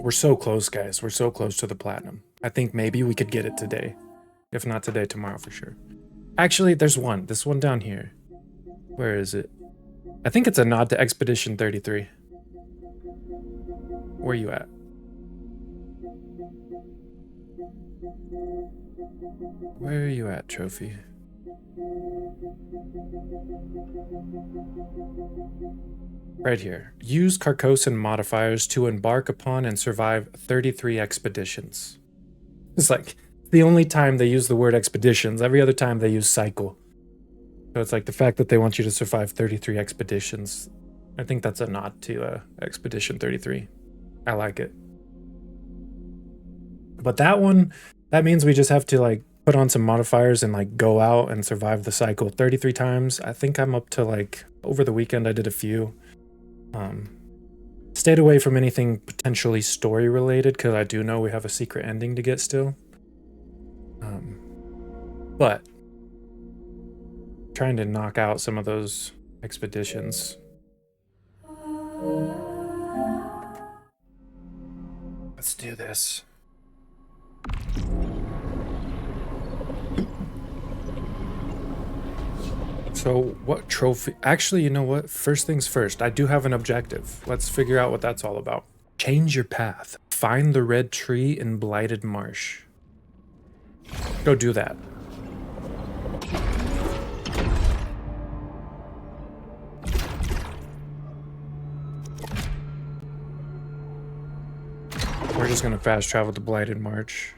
We're so close, guys. We're so close to the platinum. I think maybe we could get it today. If not today, tomorrow for sure. Actually, there's one. This one down here. Where is it? I think it's a nod to Expedition 33. Where you at? Where are you at, trophy? Right here. Use Carcosan modifiers to embark upon and survive 33 expeditions. It's like the only time they use the word expeditions. Every other time they use cycle. So it's like the fact that they want you to survive 33 expeditions. I think that's a nod to Expedition 33. I like it. But that one, that means we just have to like put on some modifiers and like go out and survive the cycle 33 times. I think I'm up to like, over the weekend I did a few. Stayed away from anything potentially story related because I do know we have a secret ending to get still. But trying to knock out some of those expeditions. Let's do this. So what trophy? Actually, you know what? First things first, I do have an objective. Let's figure out what that's all about. Change your path. Find the red tree in Blighted Marsh. Go do that. We're just gonna fast travel to Blighted Marsh.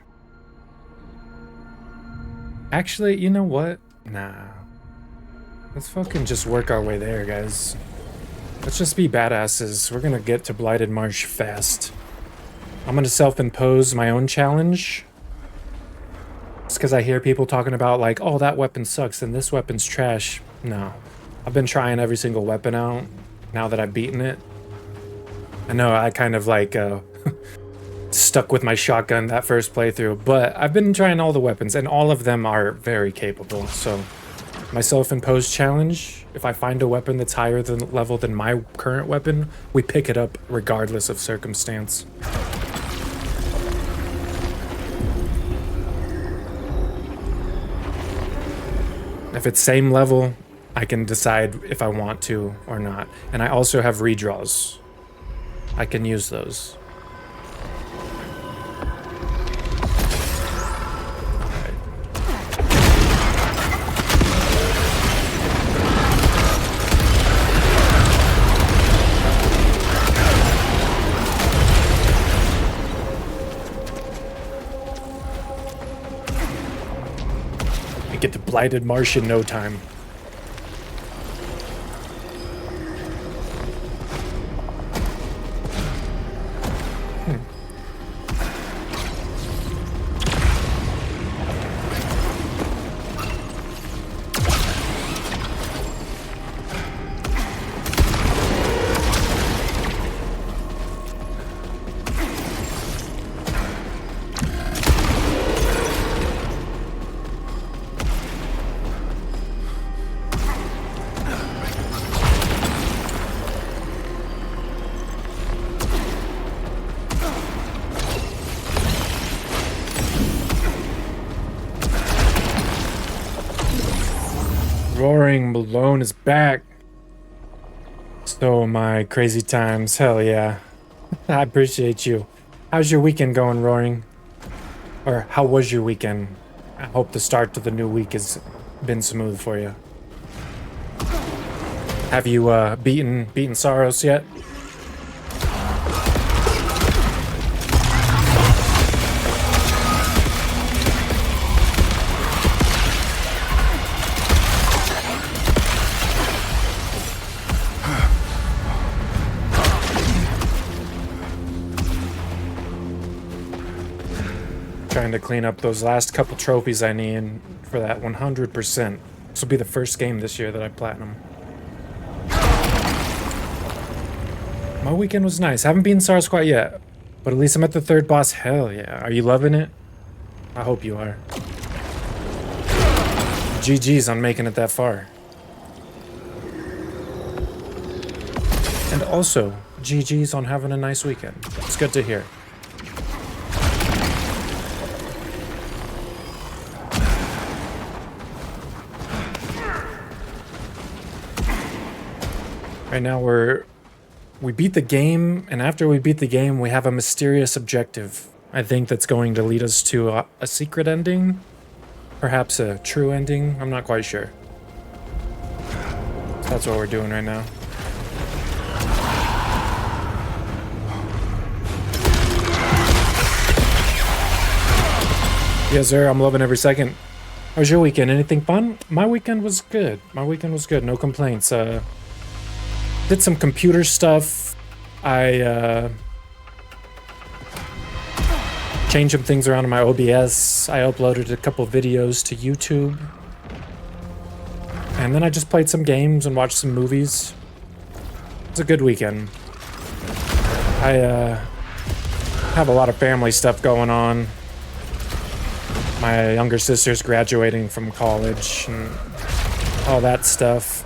Actually, you know what? Nah. Let's fucking just work our way there, guys. Let's just be badasses. We're gonna get to Blighted Marsh fast. I'm gonna self-impose my own challenge. It's because I hear people talking about like, oh, that weapon sucks and this weapon's trash. No. I've been trying every single weapon out now that I've beaten it. I know I kind of like stuck with my shotgun that first playthrough, but I've been trying all the weapons and all of them are very capable, so... My self-imposed challenge, if I find a weapon that's higher than level than my current weapon, we pick it up regardless of circumstance. If it's same level, I can decide if I want to or not. And I also have redraws. I can use those. Get to Blighted Marsh in no time. Roaring Malone is back. So my crazy times, hell yeah. I appreciate you. How's your weekend going, Roaring? Or how was your weekend? I hope the start to the new week has been smooth for you. Have you beaten SAROS yet? Trying to clean up those last couple trophies I need for that 100%. This will be the first game this year that I platinum. My weekend was nice. I haven't beaten SARS quite yet, but at least I'm at the third boss. Hell yeah. Are you loving it? I hope you are. GG's on making it that far. And also, GG's on having a nice weekend. It's good to hear. Right now we beat the game, and after we beat the game, we have a mysterious objective. I think that's going to lead us to a secret ending, perhaps a true ending. I'm not quite sure. So that's what we're doing right now. Yes, sir. I'm loving every second. How was your weekend? Anything fun? My weekend was good. My weekend was good. No complaints. Did some computer stuff. I changed some things around in my OBS. I uploaded a couple videos to YouTube. And then I just played some games and watched some movies. It's a good weekend. I have a lot of family stuff going on. My younger sister's graduating from college and all that stuff.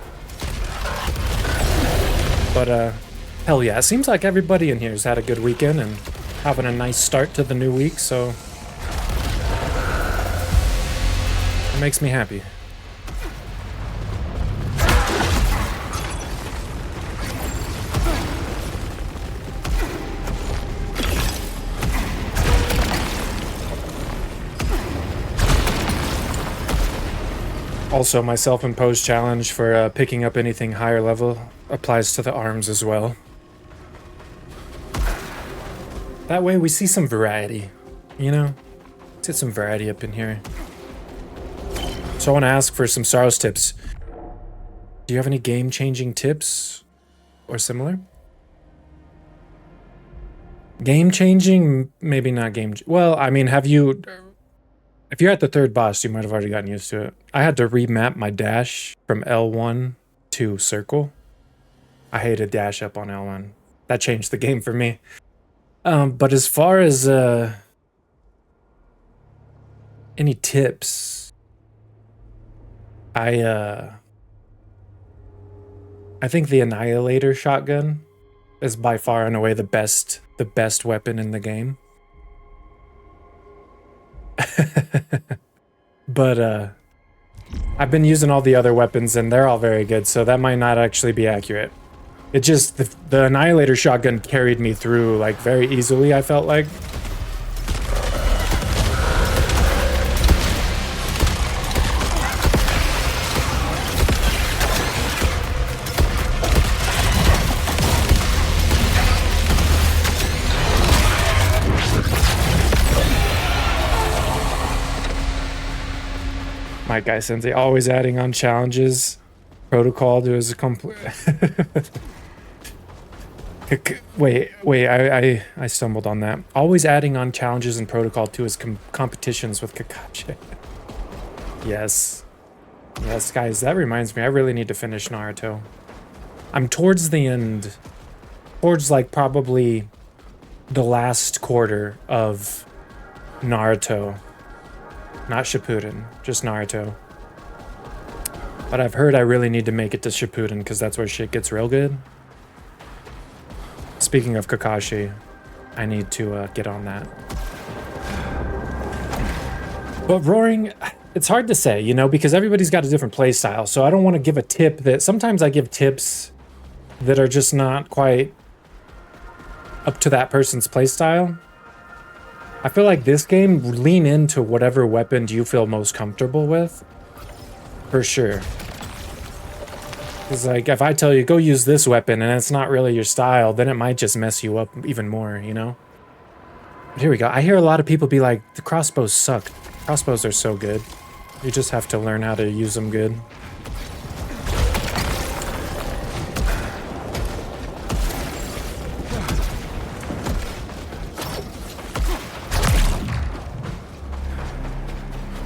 But hell yeah, it seems like everybody in here has had a good weekend and having a nice start to the new week, so it makes me happy. Also, my self-imposed challenge for picking up anything higher level applies to the arms as well. That way we see some variety, you know? Let's get some variety up in here. So I want to ask for some SAROS tips. Do you have any game-changing tips or similar? Game-changing? Maybe not game... Well, I mean, have you... If you're at the third boss, you might have already gotten used to it. I had to remap my dash from L1 to circle. I hated dash up on L1. That changed the game for me. But as far as any tips, I think the Annihilator shotgun is by far and away the best weapon in the game. But I've been using all the other weapons and they're all very good, so that might not actually be accurate. It just, the Annihilator shotgun carried me through like very easily, I felt like. My guy Sensei always adding on challenges. Protocol to his complete. Wait, I stumbled on that. Always adding on challenges and protocol to his competitions with Kakashi. Yes. Yes, guys, that reminds me, I really need to finish Naruto. I'm towards the end. Towards, like, probably the last quarter of Naruto. Not Shippuden, just Naruto. But I've heard I really need to make it to Shippuden because that's where shit gets real good. Speaking of Kakashi, I need to get on that. But Roaring, it's hard to say, you know, because everybody's got a different play style. So I don't want to give a tip that... Sometimes I give tips that are just not quite up to that person's play style. I feel like this game, lean into whatever weapon you feel most comfortable with. For sure. It's like, if I tell you, go use this weapon, and it's not really your style, then it might just mess you up even more, you know? But here we go. I hear a lot of people be like, the crossbows suck. Crossbows are so good. You just have to learn how to use them good.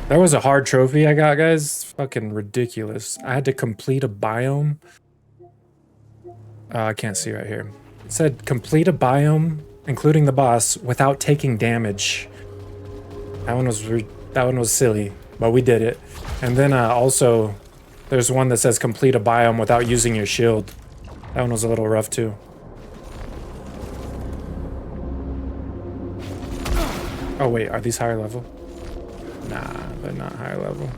That was a hard trophy I got, guys. Fucking ridiculous. I had to complete a biome. I can't see right here. It said complete a biome, including the boss, without taking damage. That one was silly, but we did it. And then also, there's one that says complete a biome without using your shield. That one was a little rough too. Oh wait, are these higher level? Nah, they're not higher level.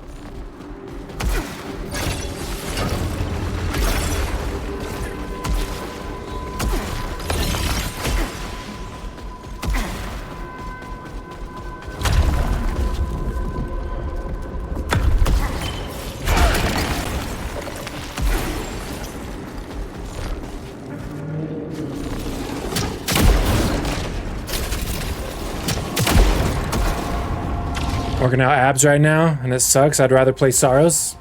Working out abs right now, and it sucks. I'd rather play SAROS.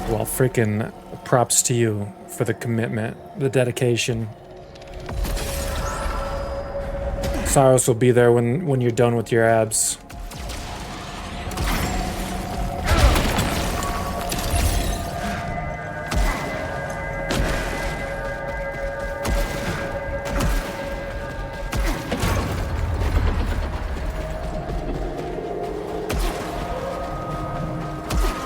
Well, freaking props to you for the commitment, the dedication. SAROS will be there when you're done with your abs.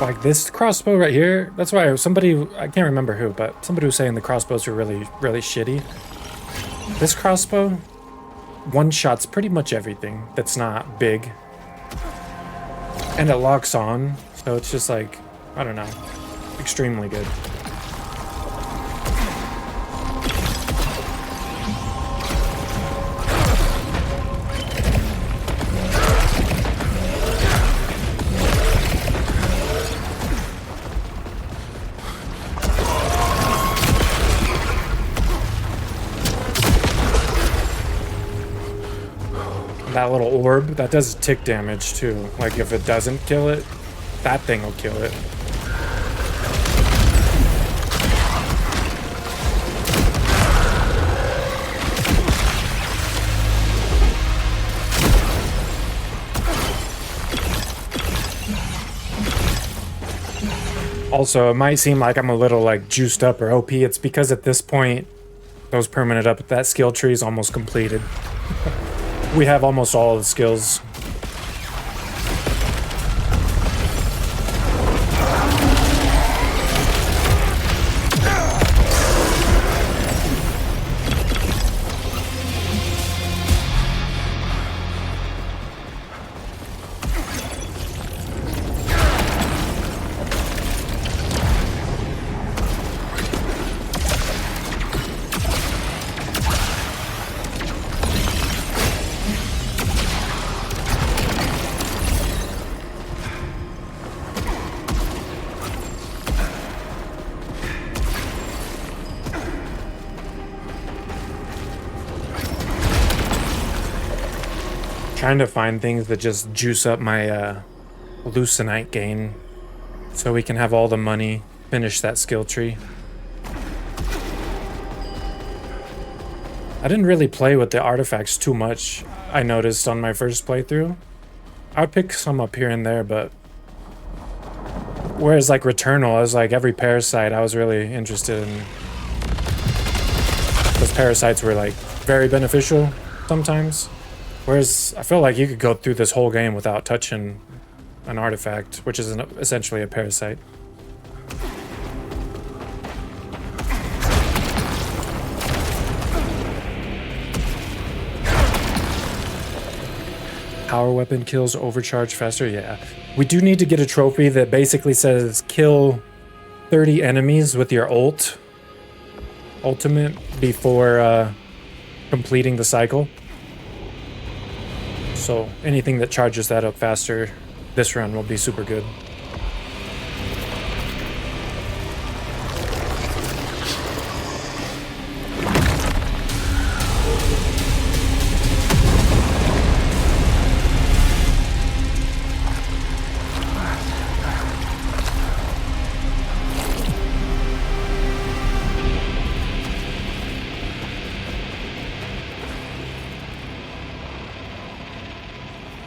Like this crossbow right here, that's why somebody, I can't remember who, but somebody was saying the crossbows are really, really shitty. This crossbow one-shots pretty much everything that's not big. And it locks on, so it's just like, I don't know, extremely good. That little orb, that does tick damage too. Like if it doesn't kill it, that thing will kill it. Also, it might seem like I'm a little like juiced up or OP. It's because at this point, those permanent up, that skill tree is almost completed. We have almost all the skills. Trying to find things that just juice up my Lucenite gain so we can have all the money, finish that skill tree. I didn't really play with the artifacts too much, I noticed on my first playthrough. I would pick some up here and there, but whereas like Returnal, I was like every parasite I was really interested in. Those parasites were like very beneficial sometimes. Whereas I feel like you could go through this whole game without touching an artifact, which is essentially a parasite. Power weapon kills overcharge faster, yeah. We do need to get a trophy that basically says kill 30 enemies with your ultimate before completing the cycle. So anything that charges that up faster this run will be super good.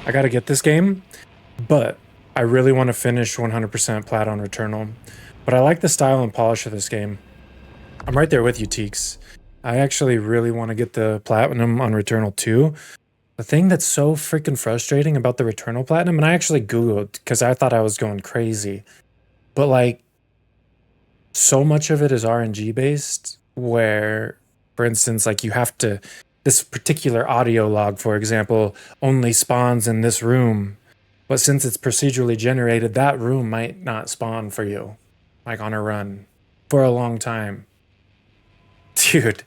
I gotta get this game, but I really want to finish 100% plat on Returnal. But I like the style and polish of this game. I'm right there with you, Teeks. I actually really want to get the platinum on Returnal too. The thing that's so freaking frustrating about the Returnal platinum, and I actually Googled because I thought I was going crazy, but like so much of it is RNG based where, for instance, like you have to, this particular audio log, for example, only spawns in this room. But since it's procedurally generated, that room might not spawn for you, like on a run, for a long time. Dude,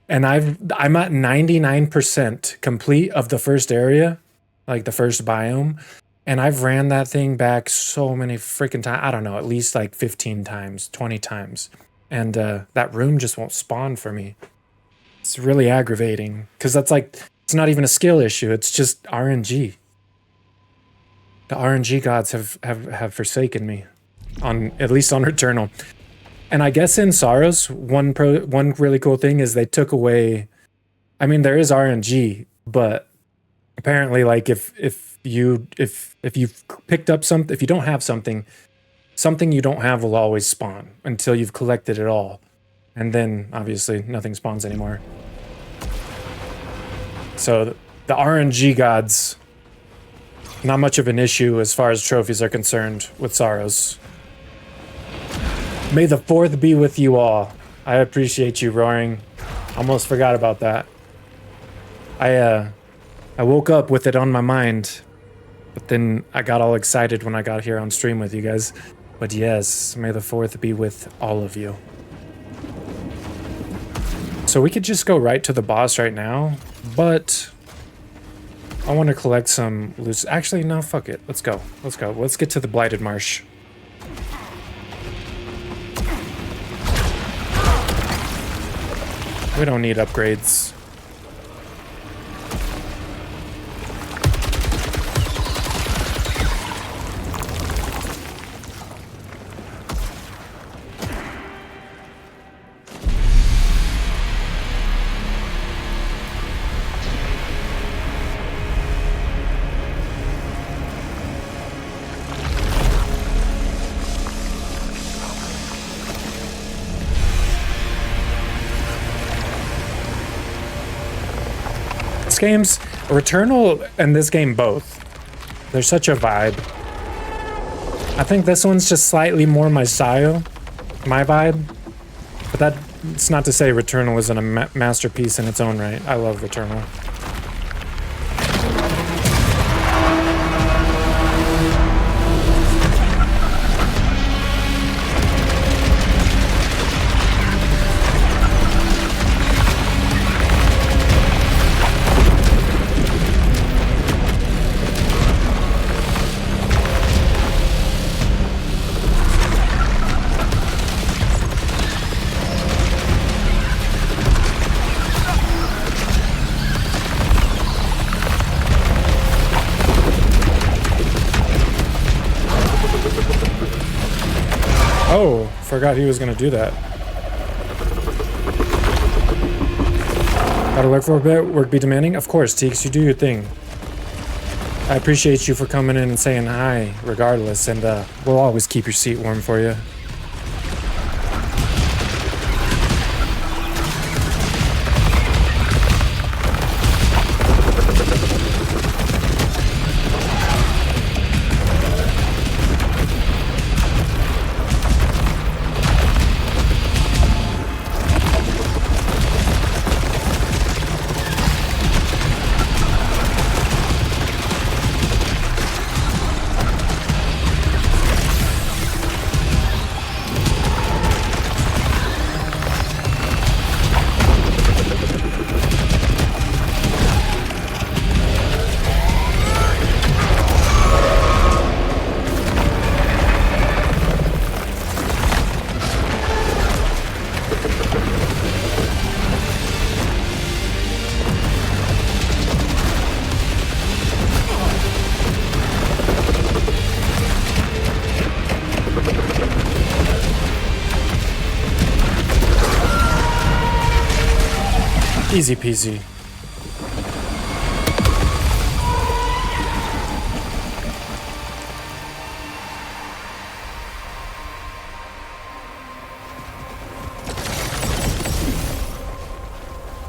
and I'm at 99% complete of the first area, like the first biome, and I've ran that thing back so many freaking times. I don't know, at least like 15 times, 20 times. And that room just won't spawn for me. It's really aggravating because that's like, it's not even a skill issue. It's just RNG. The RNG gods have forsaken me, on at least on Returnal. And I guess in Saros, one really cool thing is they took away. I mean, there is RNG, but apparently, like if you've picked up something, if you don't have something you don't have will always spawn until you've collected it all, and then obviously nothing spawns anymore. So the RNG gods, not much of an issue as far as trophies are concerned with Saros. May the 4th be with you all. I appreciate you, Roaring. Almost forgot about that. I woke up with it on my mind, but then I got all excited when I got here on stream with you guys. But yes, may the 4th be with all of you. So we could just go right to the boss right now, but I want to collect some loose. Actually, no, fuck it. Let's go. Let's go. Let's get to the Blighted Marsh. We don't need upgrades. Games, Returnal and this game both. They're such a vibe. I think this one's just slightly more my style, my vibe. But that's not to say Returnal isn't a masterpiece in its own right. I love Returnal. Oh, forgot he was gonna do that. Gotta work for a bit, work be demanding? Of course, Teeks, you do your thing. I appreciate you for coming in and saying hi, regardless, and we'll always keep your seat warm for you. Easy peasy.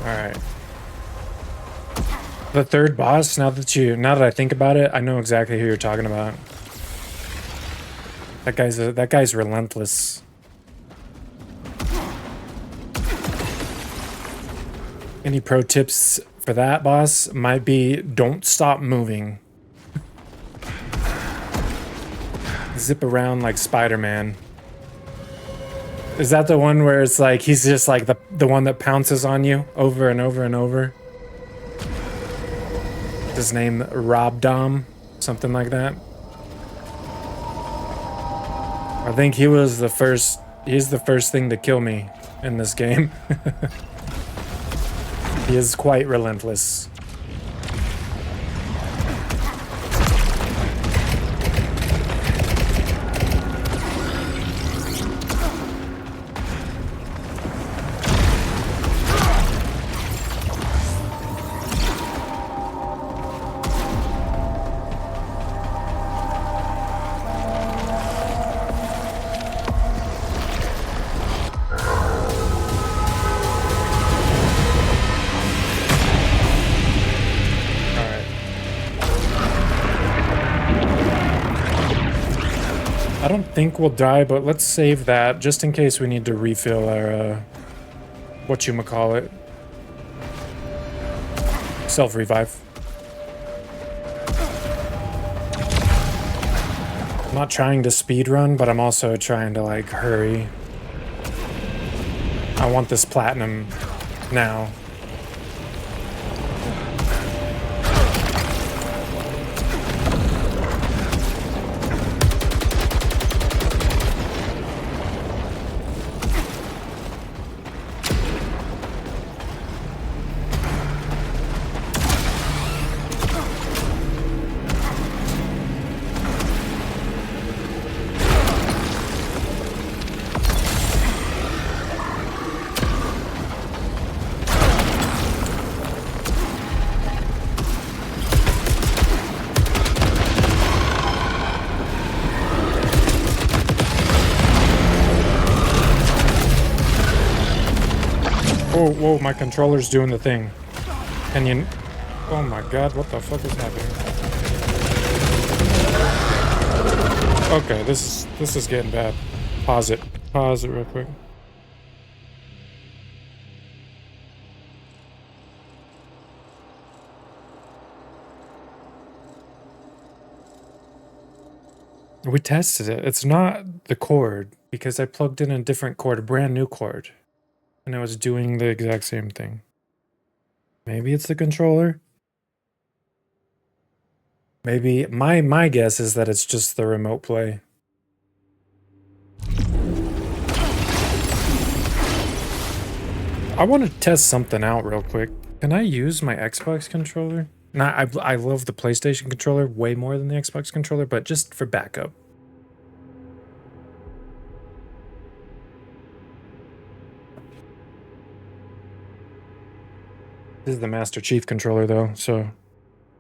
Alright. The third boss, now that I think about it, I know exactly who you're talking about. That guy's relentless. Any pro tips for that boss might be don't stop moving. Zip around like Spider-Man. Is that the one where it's like he's just like the one that pounces on you over and over and over? His name Rob Dom, something like that. I think he was the first. He's the first thing to kill me in this game. He is quite relentless. I don't think we'll die, but let's save that just in case we need to refill our, whatchamacallit. Self-revive. I'm not trying to speedrun, but I'm also trying to, like, hurry. I want this platinum now. Whoa, whoa, my controller's doing the thing. And you... Oh my god, what the fuck is happening? Okay, this is getting bad. Pause it. Pause it real quick. We tested it. It's not the cord, because I plugged in a different cord, a brand new cord. And it was doing the exact same thing. Maybe it's the controller? Maybe, my guess is that it's just the remote play. I want to test something out real quick. Can I use my Xbox controller? Nah, I love the PlayStation controller way more than the Xbox controller, but just for backup. This is the Master Chief controller, though, so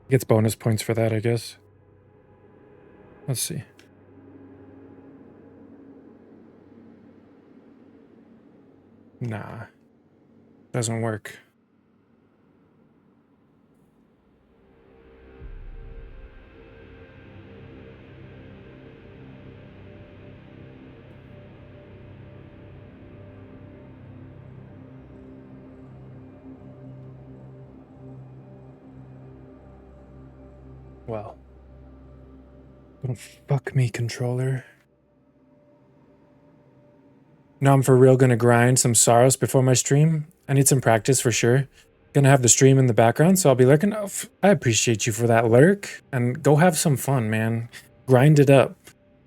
he gets bonus points for that, I guess. Let's see. Nah. Doesn't work. Well. Don't fuck me, controller. No, I'm for real gonna grind some SAROS before my stream. I need some practice for sure. Gonna have the stream in the background, so I'll be lurking. Oh, I appreciate you for that lurk. And go have some fun, man. Grind it up.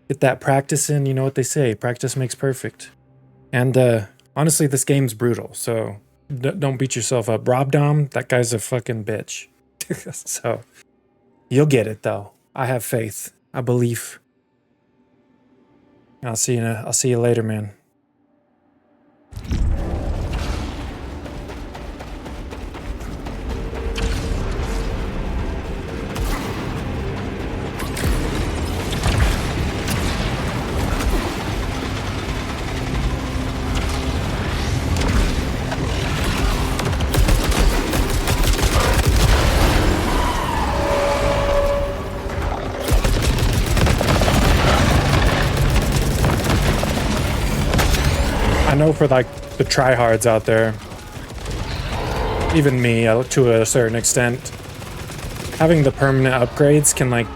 Get that practice in, you know what they say. Practice makes perfect. And honestly, this game's brutal, so don't beat yourself up. Rob Dom, that guy's a fucking bitch. So... You'll get it, though. I have faith. I believe. I'll see you later, man. I know for like the tryhards out there, even me to a certain extent, having the permanent upgrades can like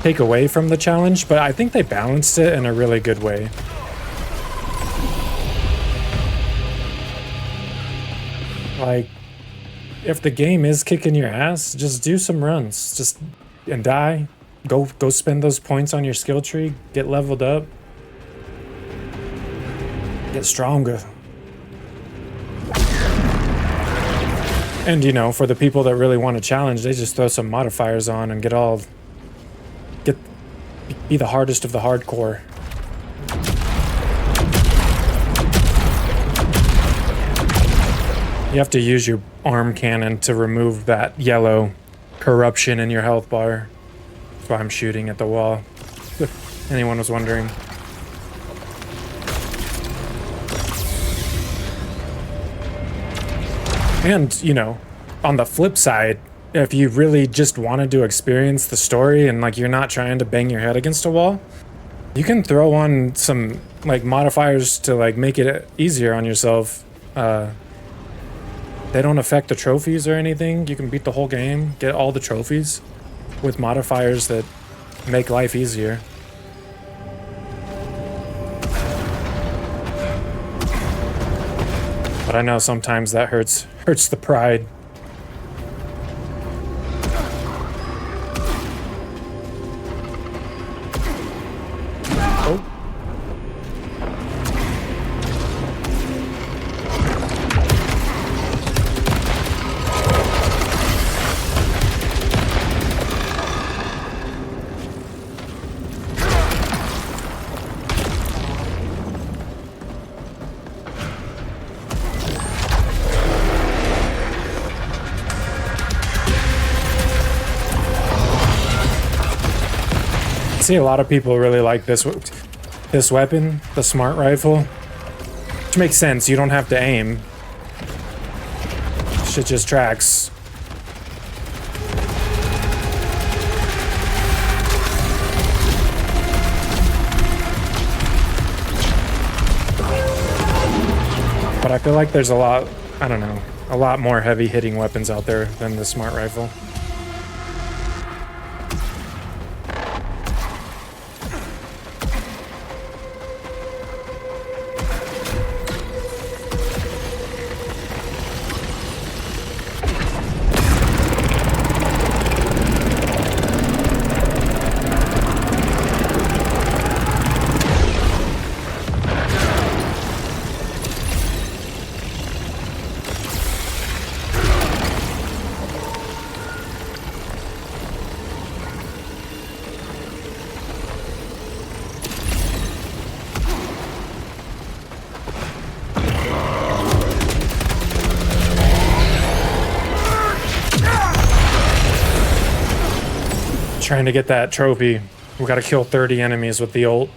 take away from the challenge, but I think they balanced it in a really good way. Like, if the game is kicking your ass, just do some runs, and die. Go spend those points on your skill tree, get leveled up. Get stronger. And you know, for the people that really want a challenge, they just throw some modifiers on and be the hardest of the hardcore. You have to use your arm cannon to remove that yellow corruption in your health bar. That's why I'm shooting at the wall, if anyone was wondering. And, you know, on the flip side, if you really just wanted to experience the story and, like, you're not trying to bang your head against a wall, You can throw on some like modifiers to like make it easier on yourself. They don't affect the trophies or anything. You can beat the whole game, get all the trophies with modifiers that make life easier. But I know sometimes that hurts the pride. Oh. I see a lot of people really like this weapon, the smart rifle, which makes sense. You don't have to aim. Shit just tracks. But I feel like there's a lot, I don't know, a lot more heavy hitting weapons out there than the smart rifle. Trying to get that trophy. We gotta kill 30 enemies with the ult.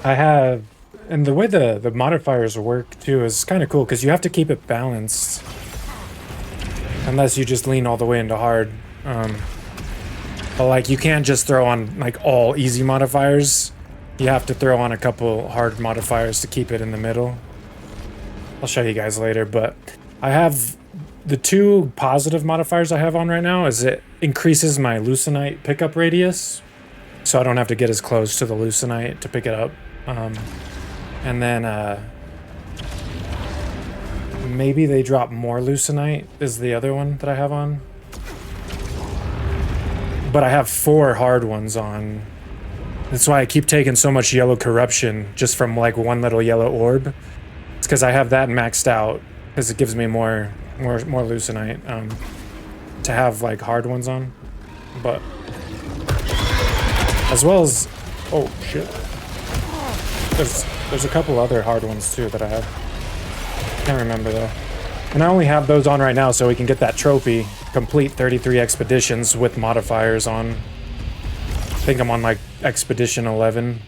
I have, and the way the modifiers work too is kind of cool because you have to keep it balanced, unless you just lean all the way into hard. But like you can't just throw on like all easy modifiers. You have to throw on a couple hard modifiers to keep it in the middle. I'll show you guys later, but I have the two positive modifiers I have on right now is it increases my Lucenite pickup radius, so I don't have to get as close to the Lucenite to pick it up. And then maybe they drop more Lucenite is the other one that I have on. But I have 4 hard ones on. That's why I keep taking so much yellow corruption just from like one little yellow orb. It's because I have that maxed out because it gives me more Lucenite to have like hard ones on. But as well as, oh shit. There's a couple other hard ones too that I have. Can't remember though. And I only have those on right now so we can get that trophy. Complete 33 expeditions with modifiers on. I think I'm on like expedition 11.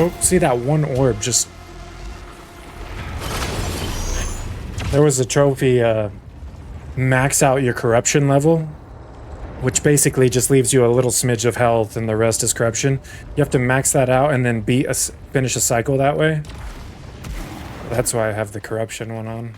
Oh, see that one orb just... There was a trophy, max out your corruption level, which basically just leaves you a little smidge of health and the rest is corruption. You have to max that out and then finish a cycle that way. That's why I have the corruption one on.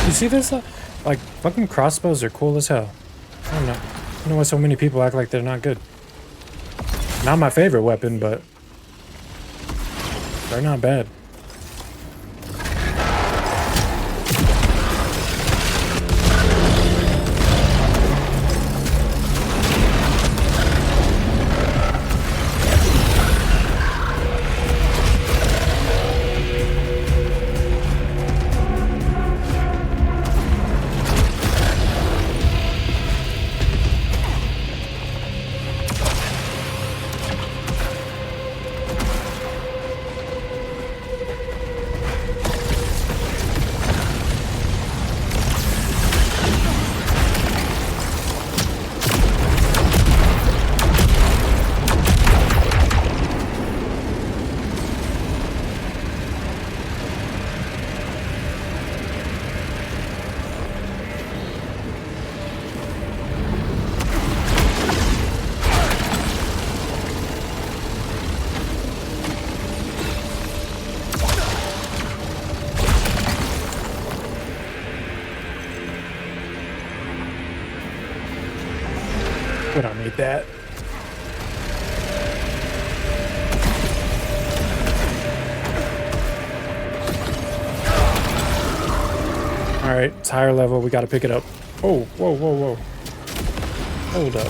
You see this? Like, fucking crossbows are cool as hell. I don't know. I don't know why so many people act like they're not good. Not my favorite weapon, but they're not bad. We don't need that. All right, it's higher level. We got to pick it up. Oh, whoa, whoa, whoa. Hold up.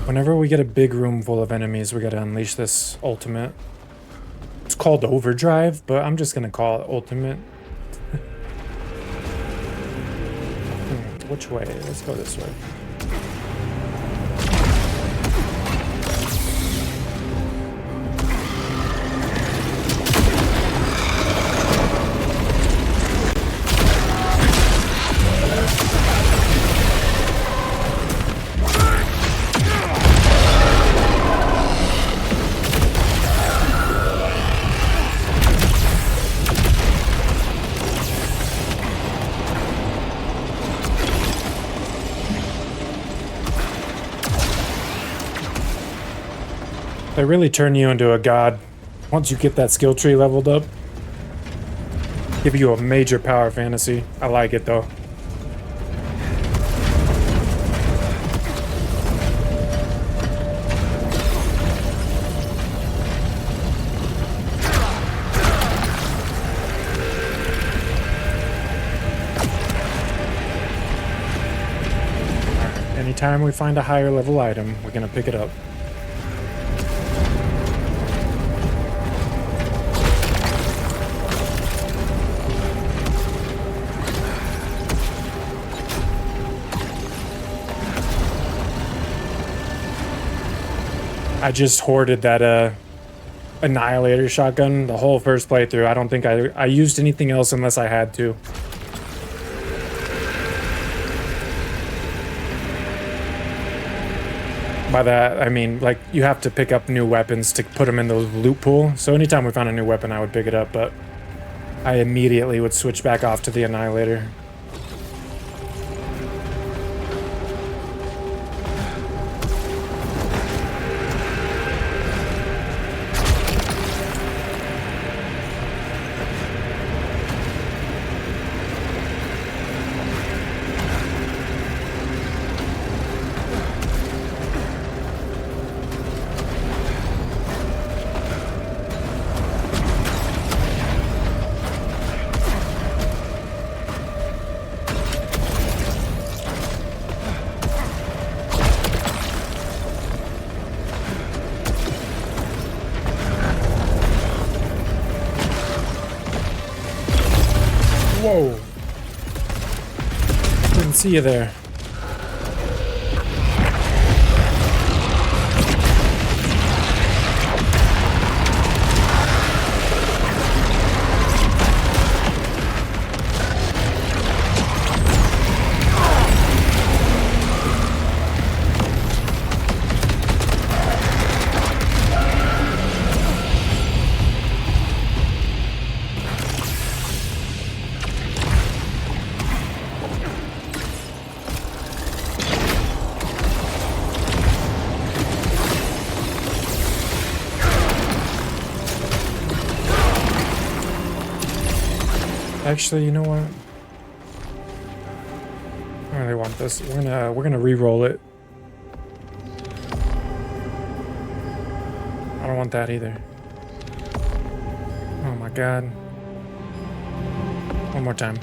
Whenever we get a big room full of enemies, we got to unleash this ultimate. It's called Overdrive, but I'm just going to call it Ultimate. Which way? Let's go this way. They really turn you into a god once you get that skill tree leveled up. Give you a major power fantasy. I like it though. Anytime we find a higher level item, we're gonna pick it up. I just hoarded that Annihilator shotgun the whole first playthrough. I don't think I used anything else unless I had to. By that, I mean, like, you have to pick up new weapons to put them in the loot pool. So anytime we found a new weapon, I would pick it up, but I immediately would switch back off to the Annihilator. Whoa. Didn't see you there. Actually, you know what? I really want this. We're gonna re-roll it. I don't want that either. Oh my god. One more time.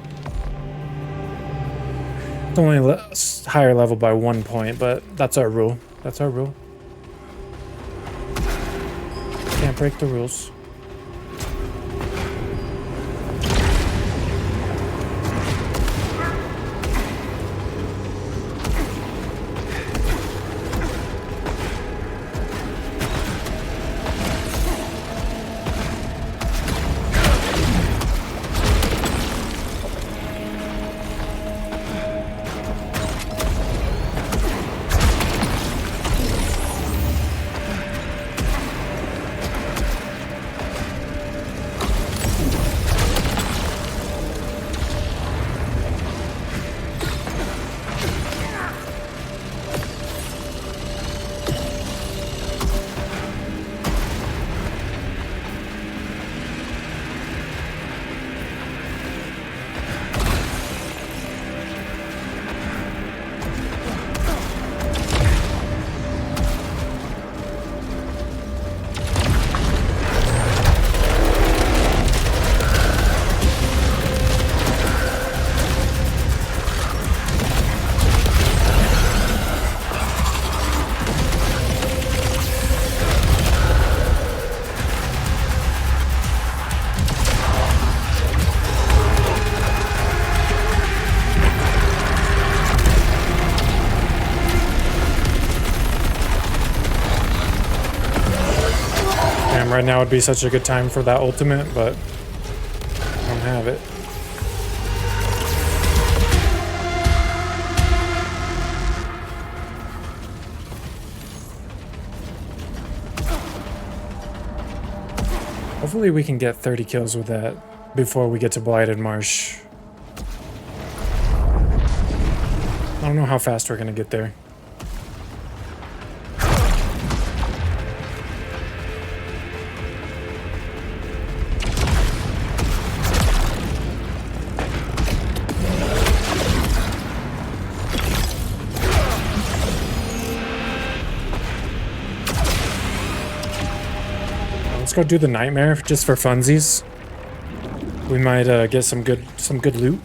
It's only higher level by 1 point, but that's our rule. That's our rule. Can't break the rules. Right now would be such a good time for that ultimate, but I don't have it. Hopefully we can get 30 kills with that before we get to Blighted Marsh. I don't know how fast we're gonna get there. Let's go do the nightmare just for funsies. We might get some good loot.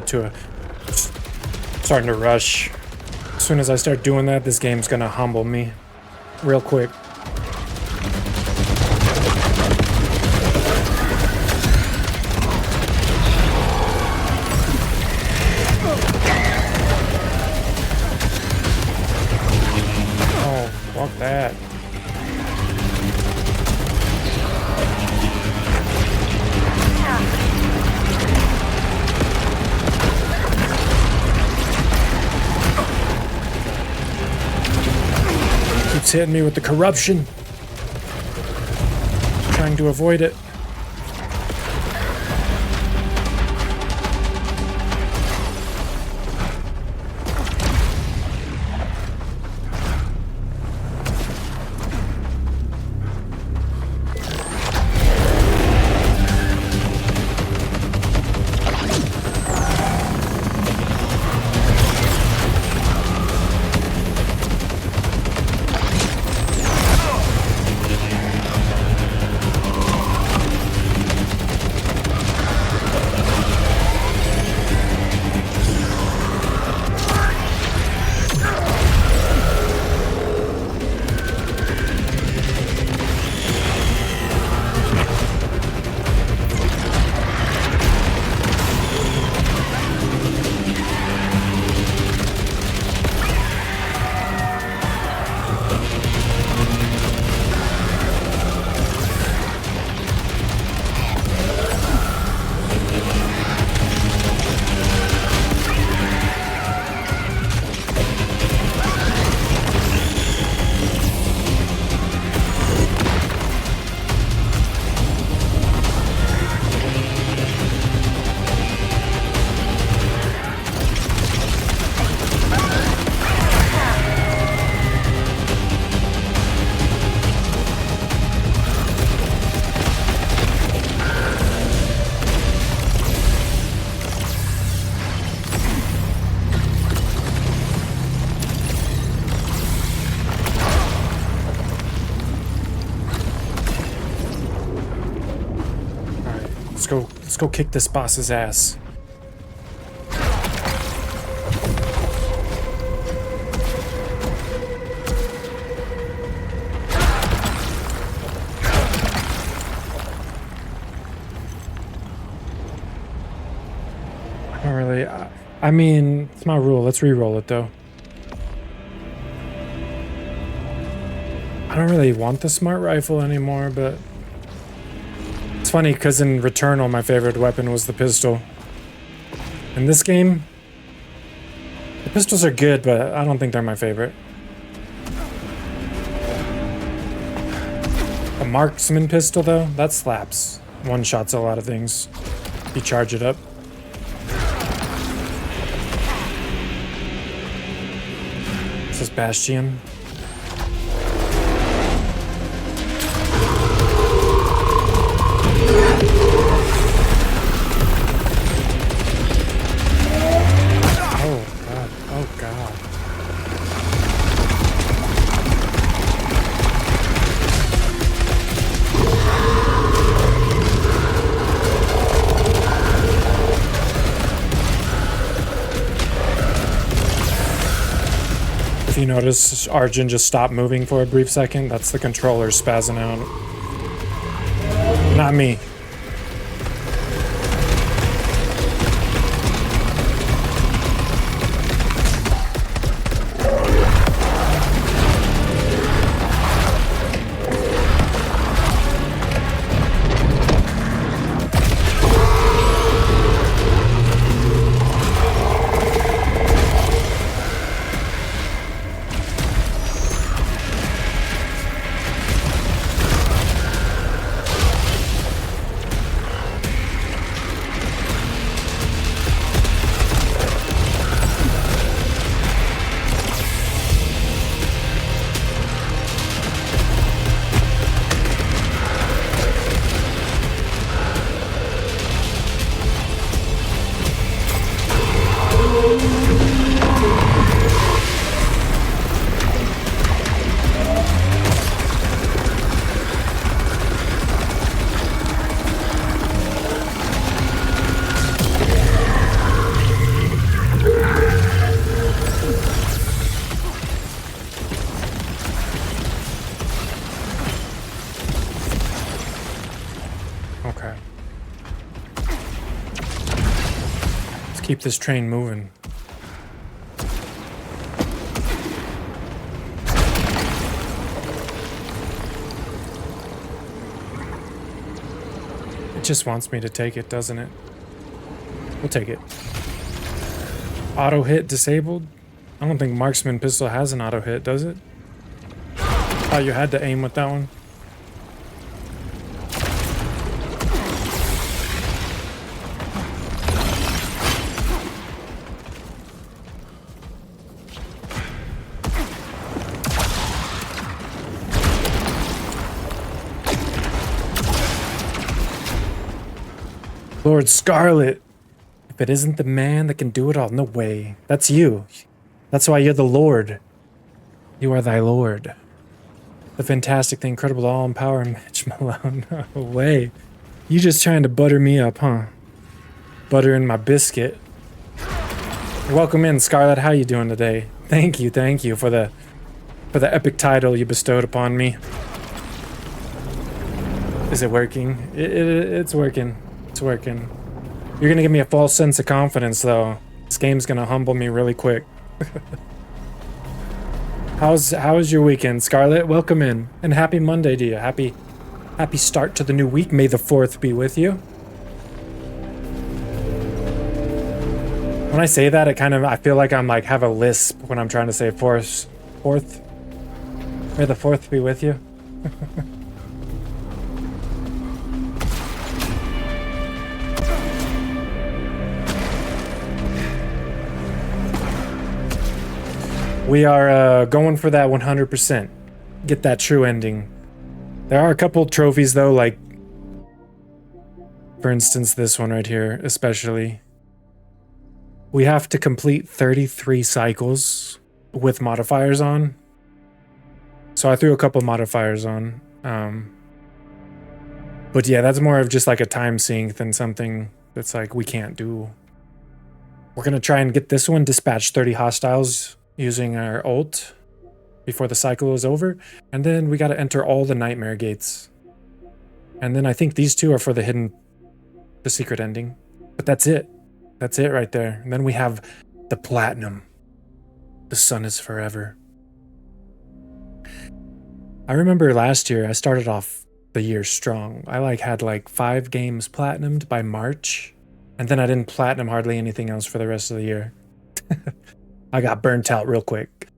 to a... starting to rush. As soon as I start doing that, this game's gonna humble me real quick. Oh, fuck that. Keeps hitting me with the corruption. Trying to avoid it. Let's go kick this boss's ass. I don't really... I mean, it's my rule. Let's re-roll it, though. I don't really want the smart rifle anymore, but... It's funny, because in Returnal, my favorite weapon was the pistol. In this game, the pistols are good, but I don't think they're my favorite. A marksman pistol, though, that slaps. One-shots a lot of things. If you charge it up. This is Bastion. You notice Arjun just stopped moving for a brief second? That's the controller spazzing out. Not me. Keep this train moving. It just wants me to take it, doesn't it? We'll take it. Auto hit disabled? I don't think marksman pistol has an auto hit, does it? Oh, you had to aim with that one. Lord Scarlet. If it isn't the man that can do it all, no way. That's you. That's why you're the Lord. You are thy Lord. The fantastic, the incredible, all-empowering Mitch Malone. No way. You just trying to butter me up, huh? Buttering my biscuit. Welcome in, Scarlet. How you doing today? Thank you for the epic title you bestowed upon me. Is it working? It's working. It's working. You're gonna give me a false sense of confidence, though. This game's gonna humble me really quick. How's your weekend, Scarlet? Welcome in, and happy Monday to you. Happy start to the new week. May the 4th be with you. When I say that, I feel like I'm like have a lisp when I'm trying to say fourth. May the 4th be with you. We are going for that 100%. Get that true ending. There are a couple trophies though, like for instance this one right here, especially. We have to complete 33 cycles with modifiers on. So I threw a couple modifiers on. But yeah, that's more of just like a time sink than something that's like we can't do. We're gonna try and get this one, dispatch 30 hostiles using our ult before the cycle is over, and then we got to enter all the nightmare gates, and then I think these two are for the secret ending, but that's it right there. And then we have the platinum. The sun is forever. I remember last year I started off the year strong. I had 5 games platinumed by March, and then I didn't platinum hardly anything else for the rest of the year. I got burnt out real quick.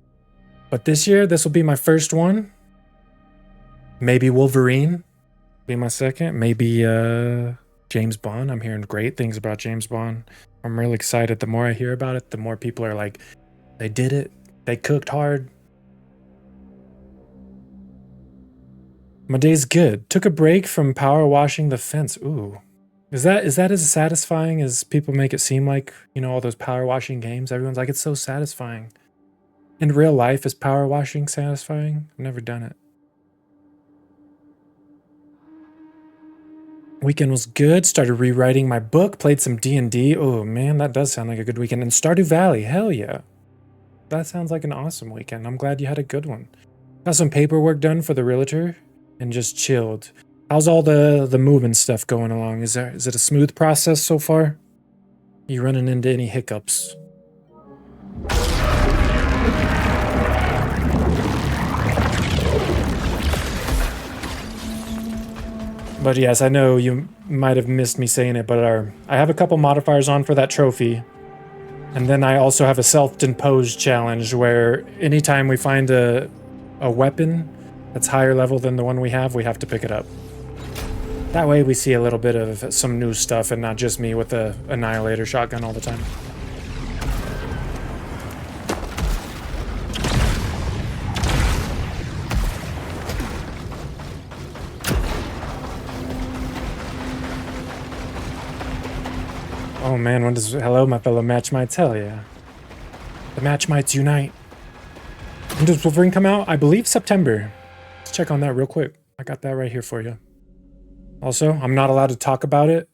But this year, this will be my first one. Maybe Wolverine be my second. Maybe James Bond. I'm hearing great things about James Bond. I'm really excited. The more I hear about it, the more people are like, they did it. They cooked hard. My day's good. Took a break from power washing the fence. Ooh. Is that as satisfying as people make it seem like, all those power washing games? Everyone's like, it's so satisfying. In real life, is power washing satisfying? I've never done it. Weekend was good. Started rewriting my book. Played some D&D. Oh man, that does sound like a good weekend. And Stardew Valley, hell yeah. That sounds like an awesome weekend. I'm glad you had a good one. Got some paperwork done for the realtor and just chilled. How's all the moving stuff going along? Is it a smooth process so far? You running into any hiccups? But yes, I know you might have missed me saying it, but I have a couple modifiers on for that trophy. And then I also have a self-imposed challenge where anytime we find a weapon that's higher level than the one we have to pick it up. That way we see a little bit of some new stuff and not just me with the Annihilator shotgun all the time. Oh man, hello my fellow matchmites, hell yeah. The matchmites unite. When does Wolverine come out? I believe September. Let's check on that real quick. I got that right here for you. Also, I'm not allowed to talk about it.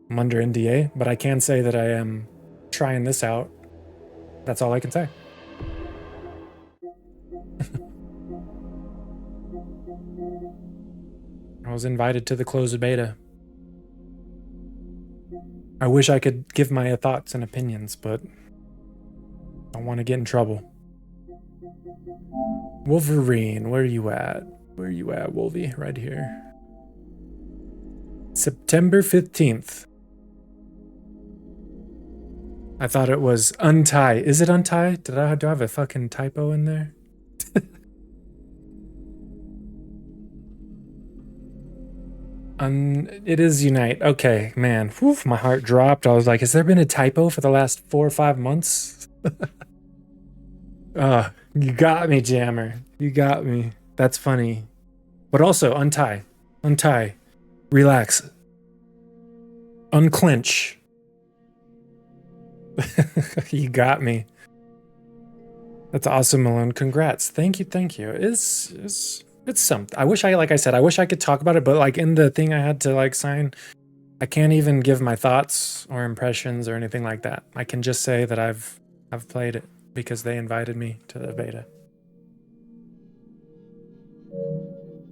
I'm under NDA, but I can say that I am trying this out. That's all I can say. I was invited to the closed beta. I wish I could give my thoughts and opinions, but I don't want to get in trouble. Wolverine, where are you at? Where are you at, Wolvie? Right here. September 15th. I thought it was untie. Is it untie? Do I have a fucking typo in there? It is unite. Okay, man. Whew, my heart dropped. I was like, has there been a typo for the last 4 or 5 months? You got me, Jammer. You got me. That's funny. But also, untie. Untie. Relax. Unclench. You got me. That's awesome, Malone. Congrats. Thank you, thank you. It's something. I wish like I said, I wish I could talk about it, but like in the thing I had to like sign, I can't even give my thoughts or impressions or anything like that. I can just say that I've played it because they invited me to the beta.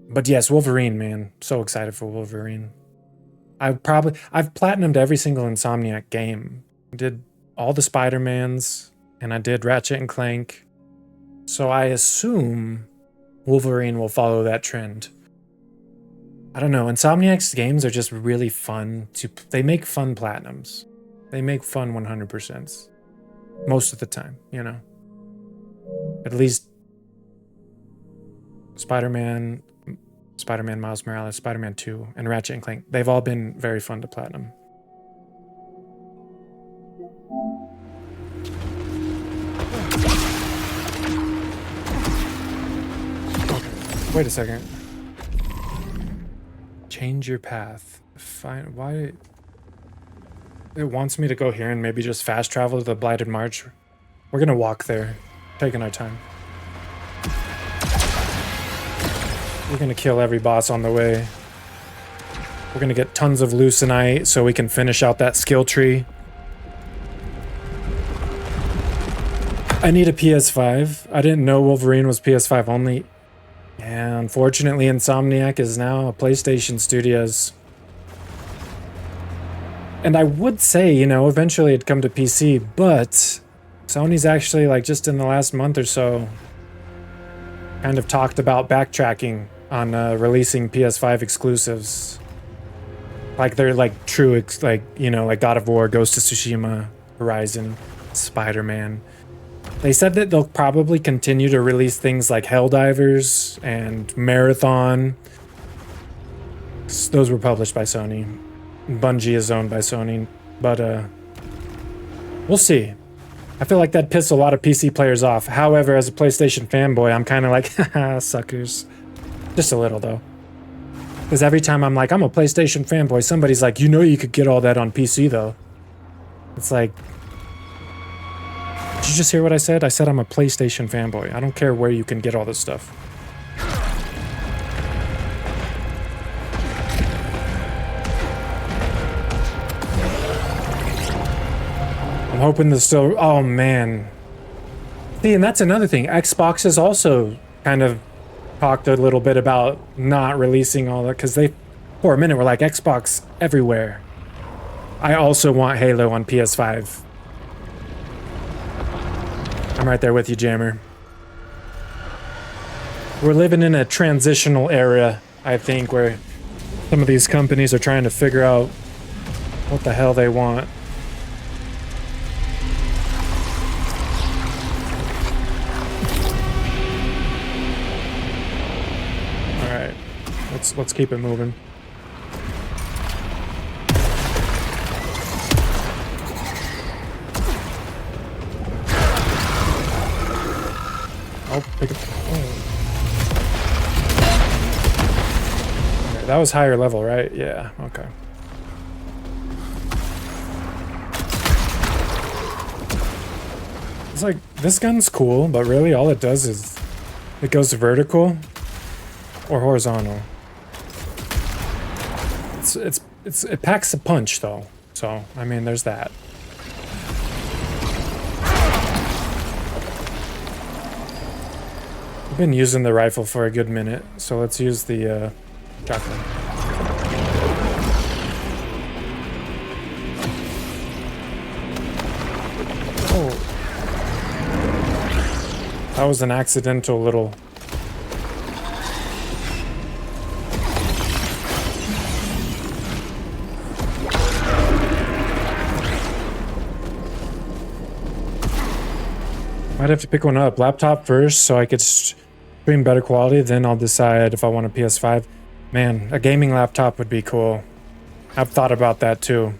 But yes, Wolverine, man. So excited for Wolverine. I've platinumed every single Insomniac game. I did all the Spider-Mans, and I did Ratchet and Clank. So I assume Wolverine will follow that trend. I don't know. Insomniac's games are just really fun. They make fun platinums. They make fun 100%. Most of the time, you know. At least Spider-Man, Miles Morales, Spider-Man 2, and Ratchet and Clank. They've all been very fun to platinum. Okay, wait a second. Change your path. Why? It wants me to go here and maybe just fast travel to the Blighted March. We're gonna walk there, taking our time. We're gonna kill every boss on the way. We're gonna get tons of Lucenite so we can finish out that skill tree. I need a PS5. I didn't know Wolverine was PS5 only. And unfortunately, Insomniac is now a PlayStation Studios. And I would say, you know, eventually it'd come to PC, but Sony's actually, like, just in the last month or so, kind of talked about backtracking on releasing PS5 exclusives. Like, they're, like, true, like, you know, like God of War, Ghost of Tsushima, Horizon, Spider-Man. They said that they'll probably continue to release things like Helldivers and Marathon. Those were published by Sony. Bungie is owned by Sony, but we'll see. I feel like that'd piss a lot of PC players off. However, as a PlayStation fanboy, I'm kind of like, haha, suckers. Just a little, though. Because every time I'm like, I'm a PlayStation fanboy, somebody's like, you know you could get all that on PC, though. It's like... Did you just hear what I said? I said I'm a PlayStation fanboy. I don't care where you can get all this stuff. I'm hoping there's still... Oh, man. See, and that's another thing. Xbox has also kind of talked a little bit about not releasing all that, because they, for a minute, were like, Xbox everywhere. I also want Halo on PS5. I'm right there with you, Jammer. We're living in a transitional era, I think, where some of these companies are trying to figure out what the hell they want. Alright, let's keep it moving. Oh, pick it. Oh. Okay, that was higher level, right? Yeah, okay. It's like, this gun's cool, but really all it does is it goes vertical or horizontal. It packs a punch though. So, I mean, there's that. I've been using the rifle for a good minute, so let's use the shotgun. That was an accidental little... Might have to pick one up. Laptop first so I could stream better quality, then I'll decide if I want a PS5. Man, a gaming laptop would be cool. I've thought about that too.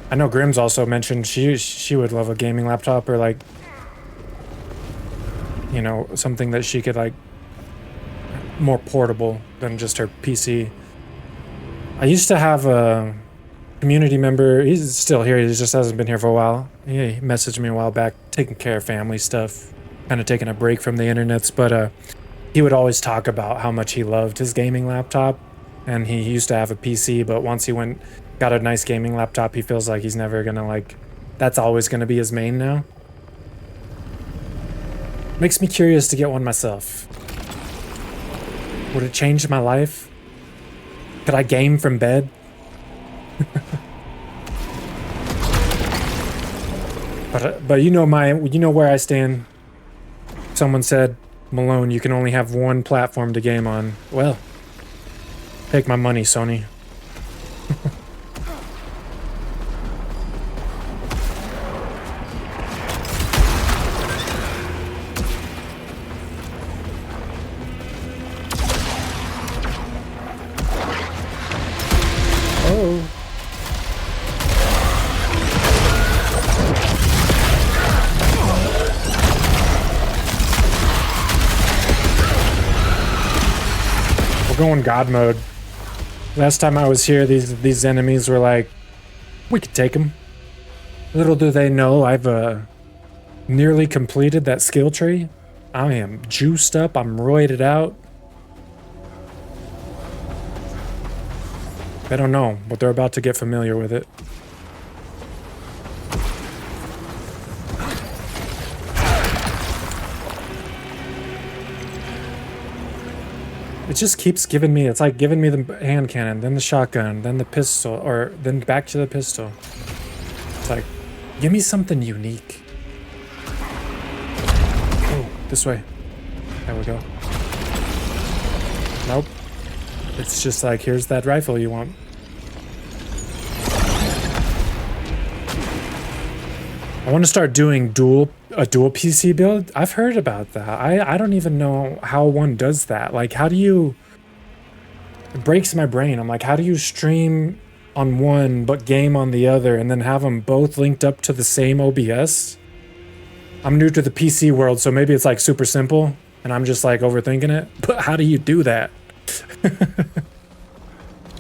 I know Grimm's also mentioned she would love a gaming laptop, or like, you know, something that she could like more portable than just her PC. I used to have a community member, he's still here, he just hasn't been here for a while. He messaged me a while back, taking care of family stuff, kind of taking a break from the internets, but he would always talk about how much he loved his gaming laptop, and he used to have a PC, but once he got a nice gaming laptop, he feels like he's never gonna like, that's always gonna be his main now. Makes me curious to get one myself. Would it change my life? Could I game from bed? But you know where I stand. Someone said, Malone, you can only have one platform to game on. Well, take my money, Sony. Oh. We're going God mode. Last time I was here, these enemies were like, we could take them. Little do they know, I've nearly completed that skill tree. I am juiced up, I'm roided out. They don't know, but they're about to get familiar with it. It just keeps giving me, it's like giving me the hand cannon, then the shotgun, then the pistol, or then back to the pistol. It's like, give me something unique. Oh, this way. There we go. Nope. It's just like, here's that rifle you want. I want to start doing a dual PC build. I've heard about that. I don't even know how one does that. Like, how do you... It breaks my brain. I'm like, how do you stream on one but game on the other and then have them both linked up to the same OBS? I'm new to the PC world, so maybe it's like super simple and I'm just like overthinking it. But how do you do that?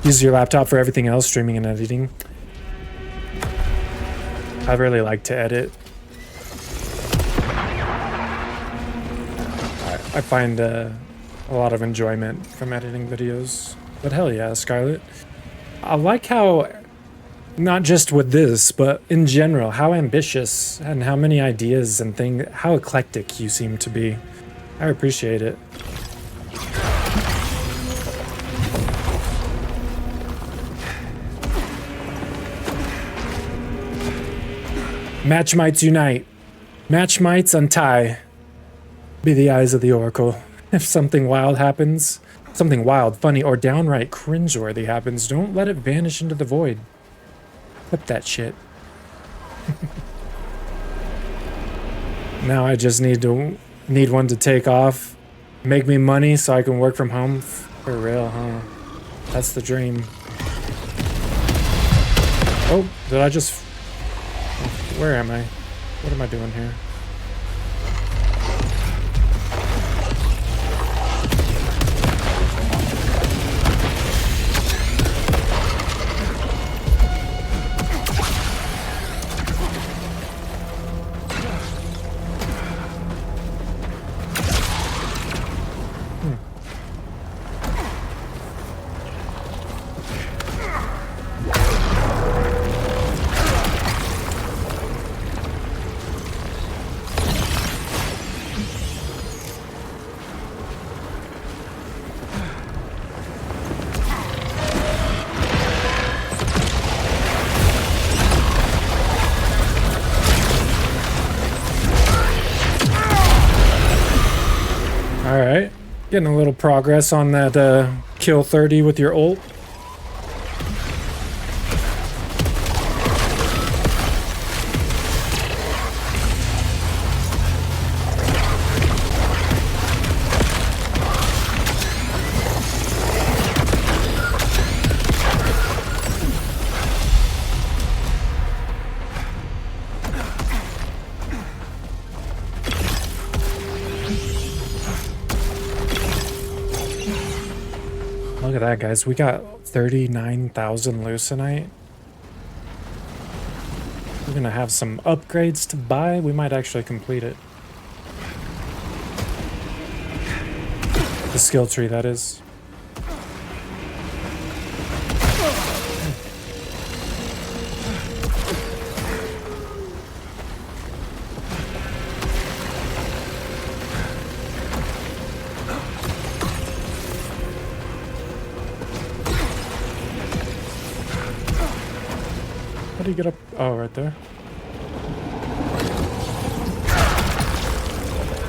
Use your laptop for everything else, streaming and editing. I really like to edit. I find a lot of enjoyment from editing videos. But hell yeah, Scarlett. I like how, not just with this, but in general, how ambitious and how many ideas and things, how eclectic you seem to be. I appreciate it. Match mites unite. Match mites untie. Be the eyes of the Oracle. If something wild happens, something wild, funny, or downright cringeworthy happens, don't let it vanish into the void. Clip that shit. Now I just need one to take off, make me money so I can work from home. For real, huh? That's the dream. Oh, did I just... Where am I? What am I doing here? Alright. Getting a little progress on that kill 30 with your ult. Look at that, guys. We got 39,000 Lucenite. We're gonna have some upgrades to buy. We might actually complete it. The skill tree, that is. How do you get up? Oh, right there.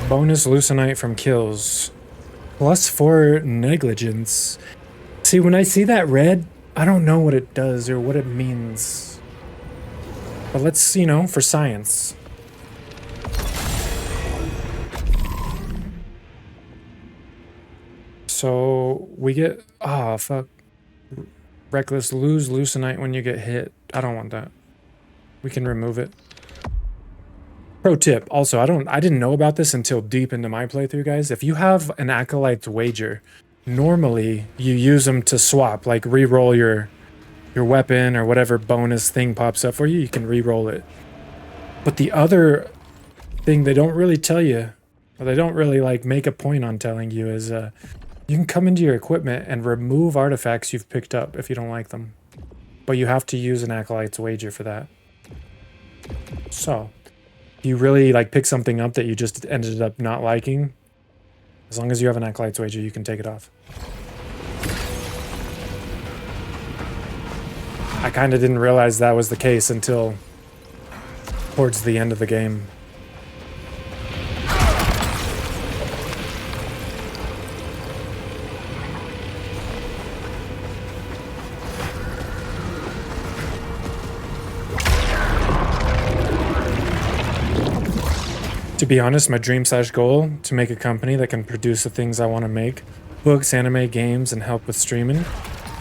Bonus Lucenite from kills. +4 negligence. See, when I see that red, I don't know what it does or what it means. But let's, you know, for science. So we get, oh fuck. Reckless, lose Lucenite when you get hit. I don't want that. We can remove it. Pro tip, also, I didn't know about this until deep into my playthrough, guys. If you have an Acolyte's Wager, normally you use them to swap, like re-roll your weapon or whatever bonus thing pops up for you, you can re-roll it. But the other thing they don't really tell you, or they don't really like make a point on telling you, is you can come into your equipment and remove artifacts you've picked up if you don't like them. But you have to use an Acolyte's Wager for that. So, if you really like pick something up that you just ended up not liking, as long as you have an Acolyte's Wager, you can take it off. I kind of didn't realize that was the case until towards the end of the game. To be honest, my dream/goal to make a company that can produce the things I want to make: books, anime, games, and help with streaming.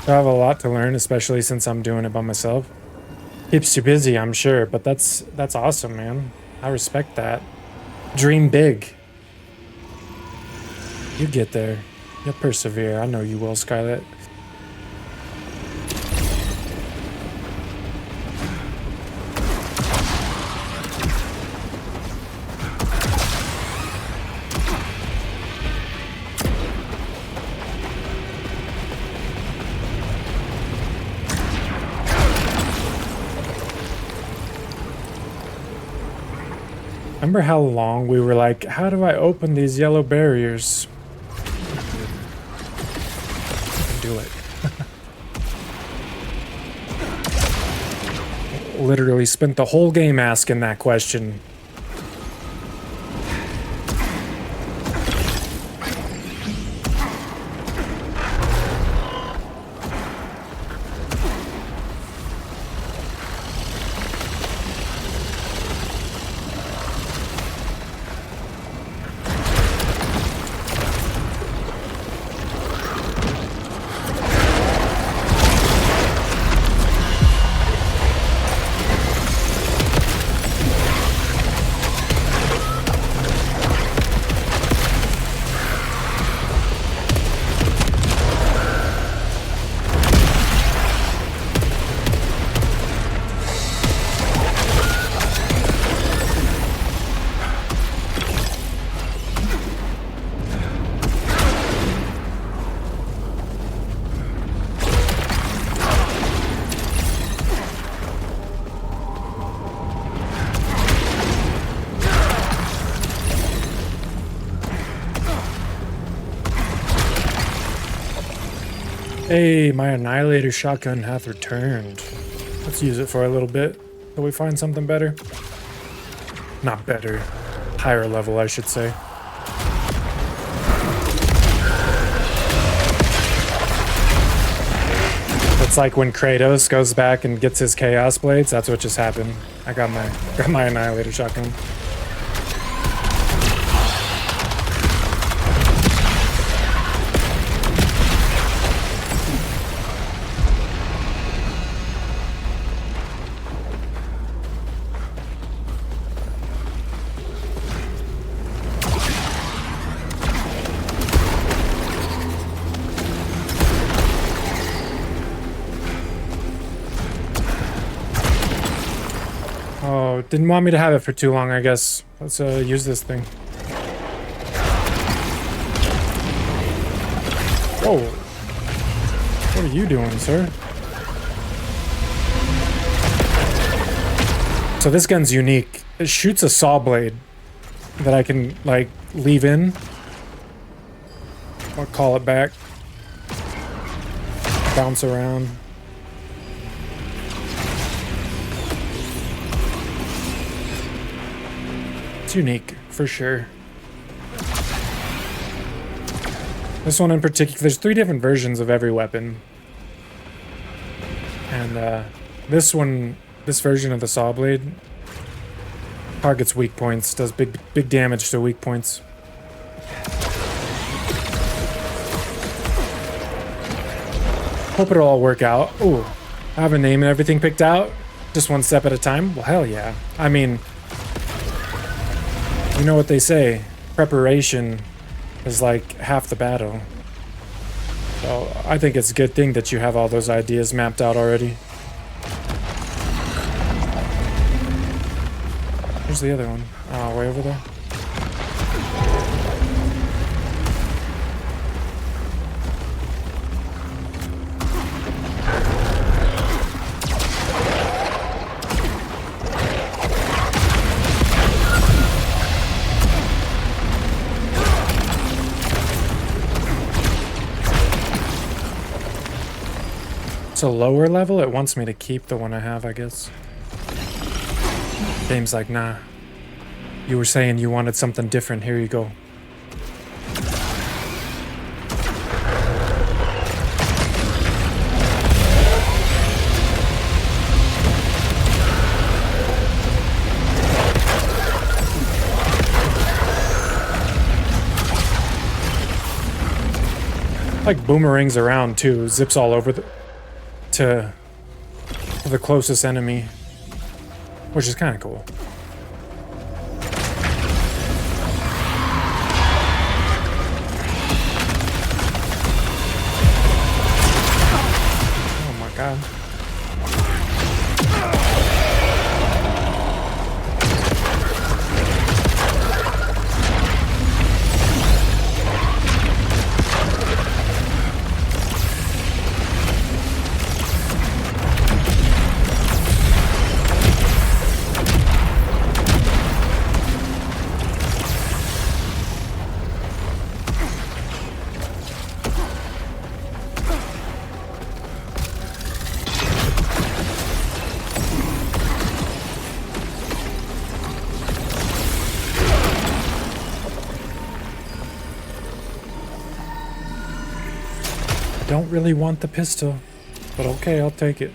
I have a lot to learn, especially since I'm doing it by myself. Keeps you busy, I'm sure, but that's awesome, man. I respect that. Dream big. You get there. You'll persevere. I know you will, Scarlet. Remember how long we were like, how do I open these yellow barriers? I can do it. Literally spent the whole game asking that question. Hey, my Annihilator shotgun hath returned. Let's use it for a little bit till we find something better. Not better. Higher level, I should say. It's like when Kratos goes back and gets his Chaos Blades. That's what just happened. I got my Annihilator shotgun. Oh, didn't want me to have it for too long, I guess. Let's use this thing. Whoa. What are you doing, sir? So this gun's unique. It shoots a saw blade that I can, like, leave in. Or call it back. Bounce around. Unique for sure. This one in particular, there's 3 different versions of every weapon, and this version of the saw blade targets weak points, does big damage to weak points. Hope it'll all work out. Ooh, I have a name and everything picked out, just one step at a time. Well, hell yeah. I mean, you know what they say, preparation is like half the battle. So I think it's a good thing that you have all those ideas mapped out already. Where's the other one? Oh, way over there. It's a lower level. It wants me to keep the one I have, I guess. Game's like, nah. You were saying you wanted something different. Here you go. Like boomerangs around too. Zips all over to the closest enemy, which is kind of cool. Oh my god. Don't really want the pistol, but okay, I'll take it.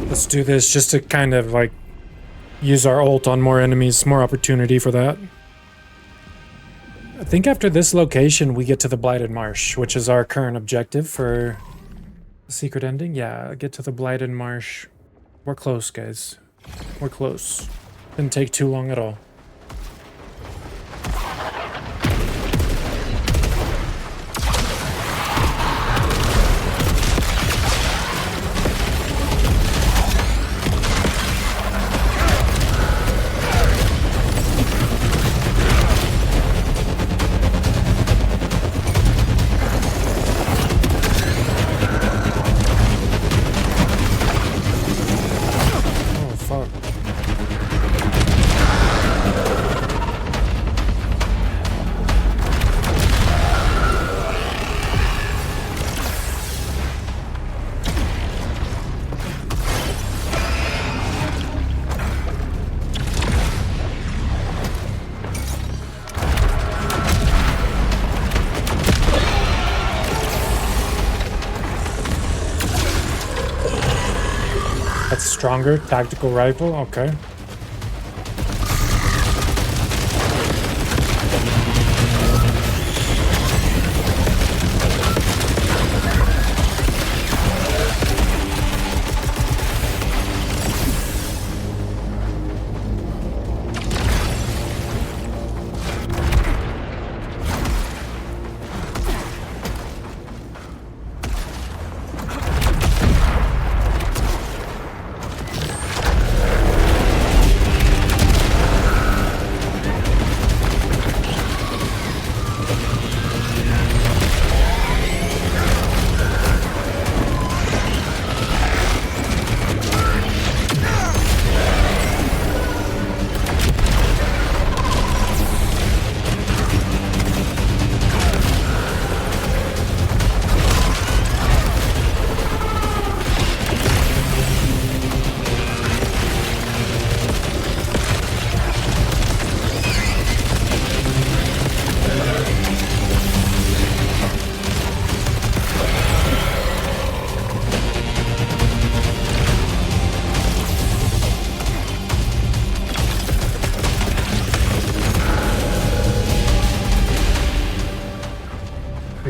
Let's do this just to kind of like use our ult on more enemies, more opportunity for that. I think after this location, we get to the Blighted Marsh, which is our current objective for the secret ending. Yeah, get to the Blighted Marsh. We're close, guys. We're close. Didn't take too long at all. That's stronger. Tactical rifle. Okay.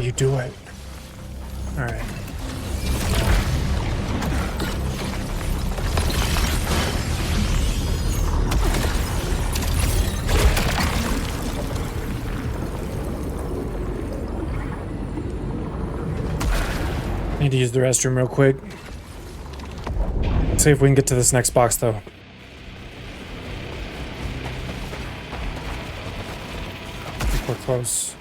You do it. All right. Need to use the restroom real quick. Let's see if we can get to this next box, though. I think we're close.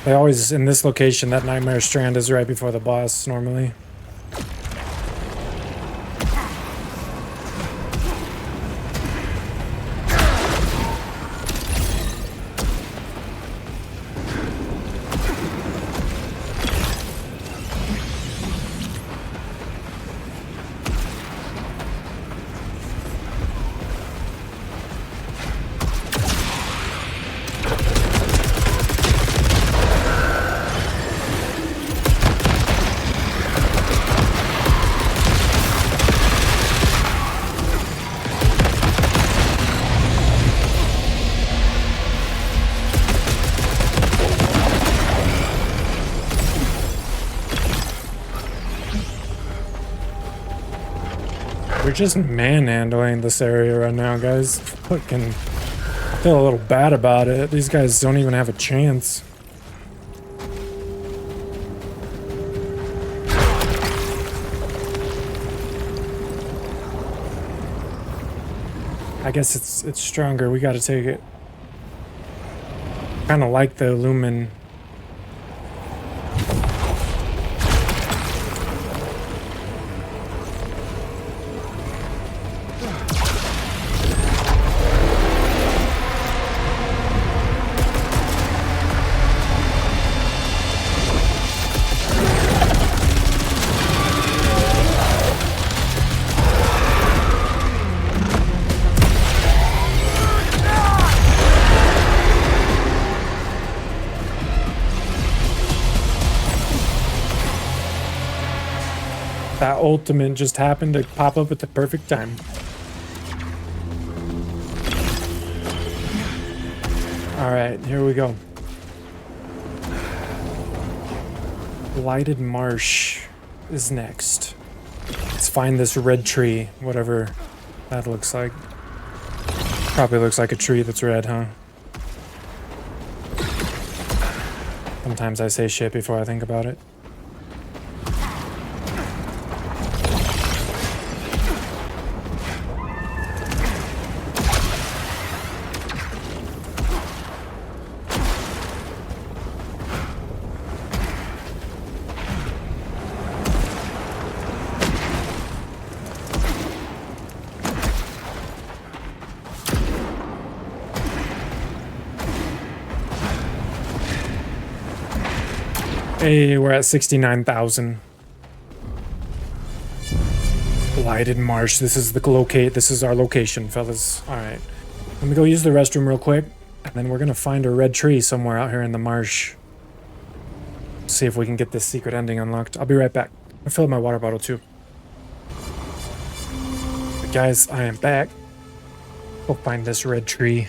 They always, in this location, that Nightmare Strand is right before the boss, normally. We're just manhandling this area right now, guys. Fucking feel a little bad about it. These guys don't even have a chance. I guess it's stronger. We gotta take it. Kinda like the Lumen. That ultimate just happened to pop up at the perfect time. Alright, here we go. Blighted Marsh is next. Let's find this red tree, whatever that looks like. Probably looks like a tree that's red, huh? Sometimes I say shit before I think about it. Hey, we're at 69,000. Blighted Marsh. This is our location, fellas. Alright. Let me go use the restroom real quick. And then we're gonna find a red tree somewhere out here in the marsh. See if we can get this secret ending unlocked. I'll be right back. I filled my water bottle too. But guys, I am back. Go find this red tree.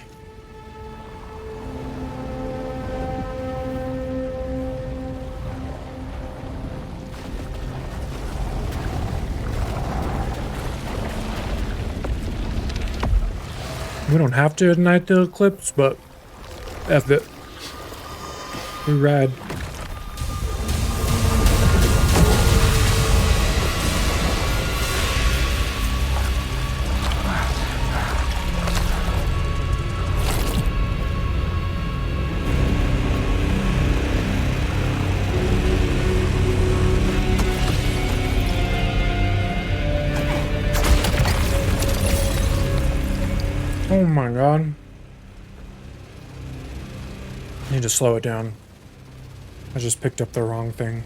We don't have to ignite the eclipse, but F it. We ride. Oh my god. I need to slow it down. I just picked up the wrong thing.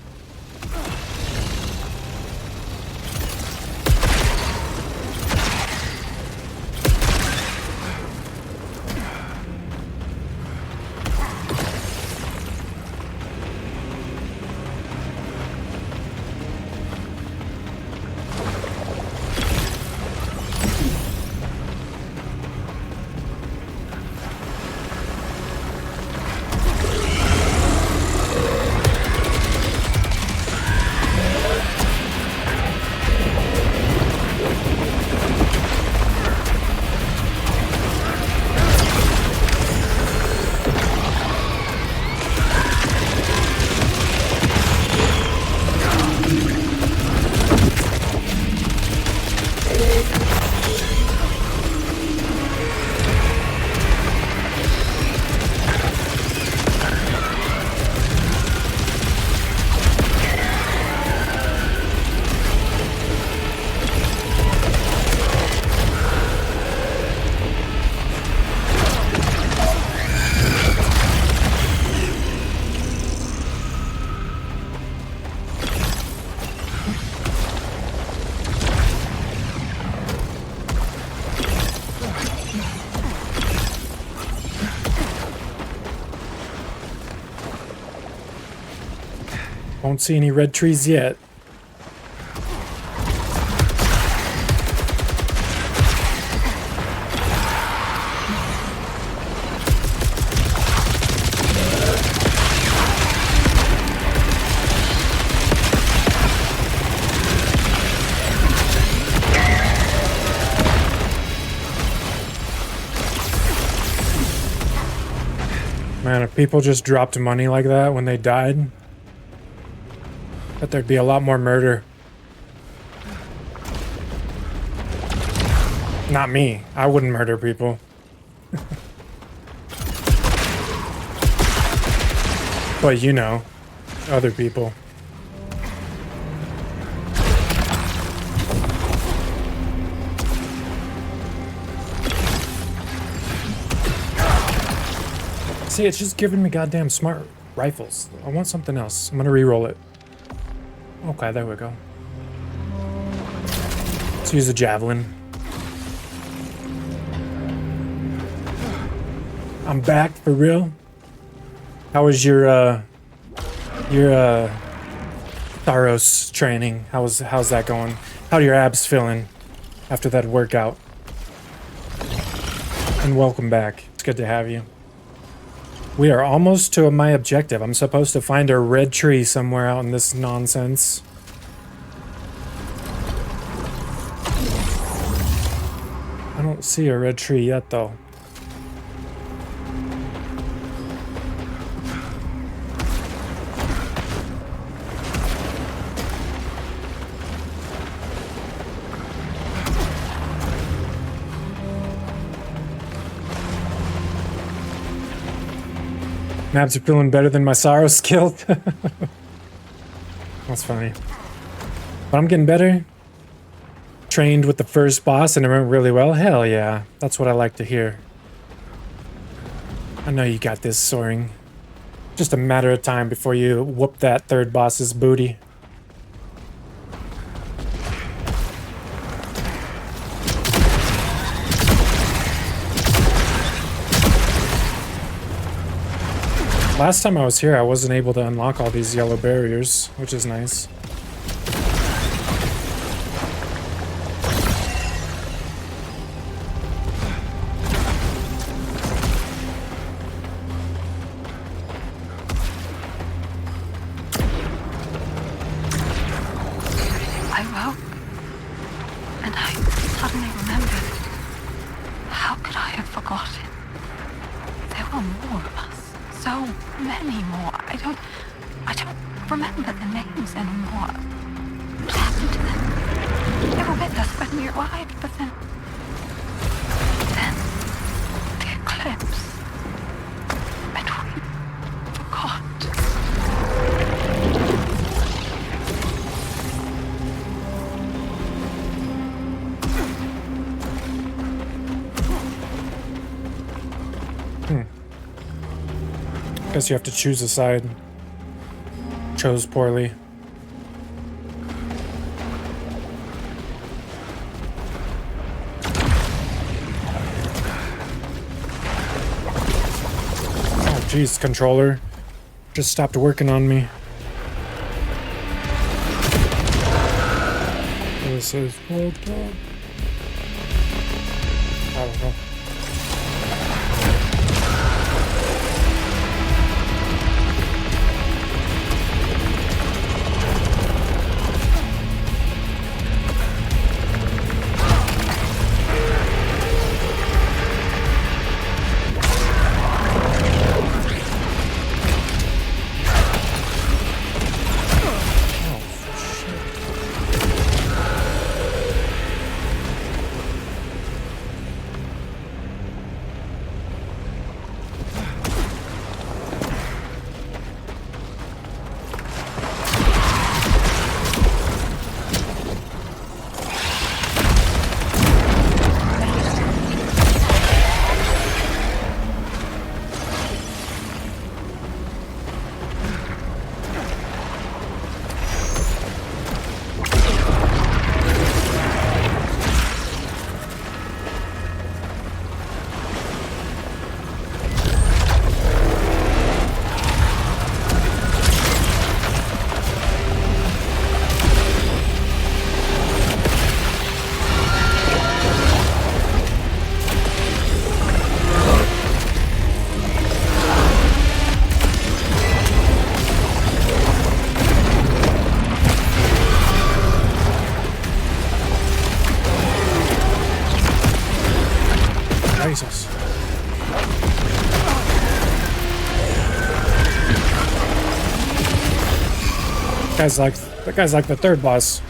Won't see any red trees yet. Man, if people just dropped money like that when they died, bet there'd be a lot more murder. Not me. I wouldn't murder people. But you know, other people. See, it's just giving me goddamn smart rifles. I want something else. I'm gonna re-roll it. Okay, there we go. Let's use a javelin. I'm back for real. How was your SAROS training? How's that going? How are your abs feeling after that workout? And welcome back. It's good to have you. We are almost to my objective. I'm supposed to find a red tree somewhere out in this nonsense. I don't see a red tree yet, though. Maps are feeling better than my SAROS skill. That's funny. But I'm getting better. Trained with the first boss and it went really well. Hell yeah. That's what I like to hear. I know you got this, Soaring. Just a matter of time before you whoop that third boss's booty. Last time I was here, I wasn't able to unlock all these yellow barriers, which is nice. I woke, and I suddenly remembered. How could I have forgotten? There were more of us. So many more. I don't remember the names anymore. What happened to them? They were with us when we arrived, but then the eclipse. And we forgot. Guess you have to choose a side. Chose poorly. Oh jeez, controller. Just stopped working on me. This is fucked up. I don't know. Jesus. That guy's like the third boss.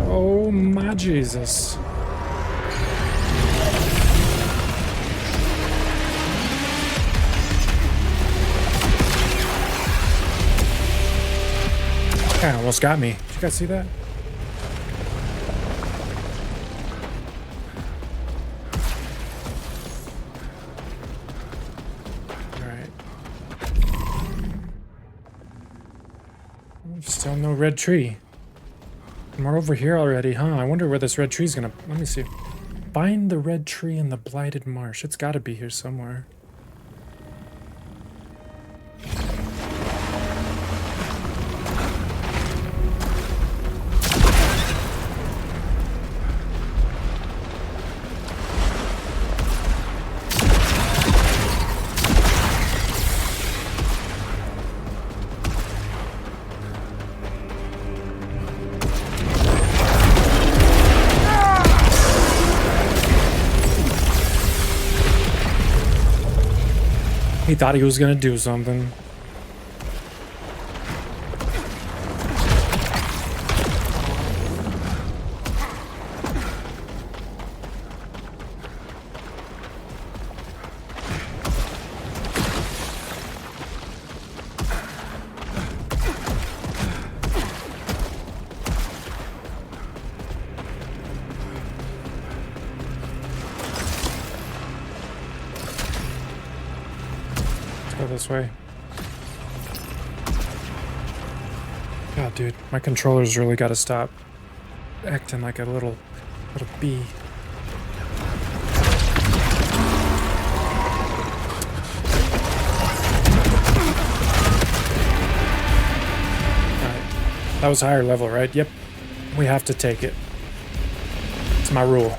Oh my Jesus. Guy almost got me. Did you guys see that? Still no red tree. And we're over here already, huh? I wonder where this red tree's gonna... Let me see. Find the red tree in the blighted marsh. It's gotta be here somewhere. He thought he was gonna do something. Go this way. God, dude, my controller's really got to stop acting like a little bee. Alright, that was higher level, right? Yep, we have to take it. It's my rule.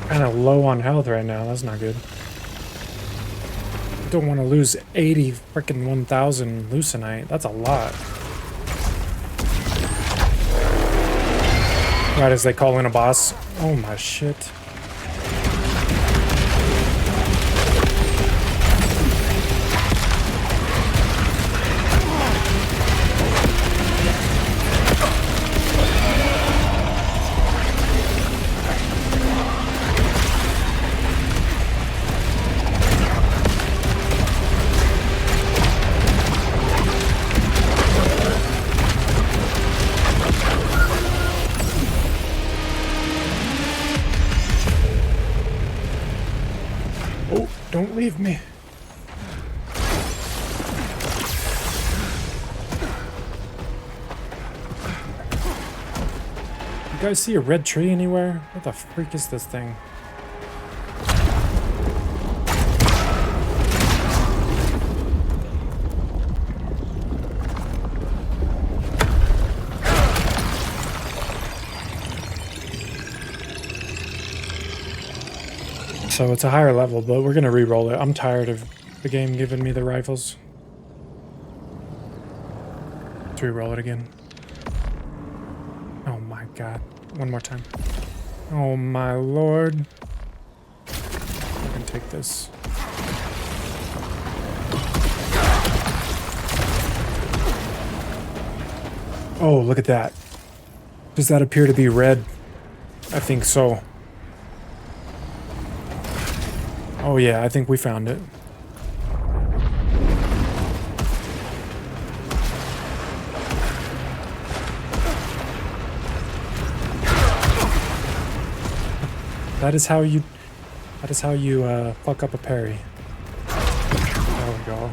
Kind of low on health right now. That's not good. I don't want to lose 80 freaking 1,000 leucinite. That's a lot. Right as they call in a boss. Oh my shit. Don't leave me. You guys see a red tree anywhere? What the freak is this thing? So it's a higher level, but we're gonna re-roll it. I'm tired of the game giving me the rifles. Let's re-roll it again. Oh my god. One more time. Oh my lord. I can take this. Oh, look at that. Does that appear to be red? I think so. Oh yeah, I think we found it. That is how you fuck up a parry. There we go.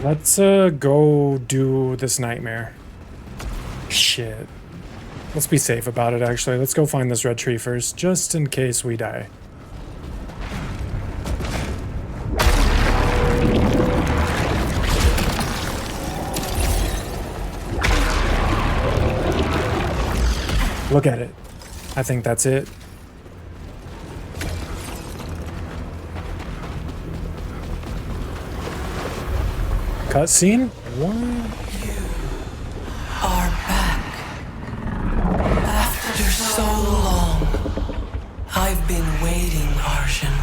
Let's go do this nightmare. Shit. Let's be safe about it, actually. Let's go find this red tree first, just in case we die. Look at it. I think that's it. Cutscene? What? Are back after I've been waiting, Arshan.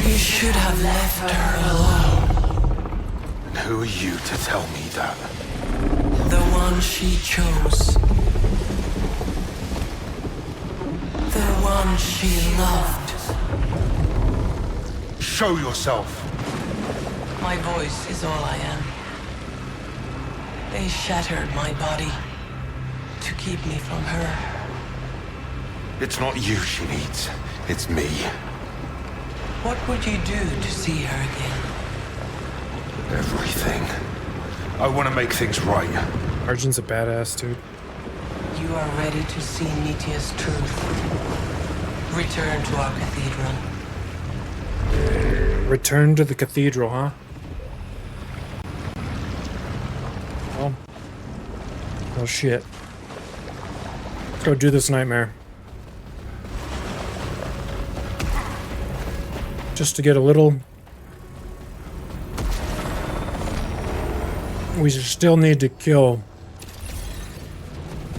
You should have left her alone. And who are you to tell me that? The one she chose. The one she loved. Show yourself. My voice is all I am. They shattered my body to keep me from her. It's not you she needs. It's me. What would you do to see her again? Everything. I want to make things right. Arjun's a badass, dude. You are ready to see Nitya's truth. Return to our cathedral. Return to the cathedral, huh? Well, shit. Let's go do this nightmare. Just to get a little... We still need to kill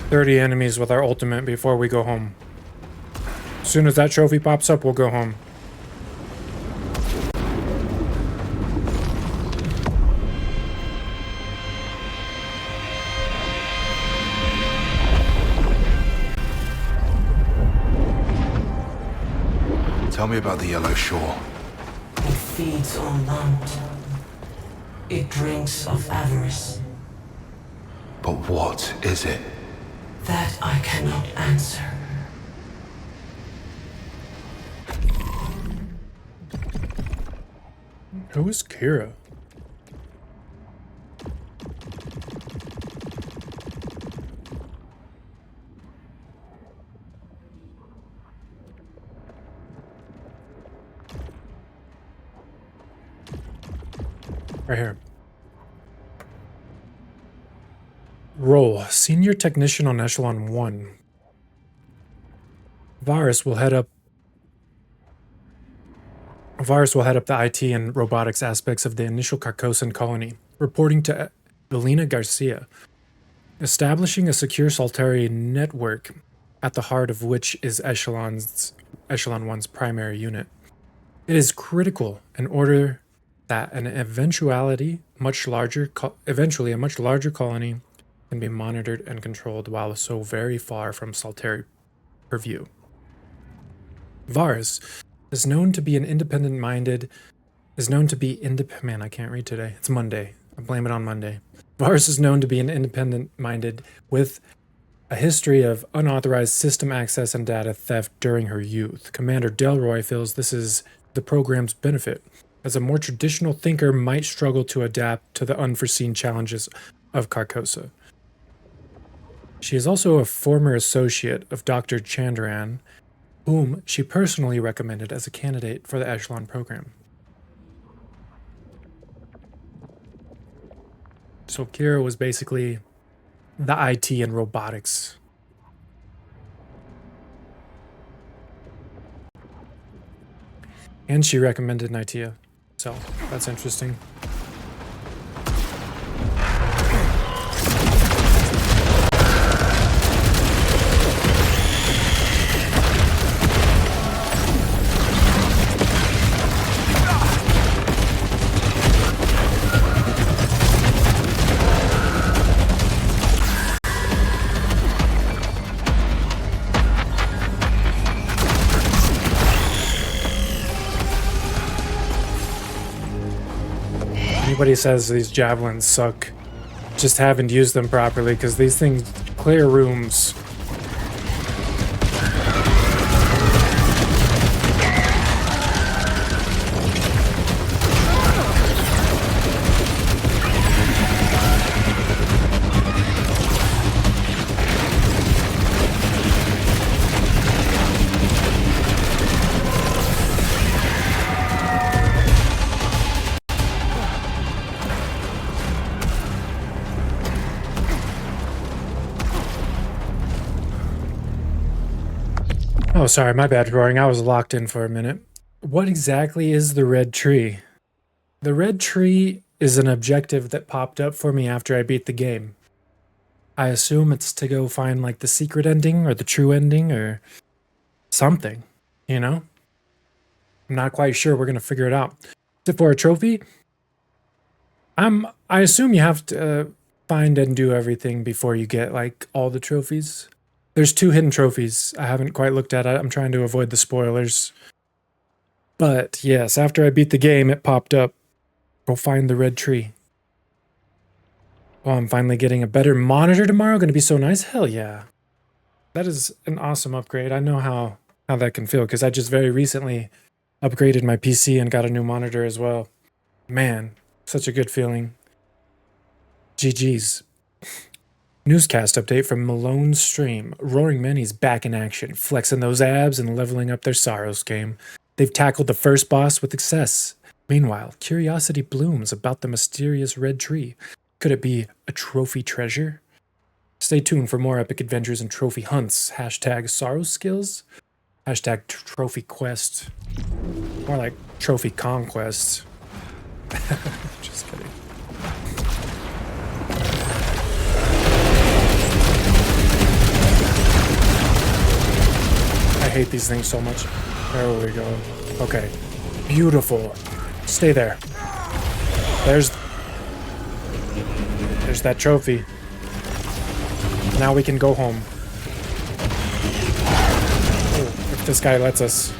30 enemies with our ultimate before we go home. As soon as that trophy pops up, we'll go home. Tell me about the Yellow Shore. It feeds on want. It drinks of avarice. But what is it? That I cannot answer. Who is Kira? Right here. Role: Senior Technician on Echelon 1. Varus will head up the IT and robotics aspects of the initial Carcosan colony, reporting to Elena Garcia, establishing a secure Saltari network at the heart of which is Echelon 1's primary unit. It is critical in order that eventually a much larger colony can be monitored and controlled while so very far from Saltari purview. Varus is known to be independent-minded. Man, I can't read today. It's Monday. I blame it on Monday. Varus is known to be an independent-minded with a history of unauthorized system access and data theft during her youth. Commander Delroy feels this is the program's benefit, as a more traditional thinker might struggle to adapt to the unforeseen challenges of Carcosa. She is also a former associate of Dr. Chandran, whom she personally recommended as a candidate for the Echelon program. So Kira was basically the IT and robotics. And she recommended Nitya. So that's interesting. Anybody says these javelins suck, just haven't used them properly, because these things clear rooms. Oh, sorry, my bad, Roaring. I was locked in for a minute. What exactly is the red tree? The red tree is an objective that popped up for me after I beat the game. I assume it's to go find, like, the secret ending or the true ending, or something, you know? I'm not quite sure. We're gonna figure it out. Is it for a trophy? I assume you have to find and do everything before you get like all the trophies. There's 2 hidden trophies. I haven't quite looked at it. I'm trying to avoid the spoilers. But yes, after I beat the game, it popped up. Go find the red tree. Oh, I'm finally getting a better monitor tomorrow. Gonna be so nice. Hell yeah. That is an awesome upgrade. I know how that can feel because I just very recently upgraded my PC and got a new monitor as well. Man, such a good feeling. GG's. Newscast update from Malone's stream. Roaring Many's back in action, flexing those abs and leveling up their SAROS game. They've tackled the first boss with success. Meanwhile, curiosity blooms about the mysterious red tree. Could it be a trophy treasure? Stay tuned for more epic adventures and trophy hunts. Hashtag SAROS skills. Hashtag trophy quest. More like trophy conquest. Just kidding. I hate these things so much. There we go. Okay. Beautiful. Stay there. There's that trophy. Now we can go home. Oh, if this guy lets us.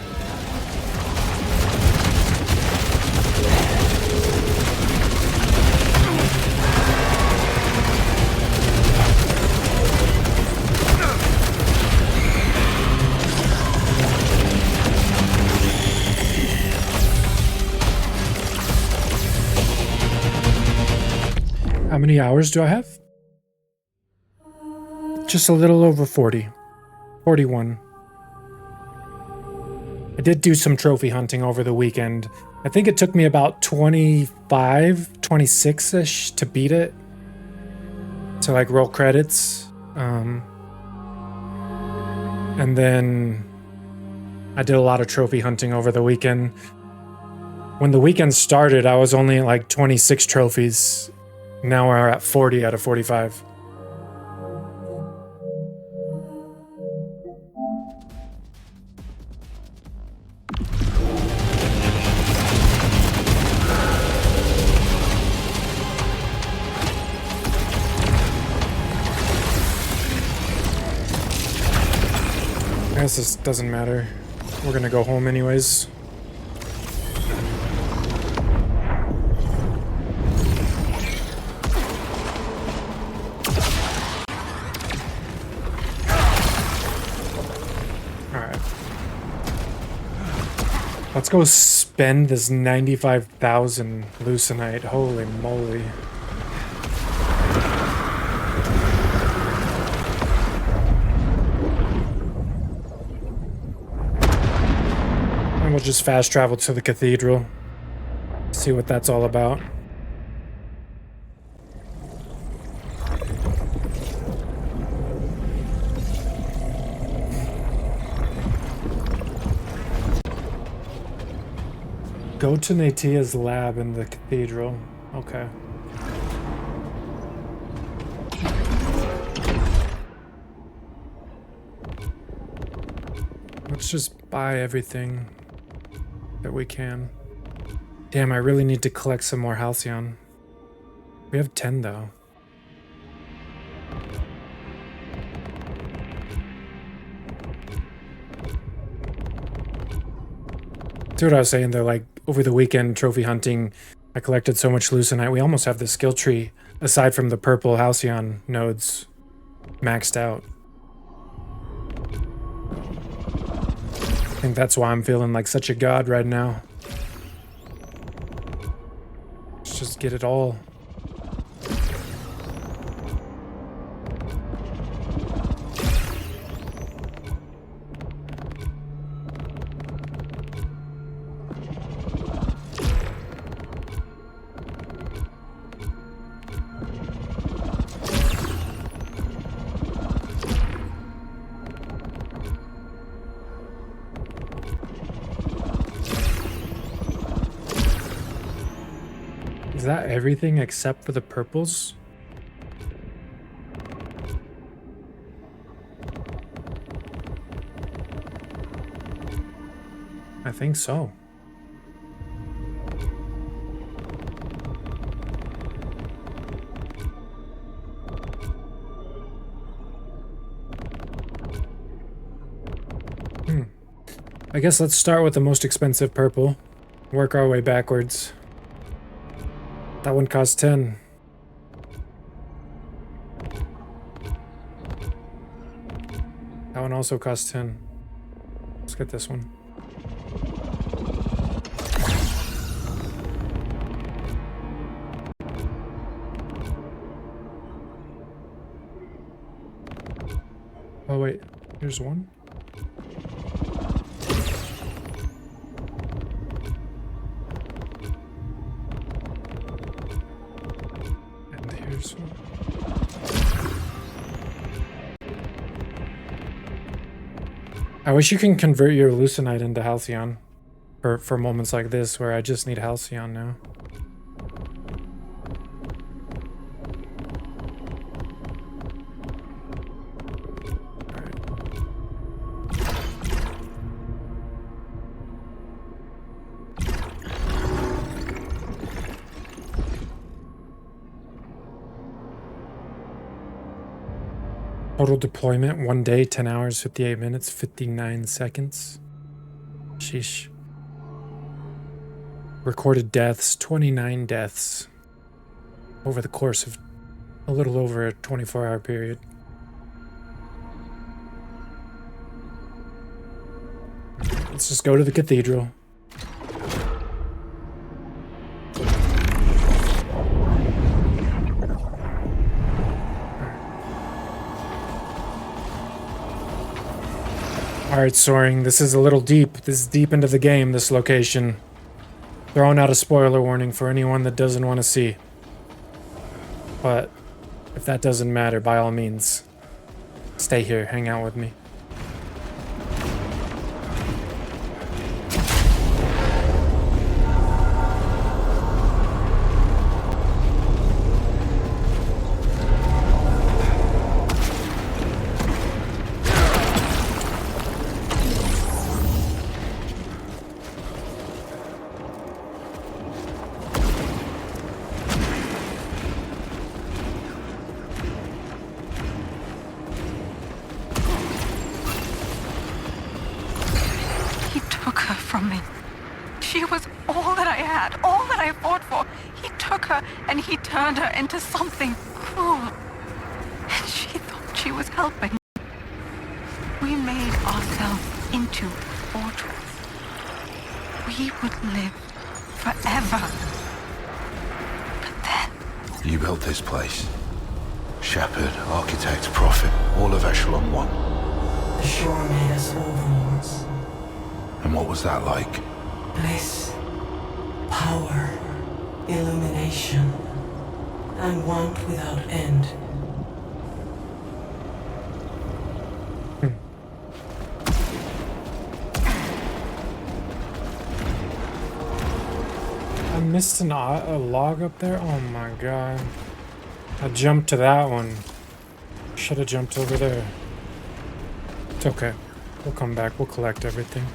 How many hours do I have? Just a little over 40. 41. I did do some trophy hunting over the weekend. I think it took me about 25, 26-ish to beat it. To like roll credits. And then I did a lot of trophy hunting over the weekend. When the weekend started, I was only at like 26 trophies. Now we're at 40 out of 45. I guess this doesn't matter. We're gonna go home anyways. Let's go spend this 95,000 leucinite. Holy moly. And we'll just fast travel to the cathedral. See what that's all about. Go to Natia's lab in the cathedral. Okay. Let's just buy everything that we can. Damn, I really need to collect some more Halcyon. We have 10 though. See what I was saying though, like over the weekend trophy hunting, I collected so much leucinite. We almost have the skill tree, aside from the purple Halcyon nodes, maxed out. I think that's why I'm feeling like such a god right now. Let's just get it all. Is that everything except for the purples? I think so. I guess let's start with the most expensive purple. Work our way backwards. That one costs 10. That one also costs 10. Let's get this one. Oh wait, here's one. And here's one. I wish you can convert your Lucenite into Halcyon for moments like this where I just need Halcyon now. Total deployment, 1 day, 10 hours, 58 minutes, 59 seconds. Sheesh. Recorded deaths, 29 deaths over the course of a little over a 24-hour period. Let's just go to the cathedral. Alright, Soaring, this is a little deep. This is deep into the game, this location. Throwing out a spoiler warning for anyone that doesn't want to see. But if that doesn't matter, by all means, stay here, hang out with me. And he turned her into something cruel. And she thought she was helping. We made ourselves into a fortress. We would live forever. But then... You built this place. Shepherd, architect, prophet, all of Echelon 1. The shore made us overlords. And what was that like? Bliss, power, illumination, and want without end. I missed a log up there? Oh my god. I jumped to that one. Should have jumped over there. It's okay. We'll come back. We'll collect everything.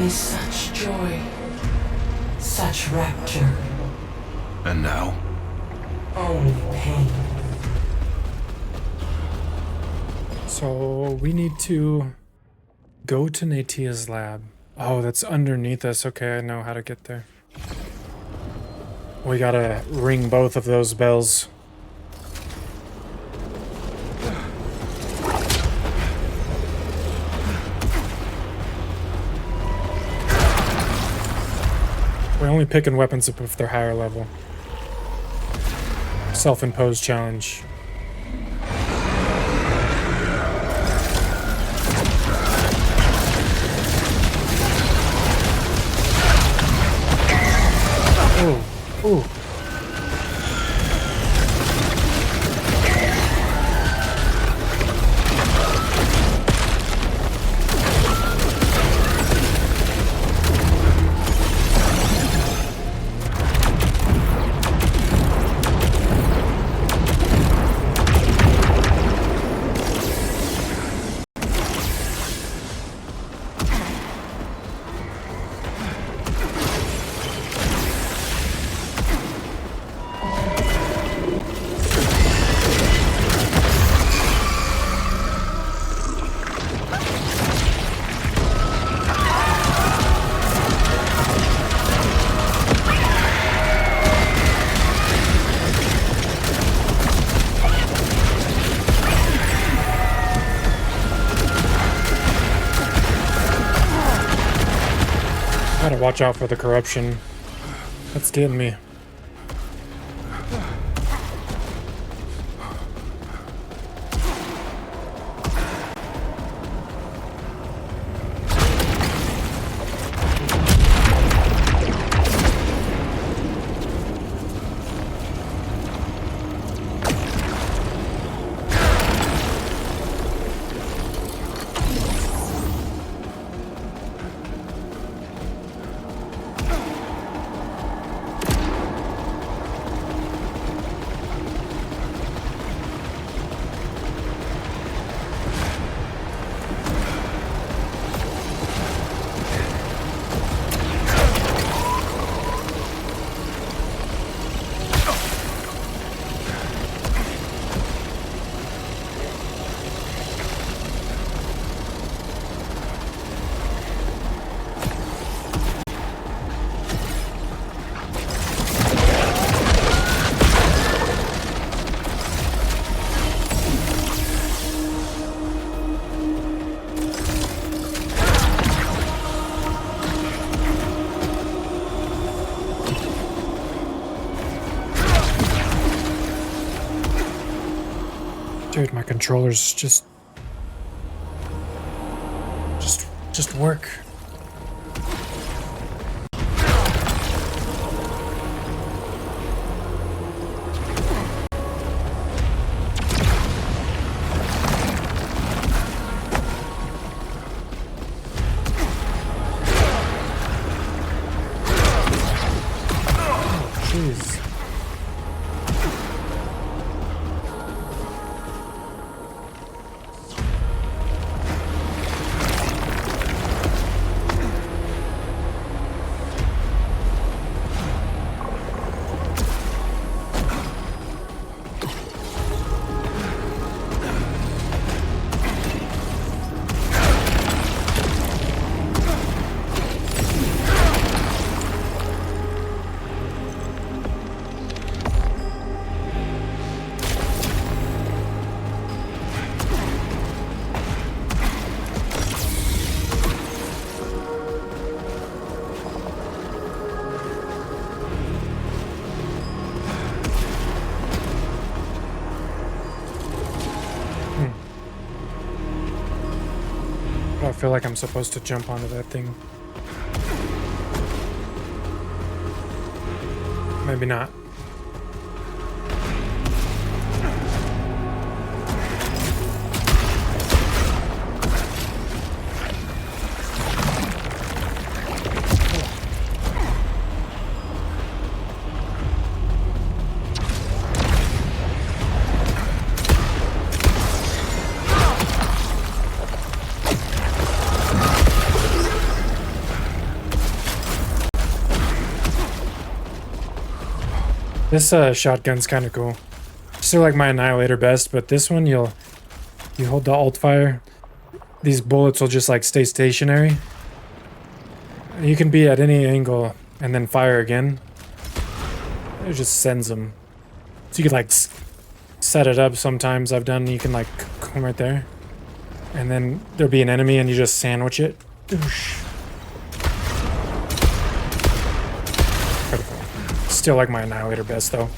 Such joy, such rapture. And now? Only pain. So we need to go to Natia's lab. Oh, that's underneath us. Okay, I know how to get there. We gotta ring both of those bells. We're only picking weapons up if they're higher level. Self-imposed challenge. Oh, oh. Gotta watch out for the corruption. That's getting me. Dude, my controllers just work. Jeez. I feel like I'm supposed to jump onto that thing. Maybe not. This shotgun's kind of cool. Still like my Annihilator best, but this one you hold the alt fire. These bullets will just like stay stationary. You can be at any angle and then fire again. It just sends them. So you could like set it up sometimes. I've done. You can like come right there, and then there'll be an enemy and you just sandwich it. Oosh. Still like my Annihilator best though.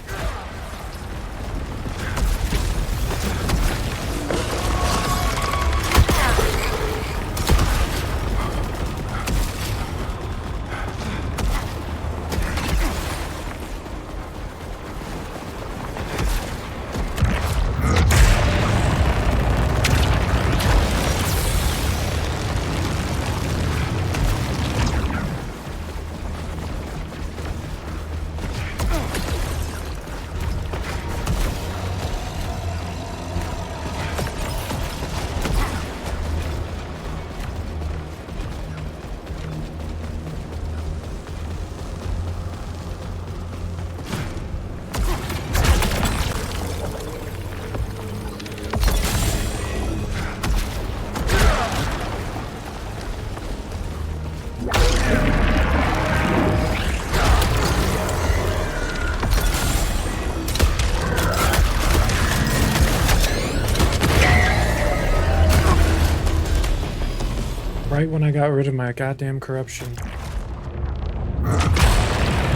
Right when I got rid of my goddamn corruption.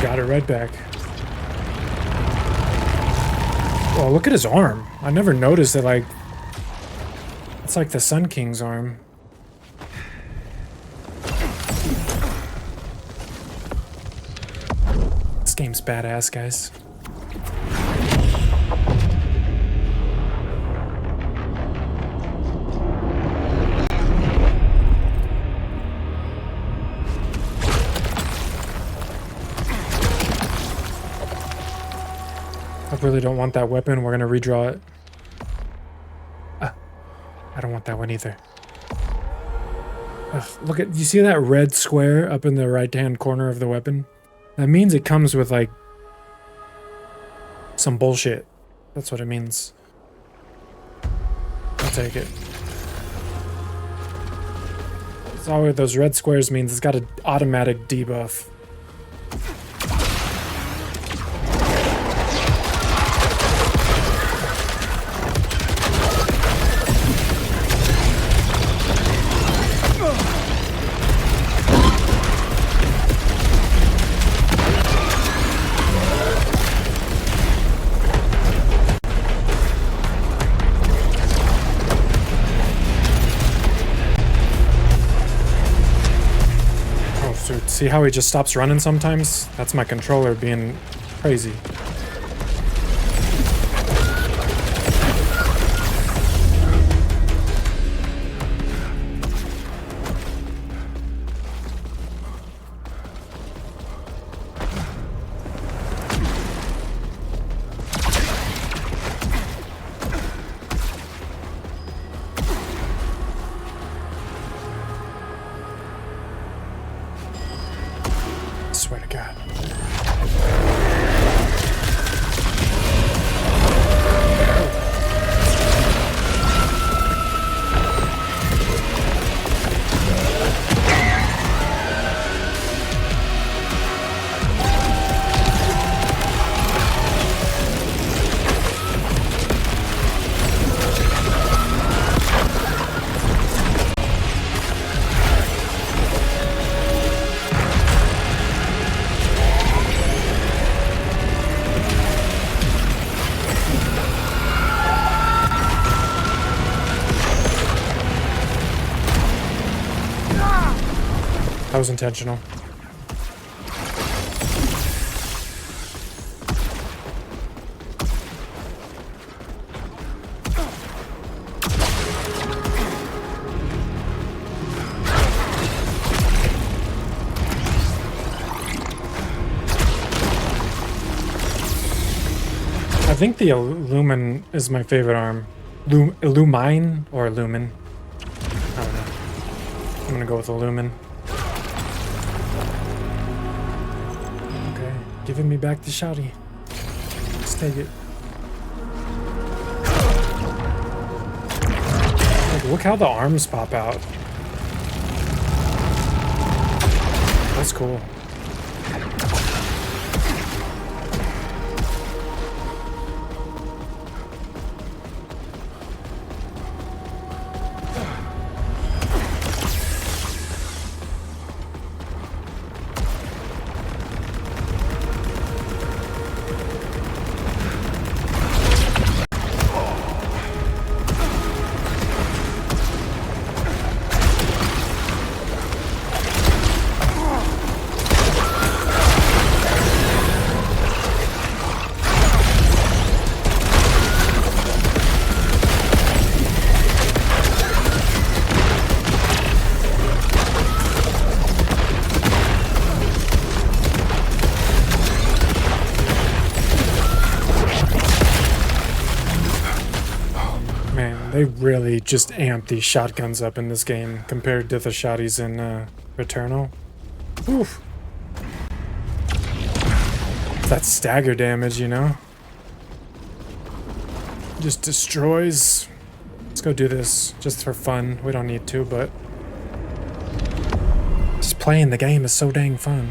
Got it right back. Oh, look at his arm. I never noticed that, like... It's like the Sun King's arm. This game's badass, guys. I really don't want that weapon. We're gonna redraw it. I don't want that one either. Ugh, look at, you see that red square up in the right-hand corner of the weapon? That means it comes with, like, some bullshit. That's what it means. I'll take it. It's all those red squares means it's got an automatic debuff. See how he just stops running sometimes? That's my controller being crazy. Swear to God. That was intentional. I think the Illumin is my favorite arm. Illumine or Illumin? I don't know. I'm gonna go with Illumin. Giving me back the shouty. Let's take it. Like, look how the arms pop out. That's cool. They really just amp these shotguns up in this game compared to the shotties in Returnal. Oof. That stagger damage, you know? Just destroys. Let's go do this just for fun. We don't need to, but just playing the game is so dang fun.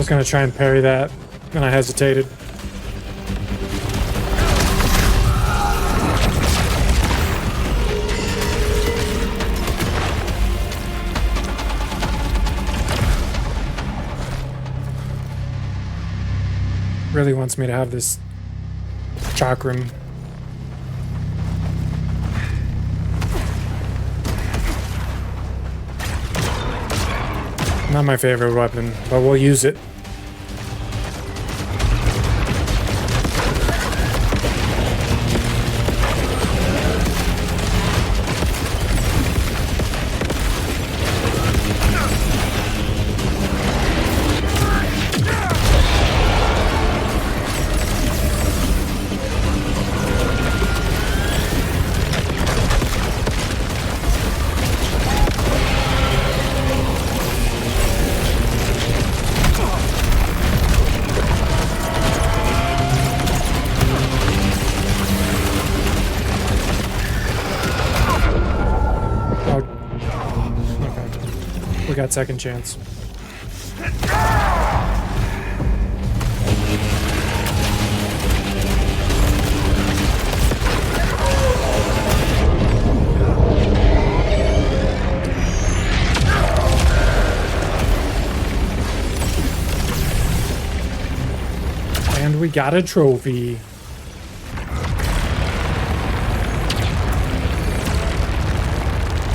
was gonna try and parry that, and I hesitated. Really wants me to have this chakram. Not my favorite weapon, but we'll use it. Got second chance. And we got a trophy.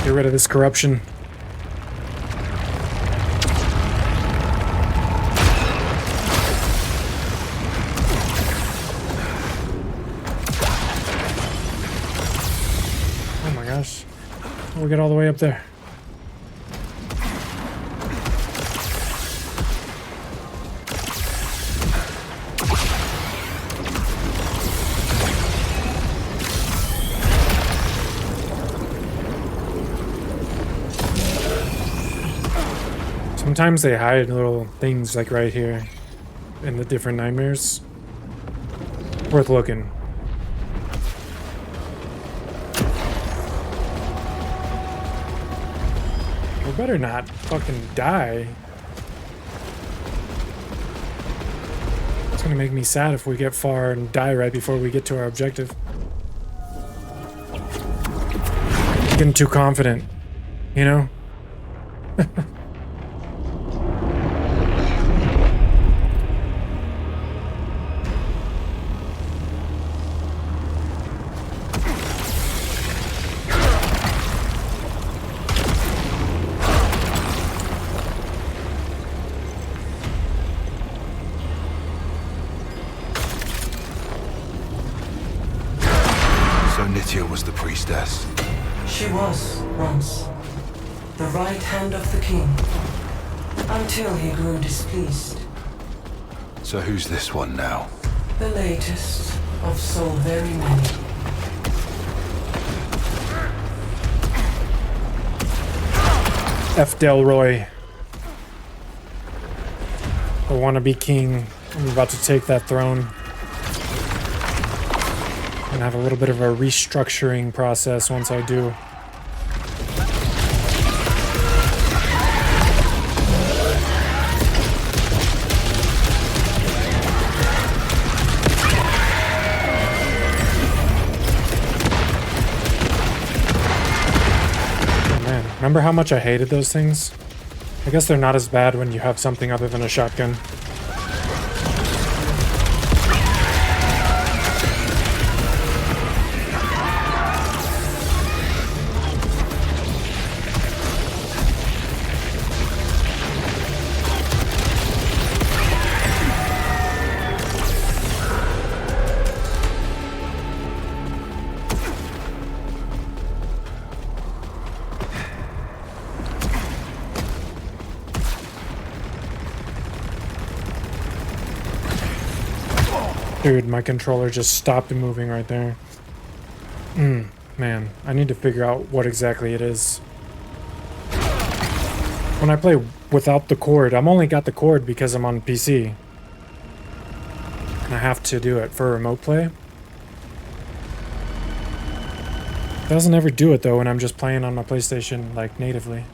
Get rid of this corruption. We'll get all the way up there. Sometimes they hide little things like right here in the different nightmares. Worth looking. Better not fucking die. It's gonna make me sad if we get far and die right before we get to our objective. Getting too confident, you know? Was the priestess. She was, once, the right hand of the king, until he grew displeased. So who's this one now? The latest of so very many. F. Delroy. I want to be king. I'm about to take that throne. And have a little bit of a restructuring process once I do. Oh man, remember how much I hated those things? I guess they're not as bad when you have something other than a shotgun. Dude, my controller just stopped moving right there. Man, I need to figure out what exactly it is. When I play without the cord, I'm only got the cord because I'm on PC. And I have to do it for remote play. It doesn't ever do it though when I'm just playing on my PlayStation like natively.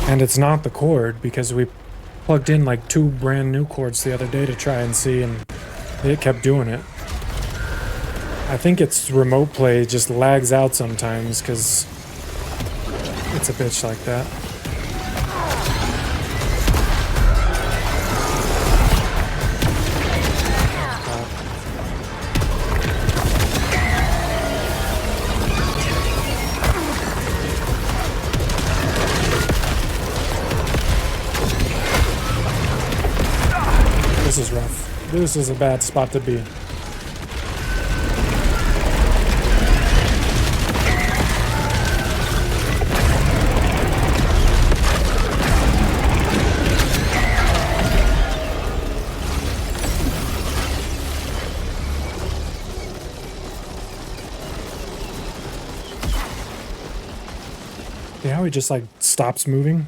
And it's not the cord, because we plugged in like 2 brand new cords the other day to try and see, and it kept doing it. I think it's remote play just lags out sometimes, because it's a bitch like that. This is rough. This is a bad spot to be. See how he just like stops moving?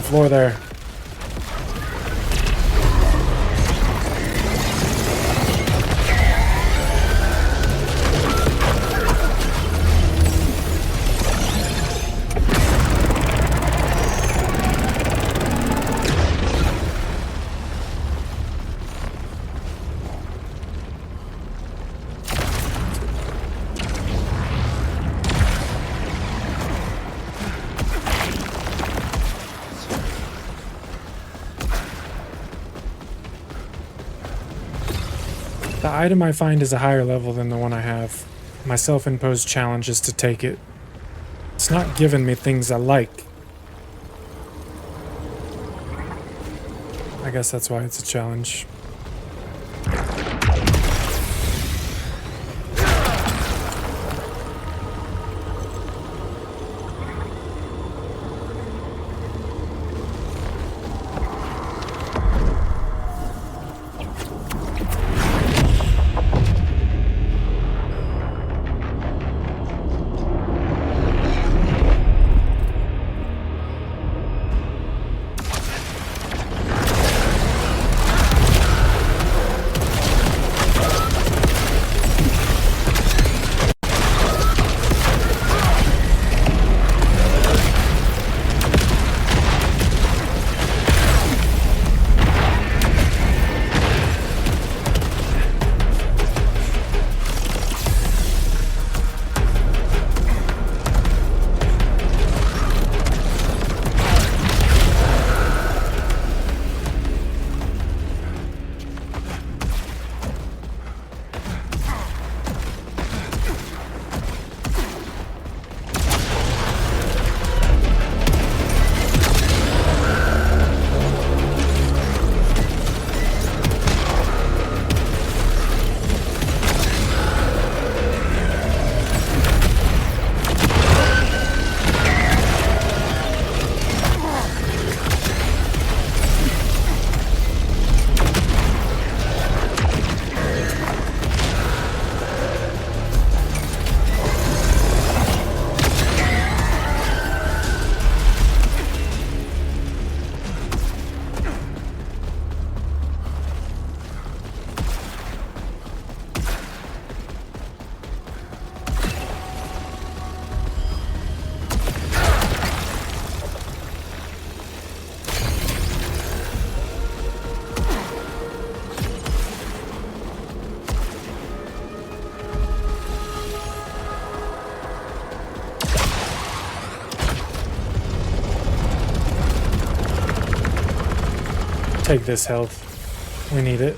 Floor there. The item I find is a higher level than the one I have. My self-imposed challenge is to take it. It's not giving me things I like. I guess that's why it's a challenge. take this health. We need it.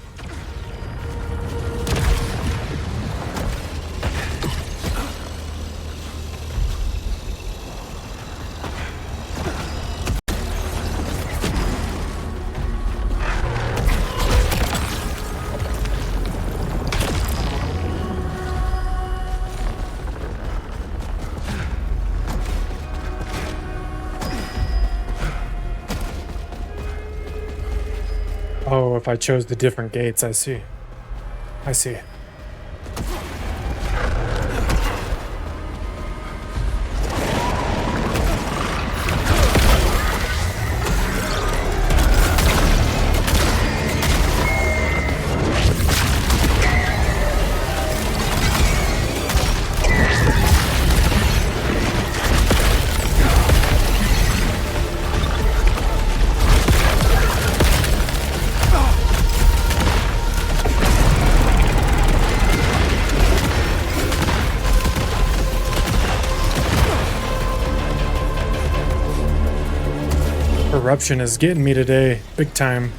Oh, if I chose the different gates, I see. I see. Corruption is getting me today, big time.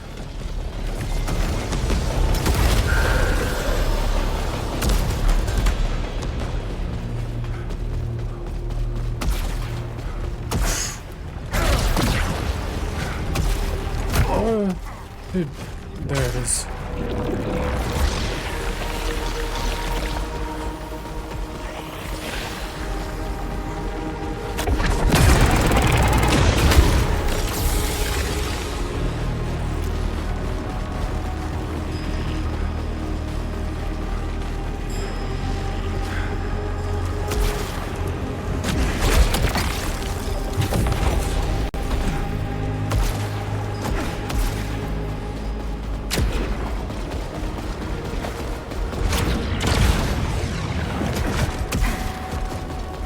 Oh, dude, there it is.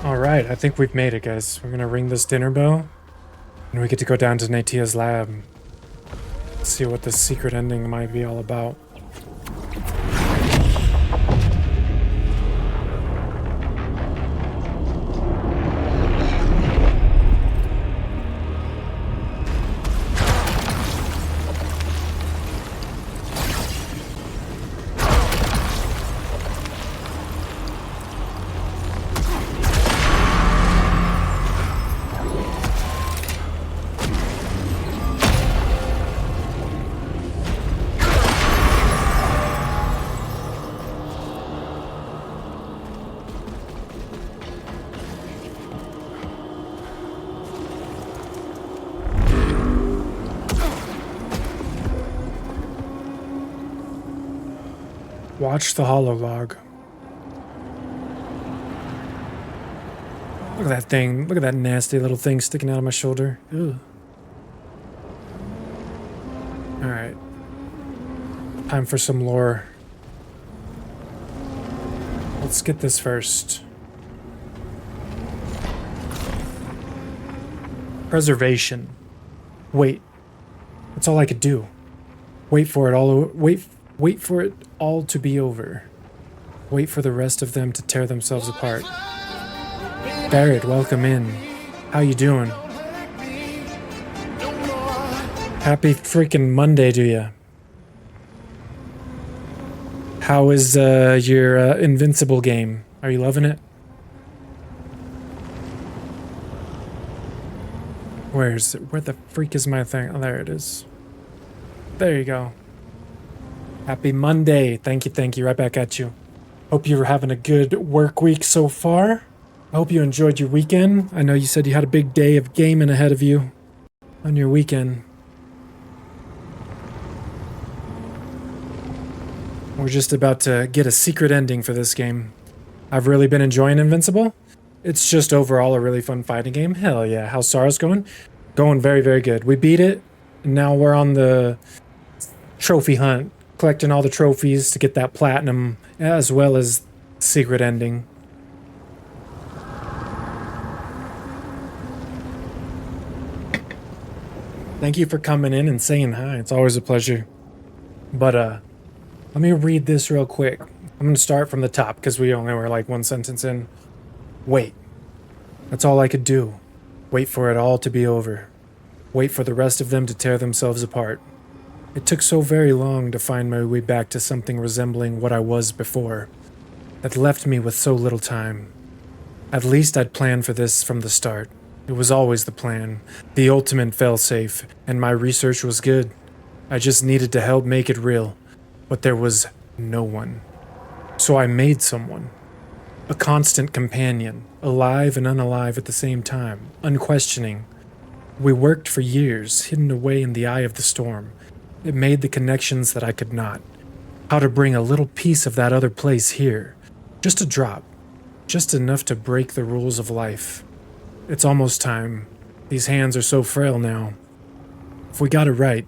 Alright, I think we've made it, guys. We're gonna ring this dinner bell, and we get to go down to Natia's lab. See what the secret ending might be all about. Watch the hololog. Look at that thing. Look at that nasty little thing sticking out of my shoulder. Ew. Alright. Time for some lore. Let's get this first. Preservation. Wait. That's all I could do. Wait for it all. Wait for it all to be over. Wait for the rest of them to tear themselves apart. Barrett, welcome in. How you doing? Happy freaking Monday to you. How is your Invincible game? Are you loving it? Where the freak is my thing? Oh, there it is. There you go. Happy Monday. Thank you. Right back at you. Hope you're having a good work week so far. I hope you enjoyed your weekend. I know you said you had a big day of gaming ahead of you on your weekend. We're just about to get a secret ending for this game. I've really been enjoying Invincible. It's just overall a really fun fighting game. Hell yeah. How's SAROS going? Going very, very good. We beat it, and now we're on the trophy hunt. Collecting all the trophies to get that platinum, as well as secret ending. Thank you for coming in and saying hi. It's always a pleasure. But let me read this real quick. I'm gonna start from the top because we only were like one sentence in. Wait. That's all I could do. Wait for it all to be over. Wait for the rest of them to tear themselves apart. It took so very long to find my way back to something resembling what I was before. That left me with so little time. At least I'd planned for this from the start. It was always the plan, the ultimate failsafe, and my research was good. I just needed to help make it real, but there was no one. So I made someone. A constant companion, alive and unalive at the same time, unquestioning. We worked for years, hidden away in the eye of the storm. It made the connections that I could not. How to bring a little piece of that other place here. Just a drop. Just enough to break the rules of life. It's almost time. These hands are so frail now. If we got it right,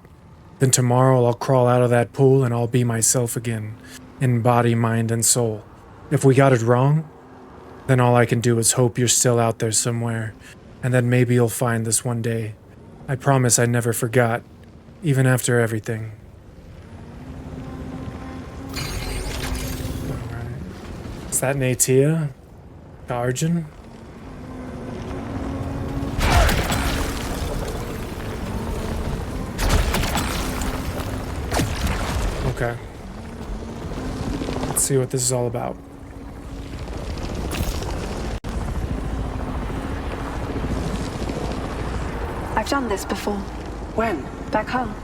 then tomorrow I'll crawl out of that pool and I'll be myself again. In body, mind, and soul. If we got it wrong, then all I can do is hope you're still out there somewhere, and that maybe you'll find this one day. I promise I never forgot, even after everything. Alright. Is that Natia? Arjun? Okay. Let's see what this is all about. I've done this before. When? Back home.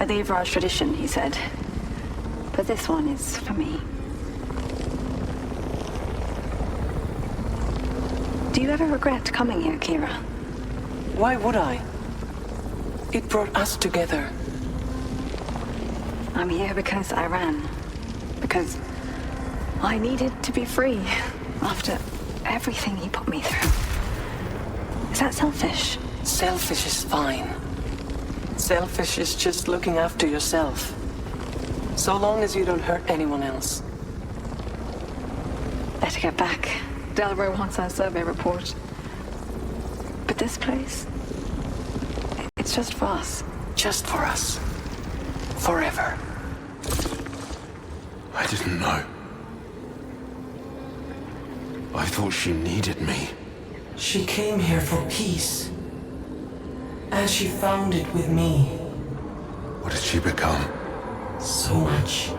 A the Avraj tradition, he said. But this one is for me. Do you ever regret coming here, Kira? Why would I? It brought us together. I'm here because I ran. Because I needed to be free after everything he put me through. Is that selfish? Selfish is fine. Selfish is just looking after yourself. So long as you don't hurt anyone else. Better get back. Delaware wants our survey report. But this place, it's just for us. Just for us. Forever. I didn't know. I thought she needed me. She came here for peace. And she found it with me. What did she become? So much.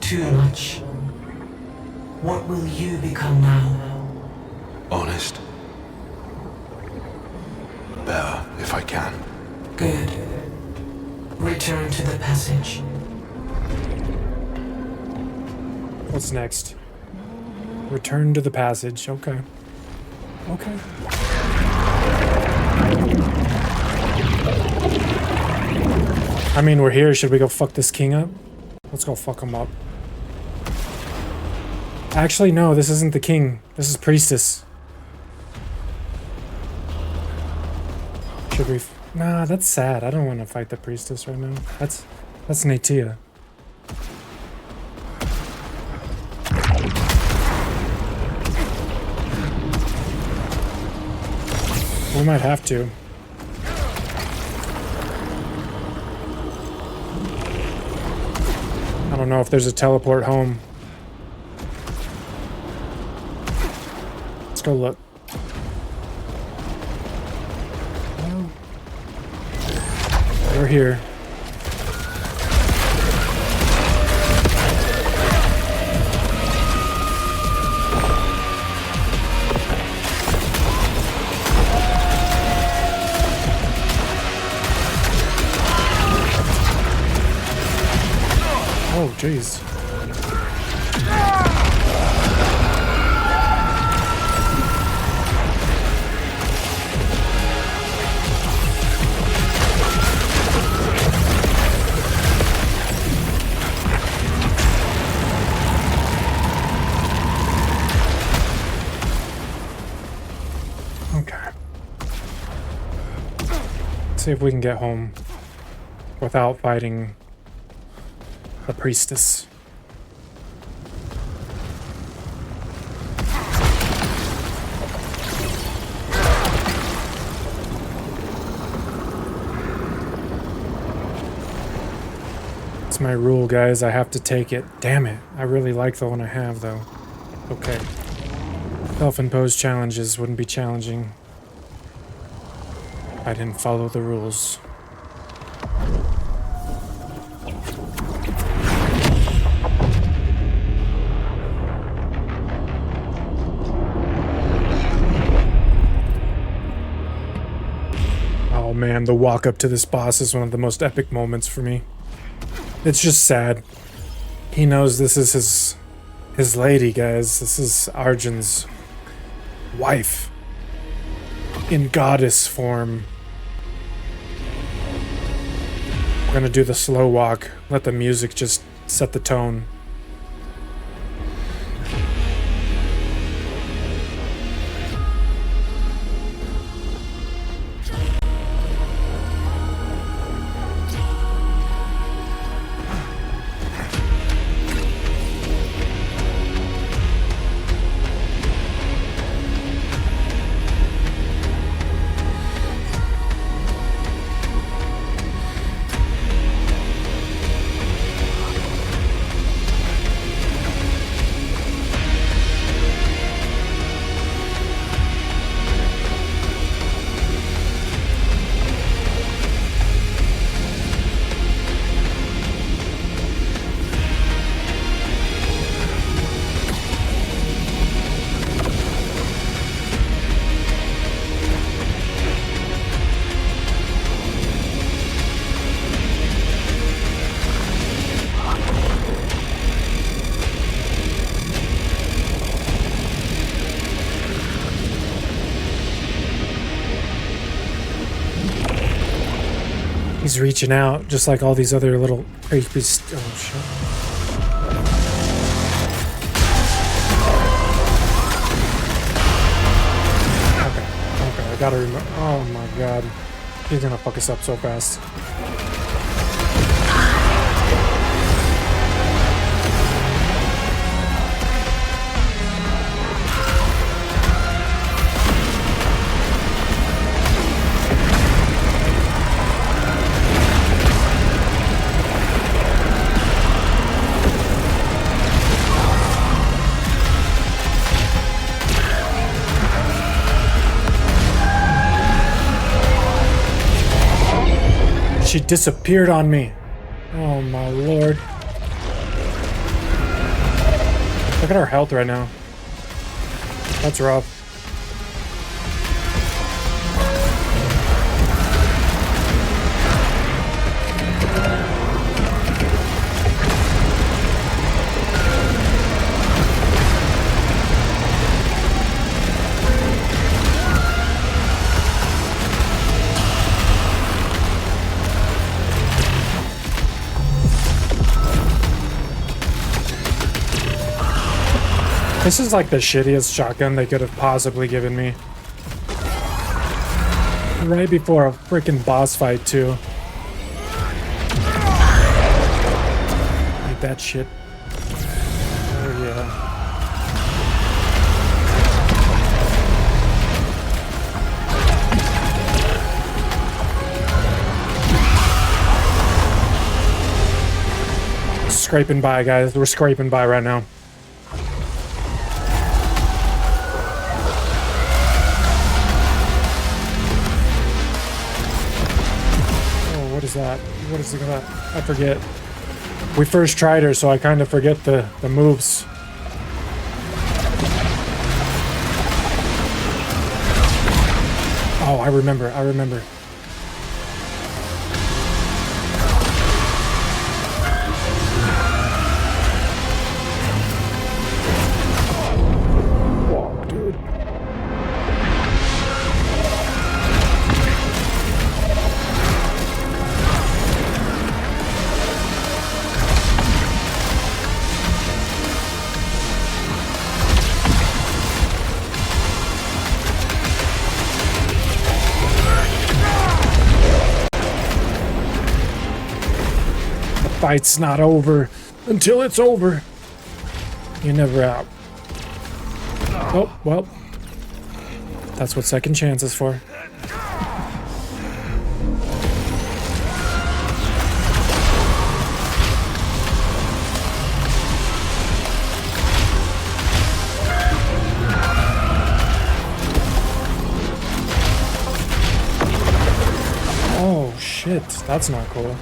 Too much. What will you become now? Honest. Better, if I can. Good. Return to the passage. What's next? Return to the passage. Okay. Okay. I mean, we're here. Should we go fuck this king up? Let's go fuck him up. Actually, no, this isn't the king. This is priestess. Should we... Nah, that's sad. I don't want to fight the priestess right now. That's Natia. We might have to. I don't know if there's a teleport home. Let's go look. Well, we're here. Oh, jeez. Okay. Let's see if we can get home without fighting the priestess. It's my rule, guys. I have to take it. Damn it. I really like the one I have, though. Okay. Self-imposed challenges wouldn't be challenging. I didn't follow the rules. man, the walk up to this boss is one of the most epic moments for me. It's just sad. He knows this is his lady, guys. This is Arjun's wife in goddess form. We're gonna do the slow walk. Let the music just set the tone. He's reaching out, just like all these other little creepy oh shit. Okay, I gotta remember. Oh my god. He's gonna fuck us up so fast. She disappeared on me. Oh my lord. Look at our health right now. That's rough. This is like the shittiest shotgun they could have possibly given me. Right before a freaking boss fight, too. Eat that shit. Oh, yeah. Scraping by, guys. We're scraping by right now. That? What is that? I forget. We first tried her, so I kind of forget the moves. Oh, I remember. Whoa, dude. Fight's not over until it's over. You're never out. Oh, well. That's what second chance is for. Oh, shit. That's not cool.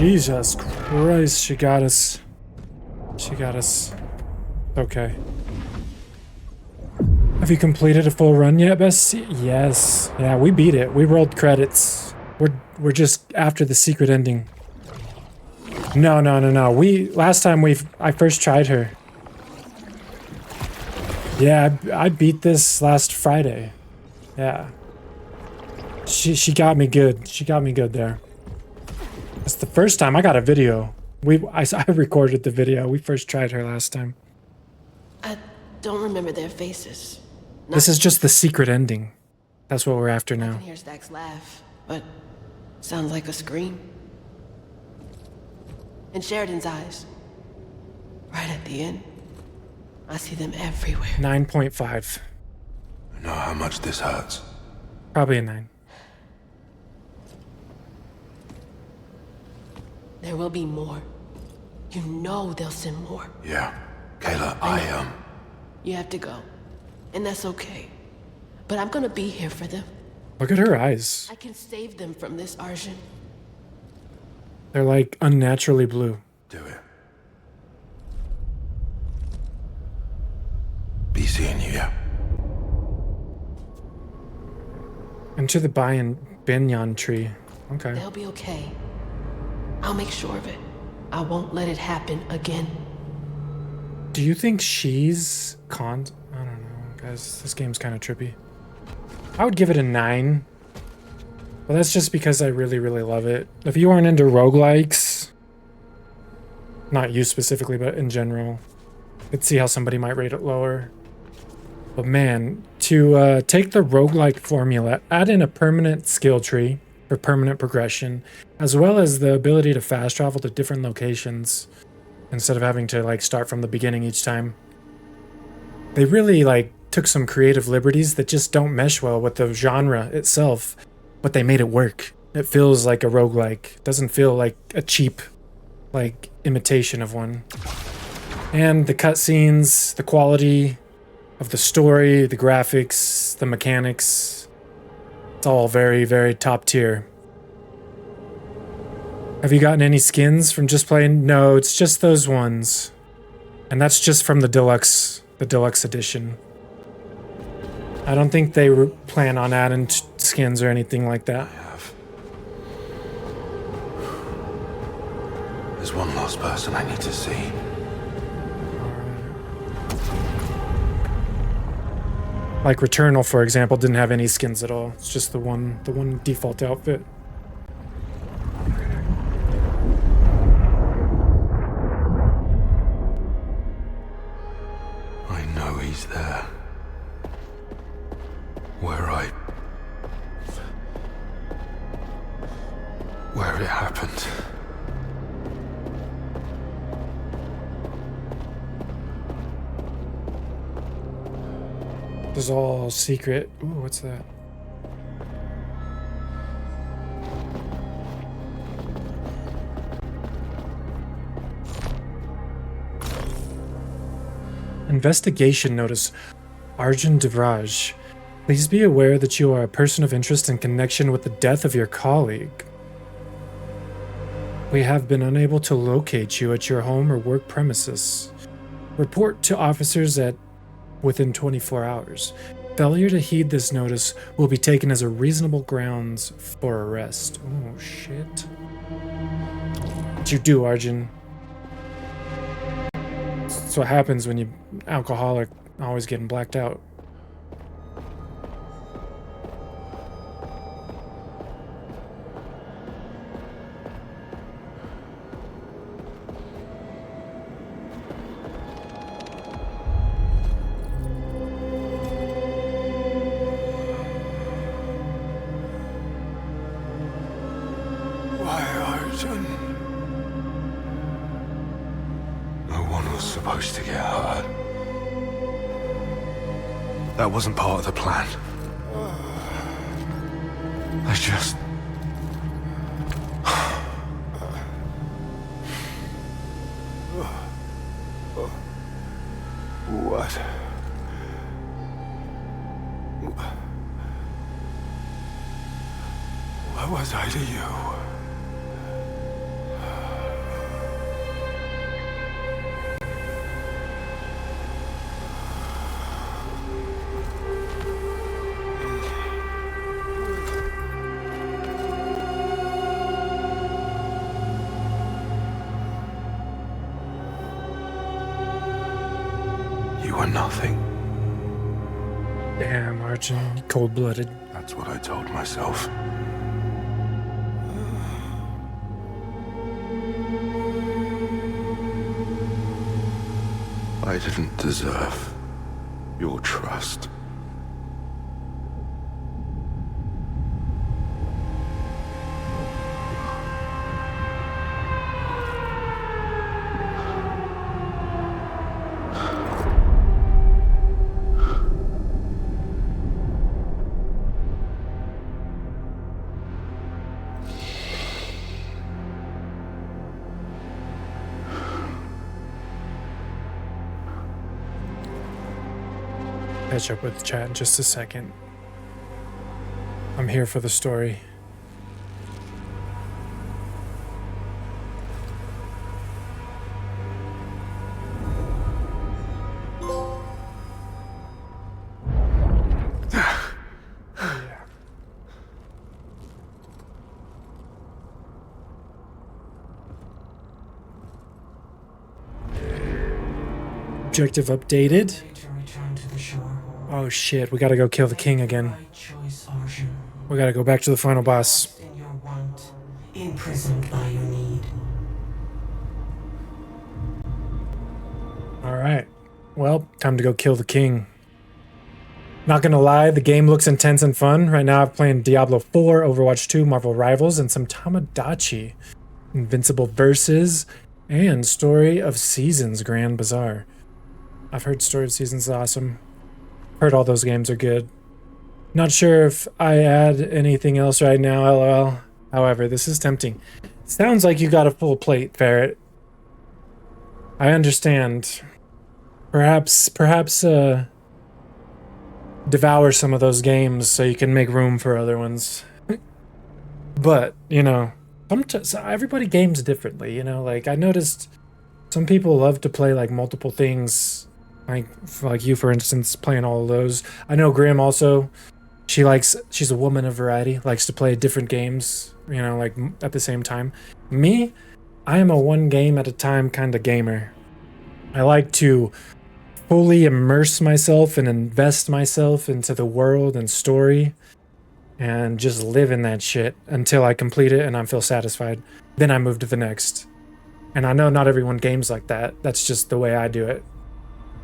Jesus Christ, she got us. She got us. Okay. Have you completed a full run yet, Bessie? Yes. Yeah, we beat it. We rolled credits. We're just after the secret ending. No. Last time I first tried her. Yeah, I beat this last Friday. Yeah. She got me good. She got me good there. It's the first time I got a video. I recorded the video. We first tried her last time. I don't remember their faces. This is just the secret ending. That's what we're after I now. can hear Stack's laugh, but sounds like a scream. In Sheridan's eyes, right at the end, I see them everywhere. 9.5. You know how much this hurts? Probably a 9. There will be more. You know they'll send more. Yeah. Kayla, You have to go. And that's okay. But I'm gonna be here for them. Look at her eyes. I can save them from this, Arjun. They're like unnaturally blue. do it. Be seeing you, yeah? Into the banyan tree. Okay. They'll be okay. I'll make sure of it. I won't let it happen again. Do you think she's I don't know, guys. This game's kind of trippy. I would give it a 9. But that's just because I really, really love it. If you aren't into roguelikes, not you specifically, but in general, I could see how somebody might rate it lower. But man, to take the roguelike formula, add in a permanent skill tree for permanent progression, as well as the ability to fast travel to different locations instead of having to like start from the beginning each time. They really like took some creative liberties that just don't mesh well with the genre itself, but they made it work. It feels like a roguelike. It doesn't feel like a cheap like imitation of one. And the cutscenes, the quality of the story, the graphics, the mechanics, it's all very, very top tier. Have you gotten any skins from just playing? No, it's just those ones. And that's just from the deluxe edition. I don't think they plan on adding skins or anything like that. There's one last person I need to see. Like Returnal, for example, didn't have any skins at all. It's just the one default outfit. I know he's there. Where it happened. This is all secret. Ooh, what's that? Investigation notice. Arjun Devraj. Please be aware that you are a person of interest in connection with the death of your colleague. We have been unable to locate you at your home or work premises. Report to officers within 24 hours. Failure to heed this notice will be taken as a reasonable grounds for arrest. Oh, shit. What you do, Arjun? That's what happens when you're alcoholic, always getting blacked out. Supposed to get hurt. That wasn't part of the plan. I just... What? What was I to you? are nothing. Damn, Arjun, cold-blooded. That's what I told myself. I didn't deserve your trust. Catch up with the chat in just a second. I'm here for the story. Objective updated. Oh shit, we gotta go kill the king again. We gotta go back to the final boss. Imprisoned by your need. Alright. Well, time to go kill the king. Not gonna lie, the game looks intense and fun. Right now I'm playing Diablo 4, Overwatch 2, Marvel Rivals, and some Tamagotchi. Invincible Versus, and Story of Seasons Grand Bazaar. I've heard Story of Seasons is awesome. Heard all those games are good. Not sure if I add anything else right now, lol. However, this is tempting. Sounds like you got a full plate, Ferret. I understand. Perhaps, devour some of those games so you can make room for other ones. But, you know, everybody games differently, you know? Like, I noticed some people love to play, like, multiple things. Like you, for instance, playing all of those. I know Grim also, she's a woman of variety, likes to play different games, you know, like at the same time. Me, I am a one game at a time kind of gamer. I like to fully immerse myself and invest myself into the world and story and just live in that shit until I complete it and I feel satisfied. Then I move to the next. And I know not everyone games like that. That's just the way I do it.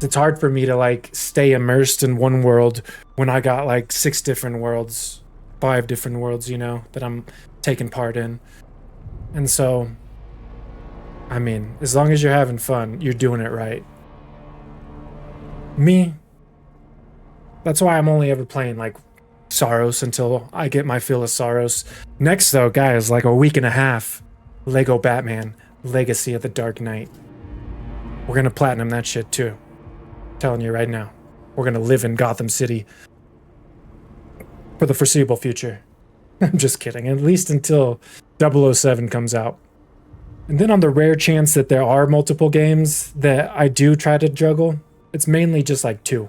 It's hard for me to like stay immersed in one world when I got like 6 different worlds, 5 different worlds, you know, that I'm taking part in. And so, I mean, as long as you're having fun, you're doing it right. Me, that's why I'm only ever playing like SAROS until I get my fill of SAROS. Next though, guys, like a week and a half, Lego Batman, Legacy of the Dark Knight. We're gonna platinum that shit too. Telling you right now, we're gonna live in Gotham City for the foreseeable future. I'm just kidding, at least until 007 comes out. And then on the rare chance that there are multiple games that I do try to juggle, it's mainly just like 2.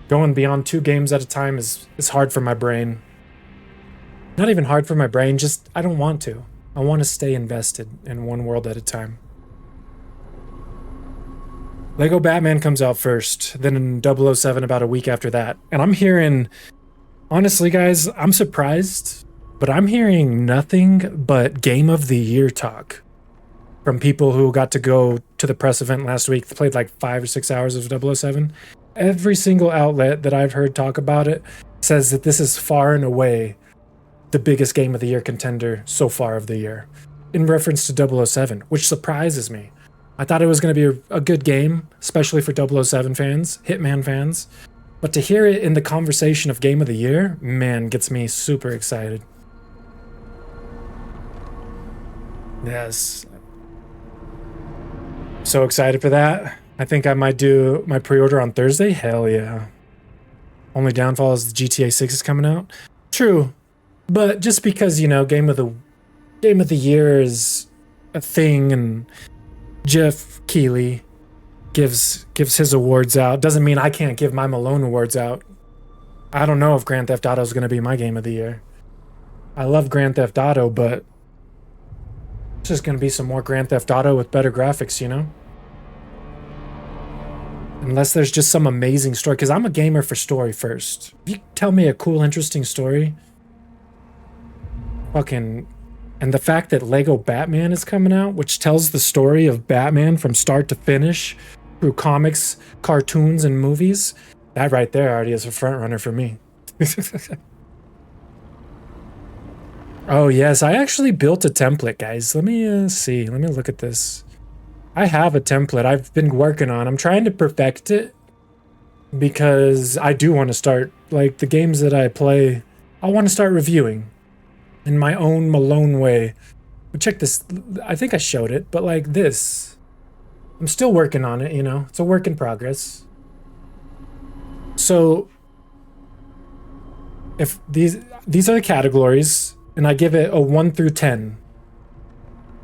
Going beyond 2 games at a time is hard for my brain. Not even hard for my brain, just I don't want to. I want to stay invested in one world at a time. Lego Batman comes out first, then in 007 about a week after that. And I'm hearing, honestly guys, I'm surprised, but I'm hearing nothing but Game of the Year talk from people who got to go to the press event last week. They played like 5 or 6 hours of 007. Every single outlet that I've heard talk about it says that this is far and away the biggest Game of the Year contender so far of the year, in reference to 007, which surprises me. I thought it was going to be a good game, especially for 007 fans, Hitman fans. But to hear it in the conversation of Game of the Year, man, gets me super excited. Yes. So excited for that. I think I might do my pre-order on Thursday. Hell yeah. Only downfall is the GTA 6 is coming out. True. But just because, you know, Game of the Year is a thing and Jeff Keighley gives his awards out doesn't mean I can't give my Malone awards out. I don't know if Grand Theft Auto is going to be my Game of the Year. I love Grand Theft Auto, but it's just going to be some more Grand Theft Auto with better graphics, you know? Unless there's just some amazing story, because I'm a gamer for story first. If you tell me a cool, interesting story, fucking... And the fact that Lego Batman is coming out, which tells the story of Batman from start to finish through comics, cartoons, and movies, that right there already is a front runner for me. Oh yes, I actually built a template, guys. Let me see. Let me look at this. I have a template I've been working on. I'm trying to perfect it because I do want to start, like, the games that I play, I want to start reviewing in my own Malone way. But check this. I think I showed it, but like this. I'm still working on it, you know. It's a work in progress. So if these are the categories, and I give it a 1 through 10.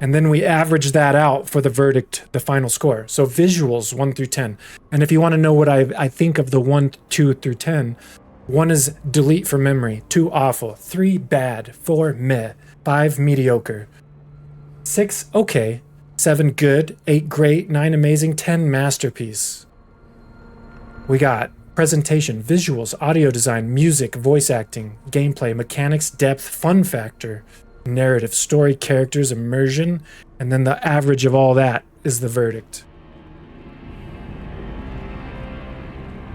And then we average that out for the verdict, the final score. So visuals, 1 through 10. And if you want to know what I think of the 1, 2 through 10, 1 is delete from memory, 2 awful, 3 bad, 4 meh, 5 mediocre, 6 okay, 7 good, 8 great, 9 amazing, 10 masterpiece. We got presentation, visuals, audio design, music, voice acting, gameplay, mechanics, depth, fun factor, narrative, story, characters, immersion, and then the average of all that is the verdict.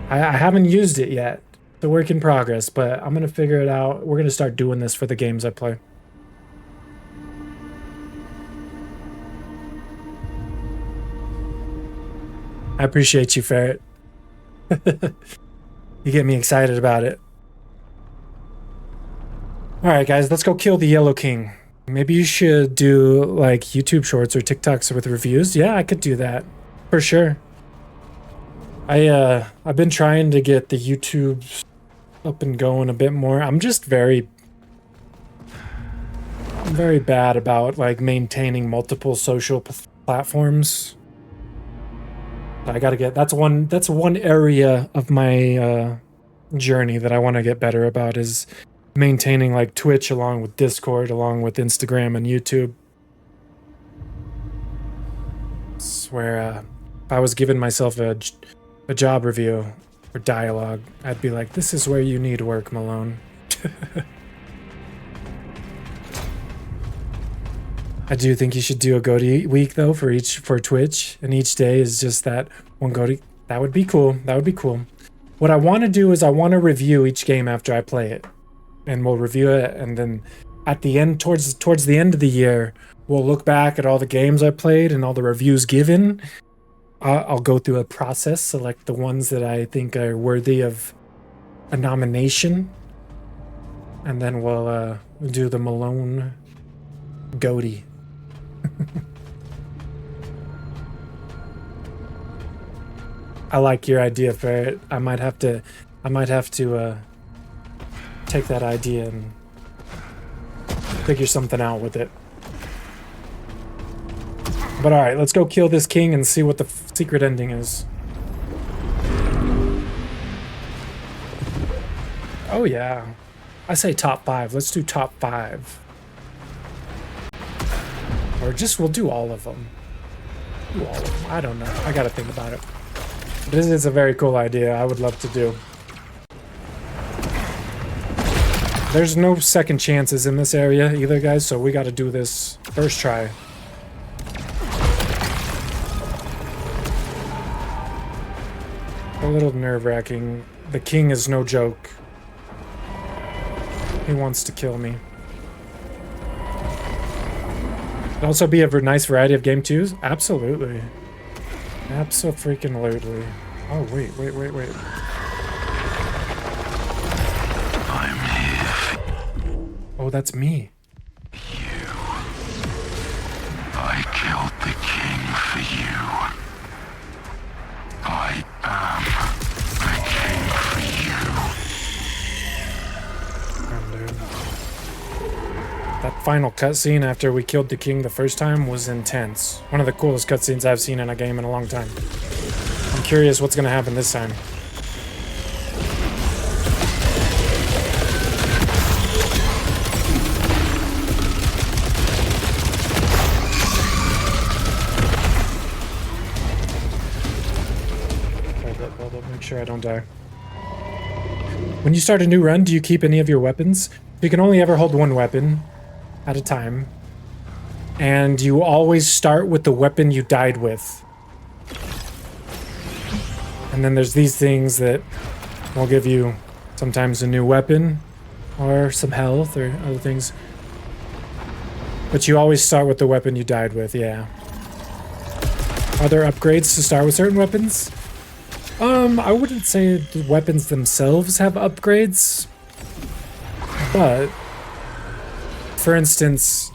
I haven't used it yet. It's a work in progress, but I'm going to figure it out. We're going to start doing this for the games I play. I appreciate you, Ferret. You get me excited about it. Alright guys, let's go kill the Yellow King. Maybe you should do like YouTube shorts or TikToks with reviews. Yeah, I could do that. For sure. I've been trying to get the YouTube up and going a bit more. I'm just very bad about like maintaining multiple social platforms. I gotta get, that's one area of my journey that I want to get better about, is maintaining like Twitch along with Discord, along with Instagram and YouTube. It's where if I was giving myself a job review or dialogue, I'd be like, this is where you need work, Malone. I do think you should do a GOTY week though for Twitch, and each day is just that one GOTY. That would be cool. That would be cool. What I want to do is I want to review each game after I play it, and we'll review it, and then at the end, towards the end of the year, we'll look back at all the games I played and all the reviews given. I'll go through a process, select the ones that I think are worthy of a nomination, and then we'll do the Malone GOTY. I like your idea, Ferret. I might have to take that idea and figure something out with it. But all right, let's go kill this king and see what the secret ending is. Oh yeah, I say top 5. Let's do top 5. Or just, we'll do all of them. Do all of them. I don't know. I gotta think about it. This is a very cool idea. I would love to do. There's no second chances in this area either, guys, so we gotta do this first try. A little nerve-wracking. The king is no joke. He wants to kill me. Could also be a nice variety of game twos. Absolutely. Abso-freaking-lutely. Oh, wait. I'm here. Oh, that's me. You. I killed the king for you. I am the king for you. Damn, dude. That final cutscene after we killed the king the first time was intense. One of the coolest cutscenes I've seen in a game in a long time. I'm curious what's gonna happen this time. sure I don't die. When you start a new run, do you keep any of your weapons? You can only ever hold one weapon at a time. And you always start with the weapon you died with. And then there's these things that will give you sometimes a new weapon or some health or other things. But you always start with the weapon you died with, yeah. Are there upgrades to start with certain weapons? I wouldn't say the weapons themselves have upgrades. But, for instance,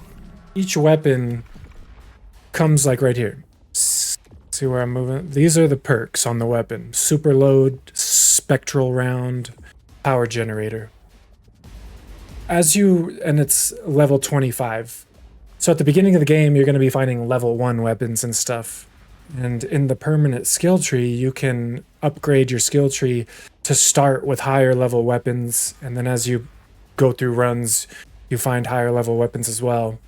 each weapon comes like right here. See where I'm moving? These are the perks on the weapon. Super load, spectral round, power generator. And it's level 25. So at the beginning of the game, you're going to be finding level 1 weapons and stuff. And in the permanent skill tree, you can upgrade your skill tree to start with higher level weapons. And then as you go through runs, you find higher level weapons as well.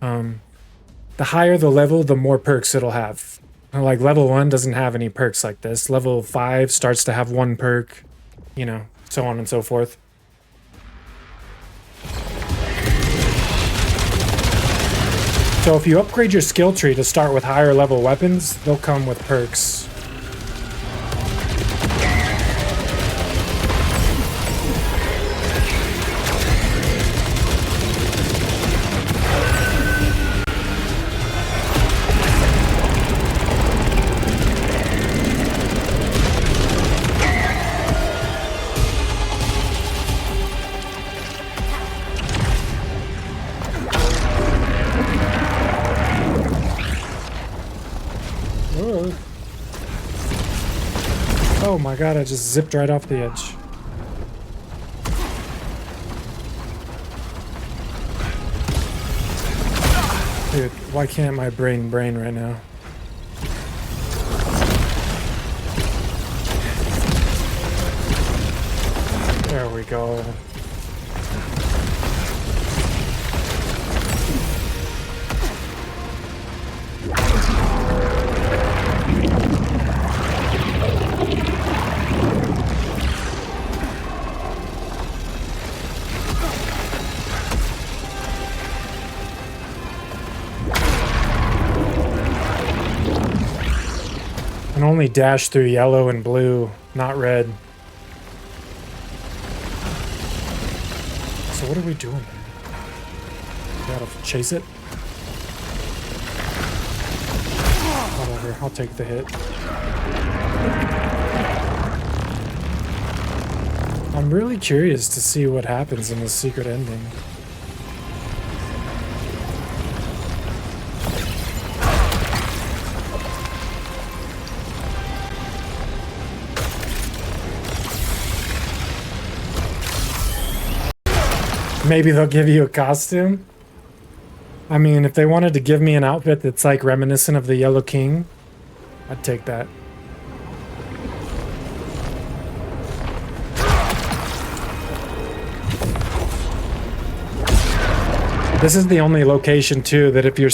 The higher the level, the more perks it'll have. Like level 1 doesn't have any perks like this. Level 5 starts to have 1 perk, you know, so on and so forth. So if you upgrade your skill tree to start with higher level weapons, they'll come with perks. Oh my god, I just zipped right off the edge. Dude, why can't my brain right now? There we go. Only dash through yellow and blue, not red. So what are we doing here? Gotta chase it? Whatever, I'll take the hit. I'm really curious to see what happens in the secret ending. Maybe they'll give you a costume? I mean, if they wanted to give me an outfit that's like reminiscent of the Yellow King, I'd take that. This is the only location too that if you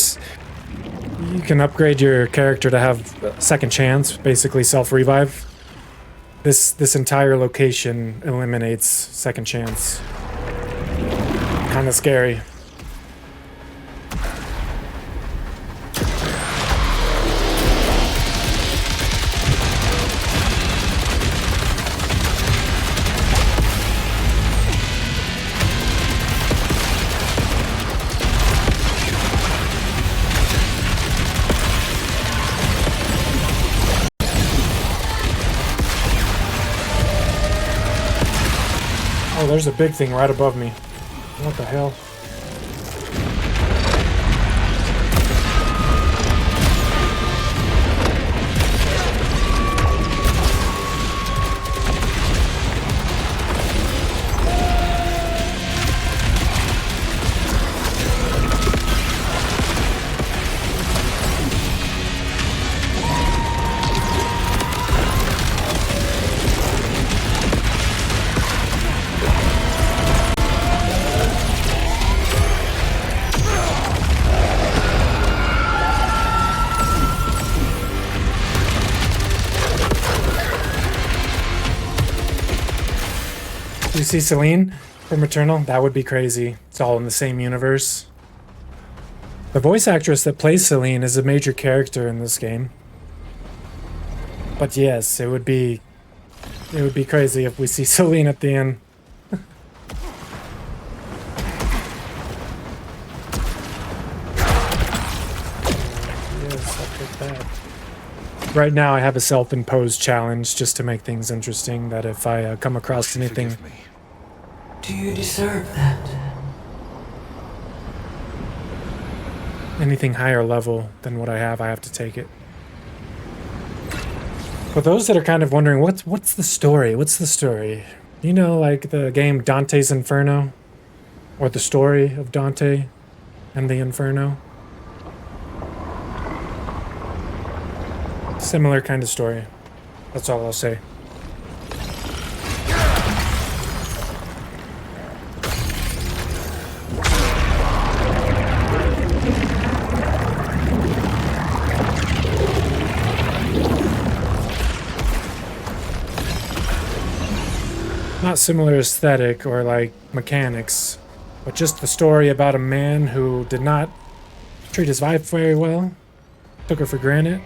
can upgrade your character to have a second chance, basically self-revive. This entire location eliminates second chance. Kind of scary. Oh, there's a big thing right above me. What the hell? We see Celine from Eternal. That would be crazy. It's all in the same universe. The voice actress that plays Celine is a major character in this game. But yes, it would be crazy if we see Celine at the end. Yes, I'll take that. Right now, I have a self-imposed challenge just to make things interesting. That if I come across anything, Forgive me. Do you deserve that? anything higher level than what I have to take it. For those that are kind of wondering, what's the story? What's the story? You know, like the game Dante's Inferno, or the story of Dante and the Inferno. Similar kind of story. That's all I'll say. Not similar aesthetic or like mechanics, but just the story about a man who did not treat his wife very well, took her for granted,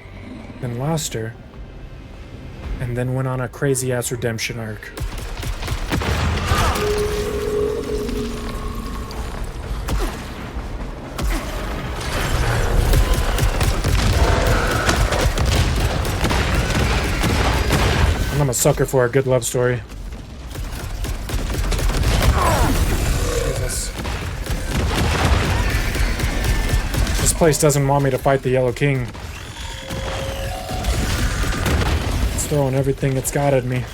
then lost her, and then went on a crazy ass redemption arc. And I'm a sucker for a good love story. Jesus. This place doesn't want me to fight the Yellow King. It's throwing everything it's got at me.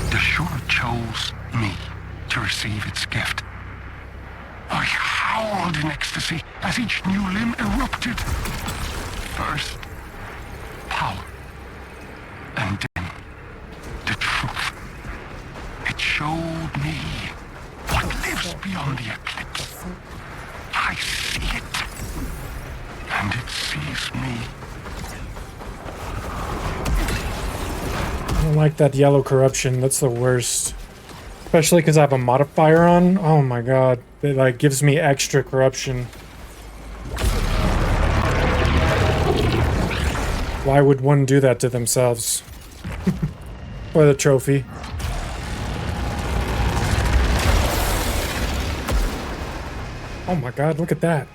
The shore chose me to receive its gift. I howled in ecstasy as each new limb erupted. First, power, and then the truth. It showed me what lives beyond the eclipse. I see it, and it sees me. I don't like that yellow corruption. That's the worst. Especially because I have a modifier on. Oh my god. It like gives me extra corruption. Why would one do that to themselves? For the trophy. Oh my god, look at that.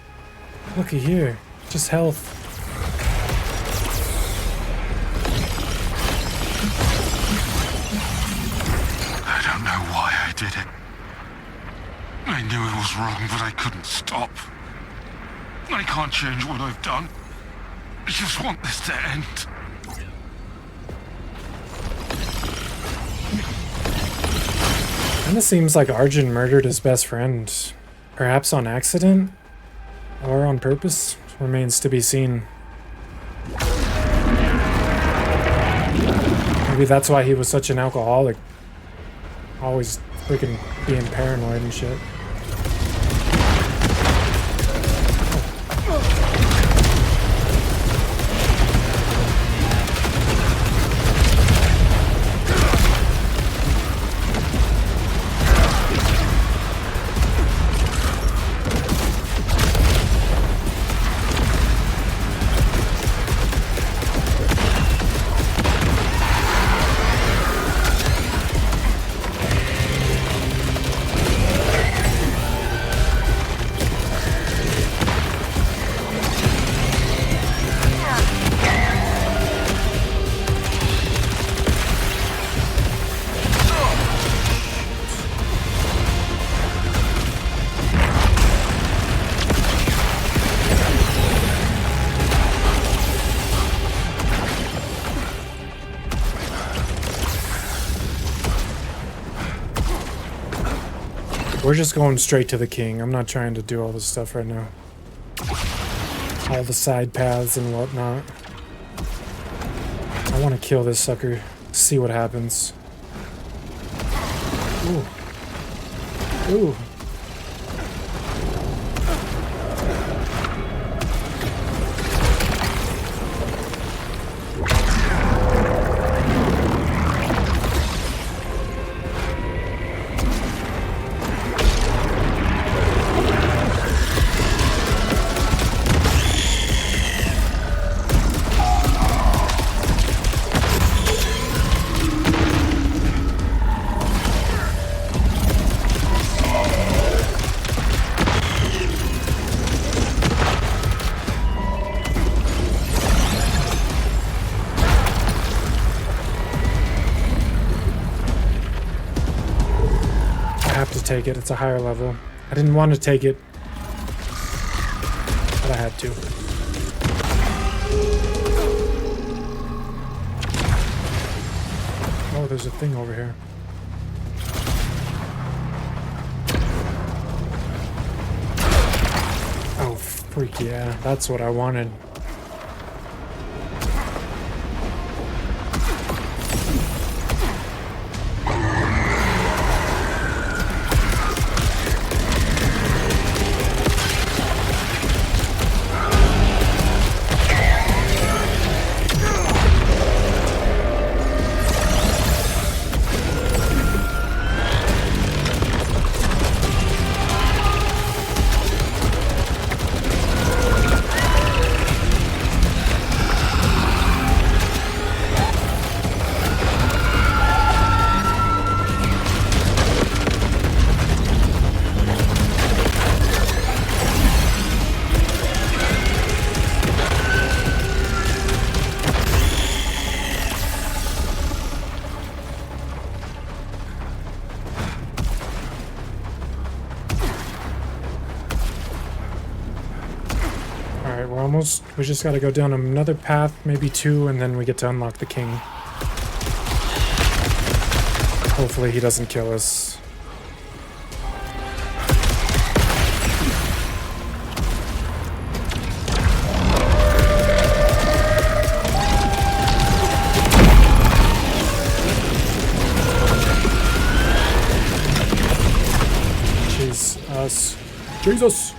Looky here. Just health. I don't know why I did it. I knew it was wrong, but I couldn't stop. I can't change what I've done. I just want this to end. Kinda seems like Arjun murdered his best friend. Perhaps on accident? Or on purpose? Remains to be seen. Maybe that's why he was such an alcoholic. Always freaking being paranoid and shit. We're just going straight to the king. I'm not trying to do all this stuff right now. All the side paths and whatnot. I want to kill this sucker. See what happens. Ooh. Ooh. take it. It's a higher level. I didn't want to take it, but I had to. Oh, there's a thing over here. Oh, freak yeah. That's what I wanted. We just gotta go down another path, maybe 2, and then we get to unlock the king. Hopefully he doesn't kill us. Jesus!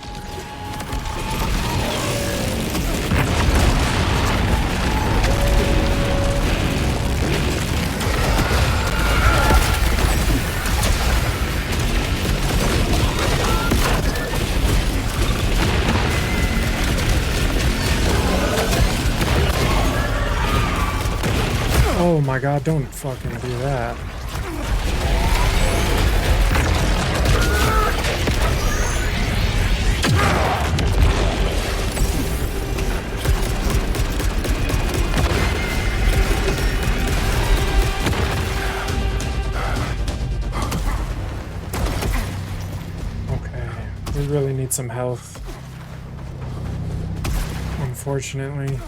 Oh my god, don't fucking do that. Okay, we really need some health. Unfortunately.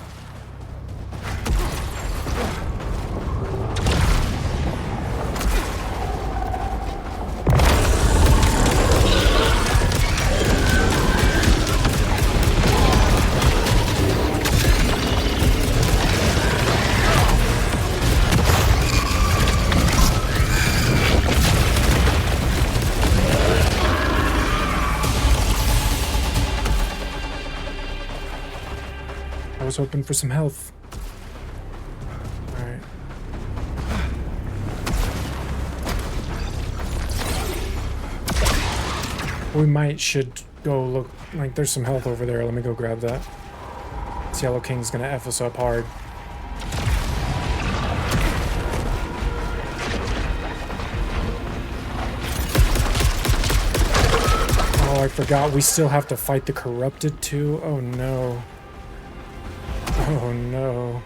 I was hoping for some health. Alright. We should go look, like there's some health over there. Let me go grab that. This Yellow King's gonna F us up hard. Oh, I forgot. We still have to fight the corrupted too. Oh no. Oh no.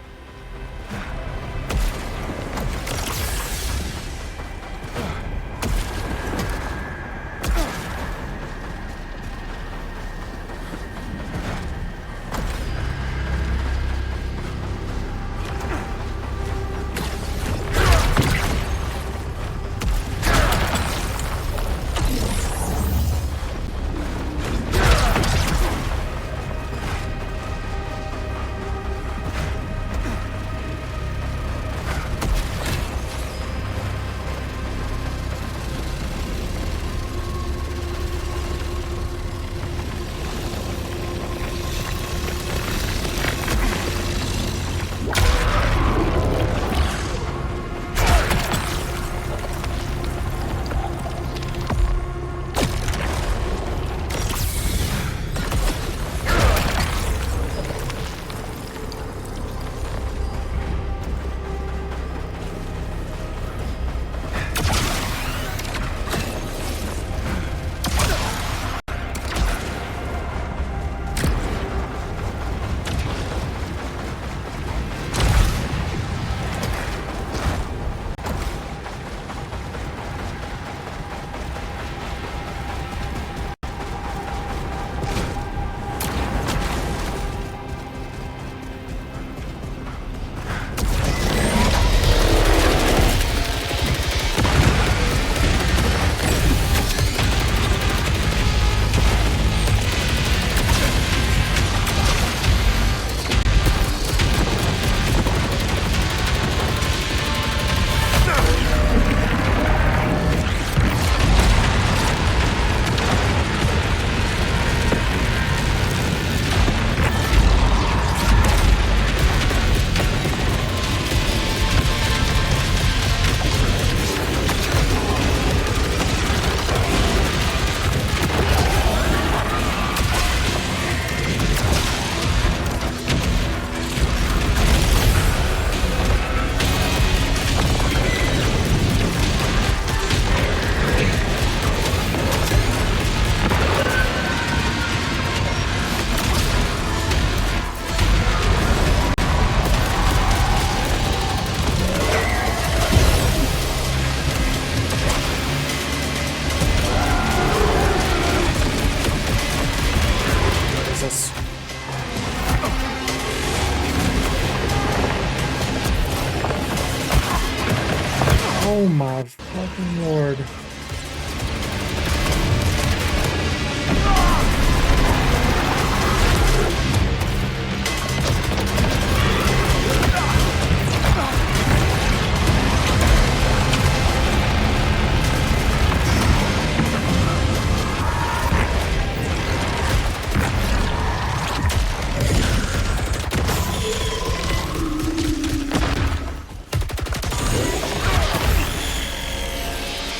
Oh my fucking lord.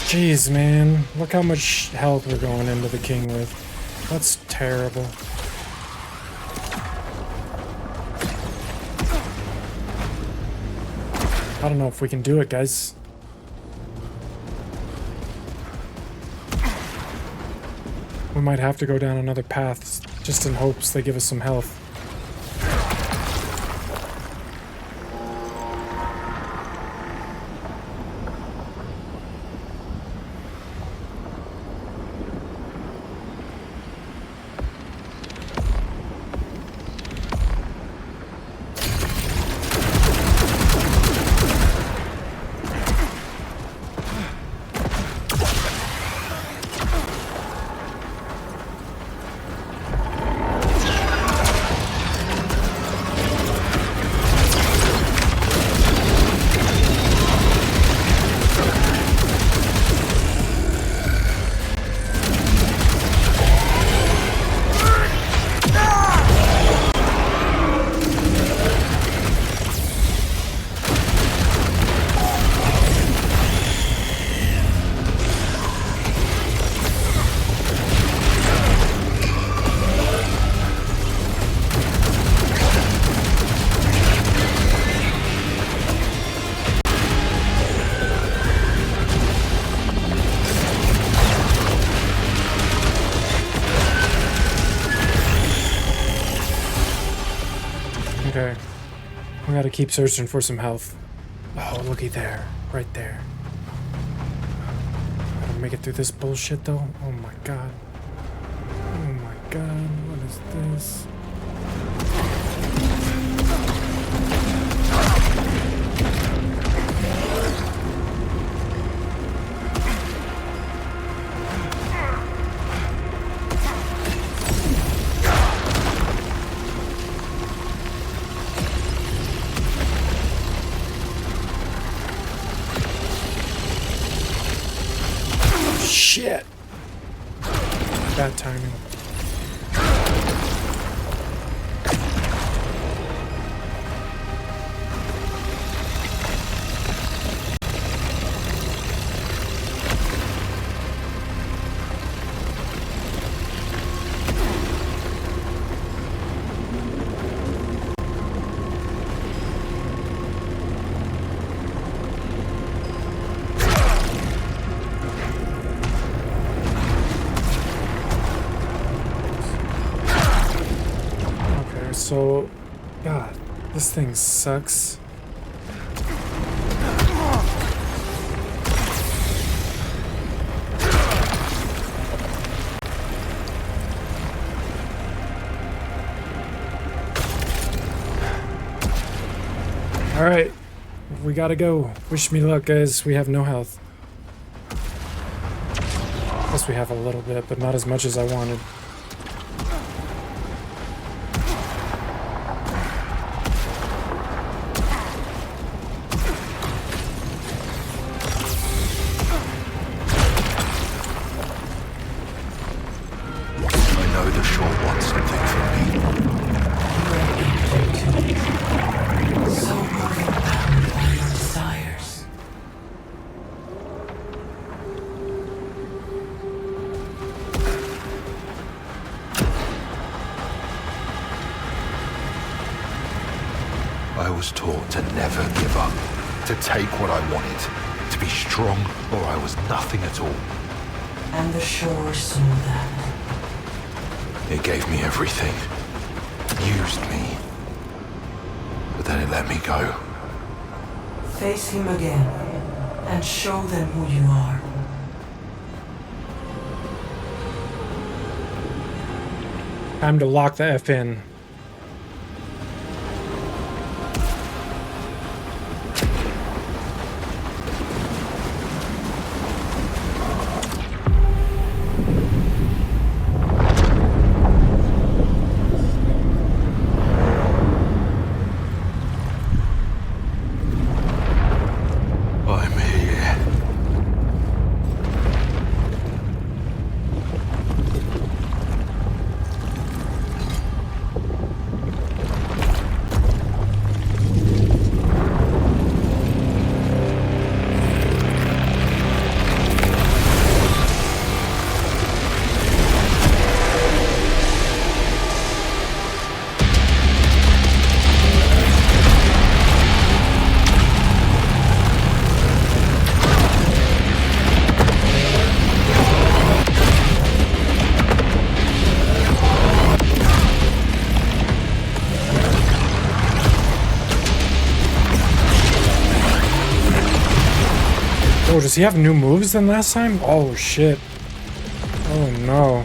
Jeez, man. Look how much health we're going into the king with. That's terrible. I don't know if we can do it, guys. We might have to go down another path, just in hopes they give us some health. Okay. We gotta keep searching for some health. Oh, looky there. Right there. Gotta make it through this bullshit, though. Oh my god. Oh my god. What is this? Shit! Bad timing. So, God, this thing sucks. All right, we gotta go. Wish me luck, guys. We have no health. Plus, we have a little bit, but not as much as I wanted. I was taught to never give up, to take what I wanted, to be strong or I was nothing at all. And the shore saw that. It gave me everything, used me, but then it let me go. Face him again, and show them who you are. Time to lock the F in. Oh, does he have new moves than last time? Oh, shit. Oh, no.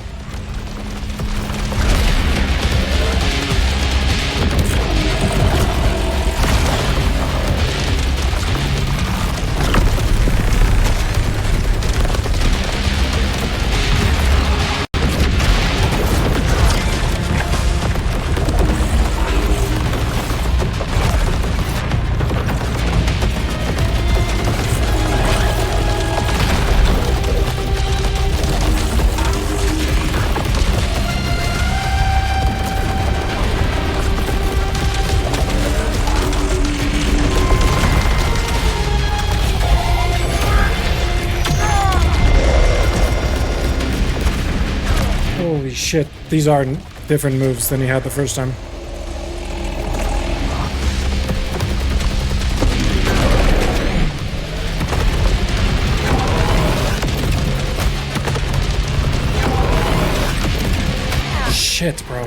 Holy shit, these are different moves than he had the first time. Shit, bro.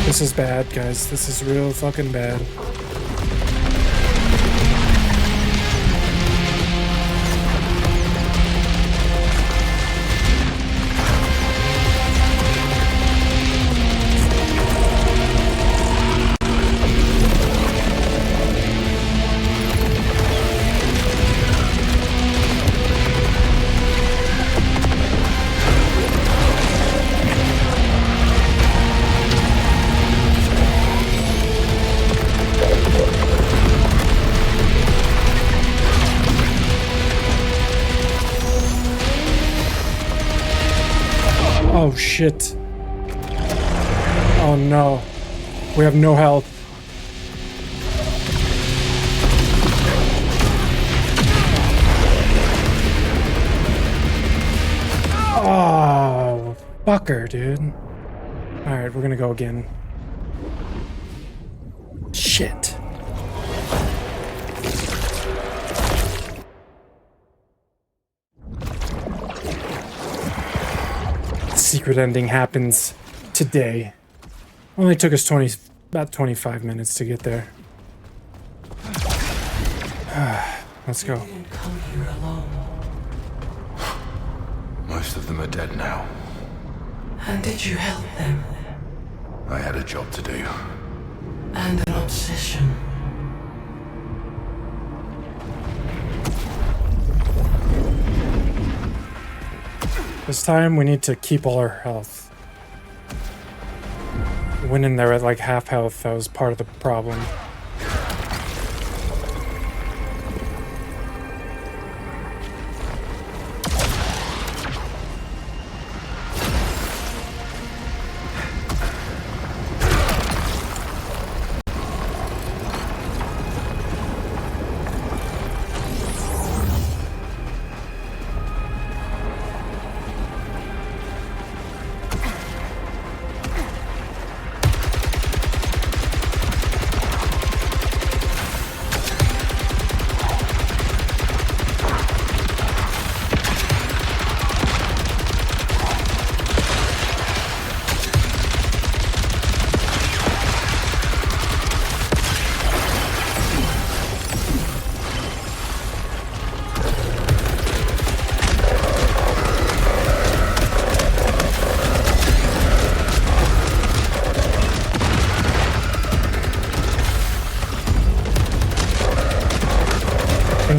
This is bad, guys. This is real fucking bad. Oh shit. Oh no. We have no health. Oh, fucker, dude. Alright, we're gonna go again. Shit. Secret ending happens today. Only took us about 25 minutes to get there. Let's go. You didn't come here alone. Most of them are dead now. And did you help them? I had a job to do. And an obsession. This time we need to keep all our health. Went in there at like half health, that was part of the problem.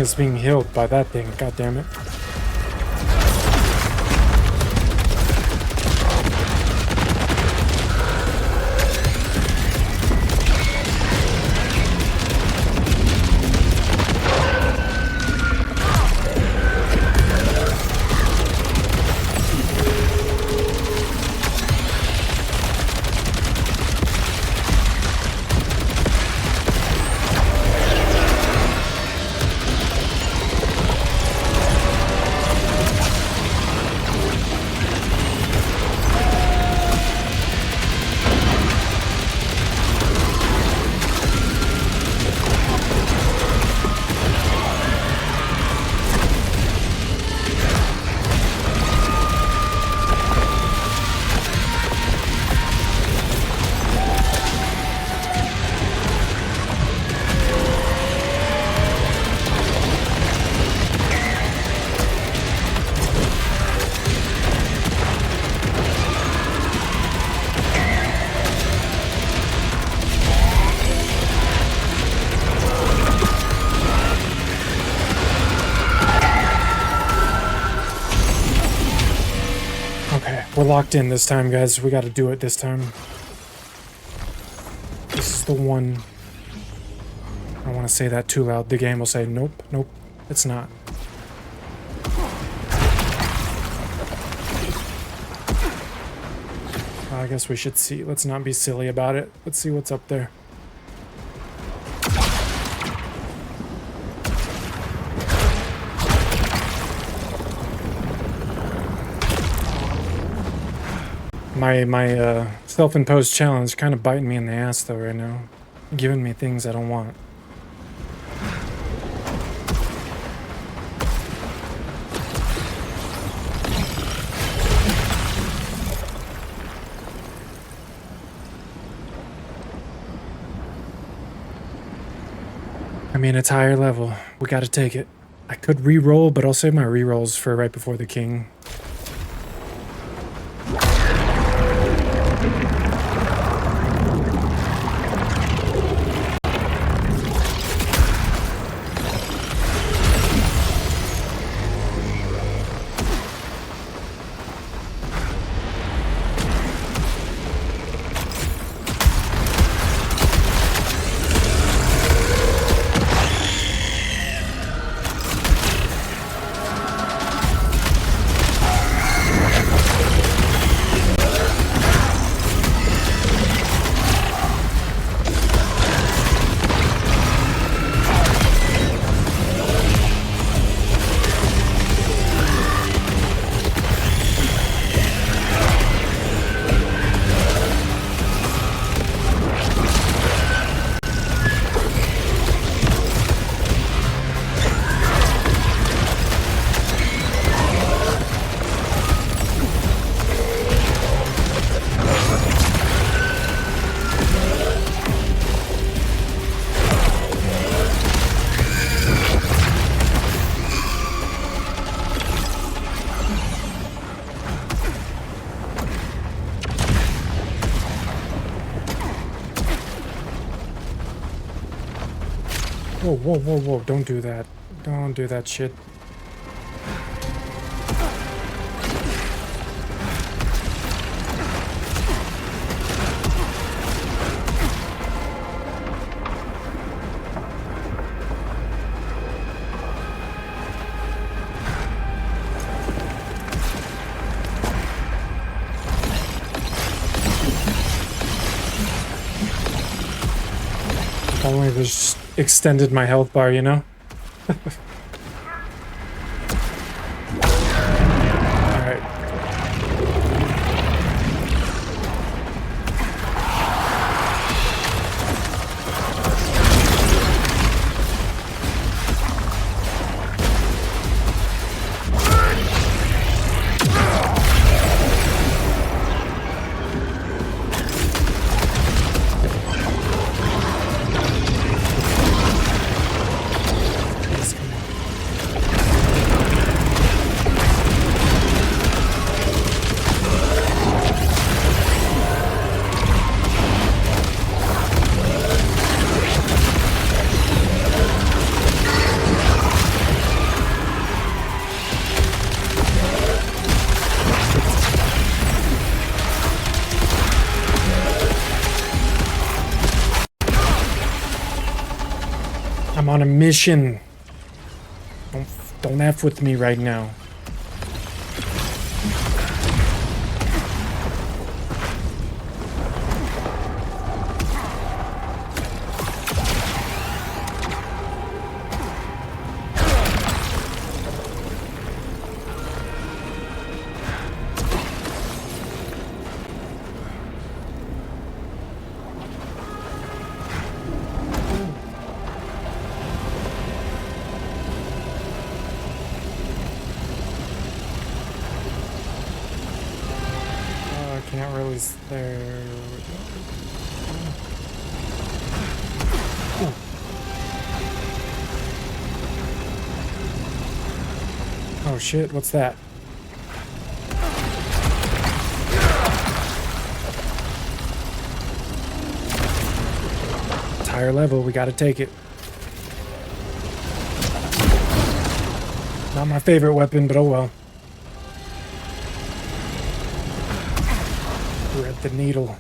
Is being healed by that thing, god damn it. locked in this time, guys. We gotta do it this time. This is the one. I don't want to say that too loud. The game will say, nope, nope, it's not. I guess we should see. Let's not be silly about it. Let's see what's up there. My self-imposed challenge kind of biting me in the ass though right now. Giving me things I don't want. I mean, it's higher level. We gotta take it. I could re-roll, but I'll save my re-rolls for right before the king. Whoa, whoa, whoa, whoa, don't do that. Don't do that shit. If only this extended my health bar, you know? Alright. I'm on a mission. Don't F with me right now. Can't really. There we go. Ooh. Oh shit, what's that? It's higher level, we gotta take it. Not my favorite weapon, but oh well. the needle.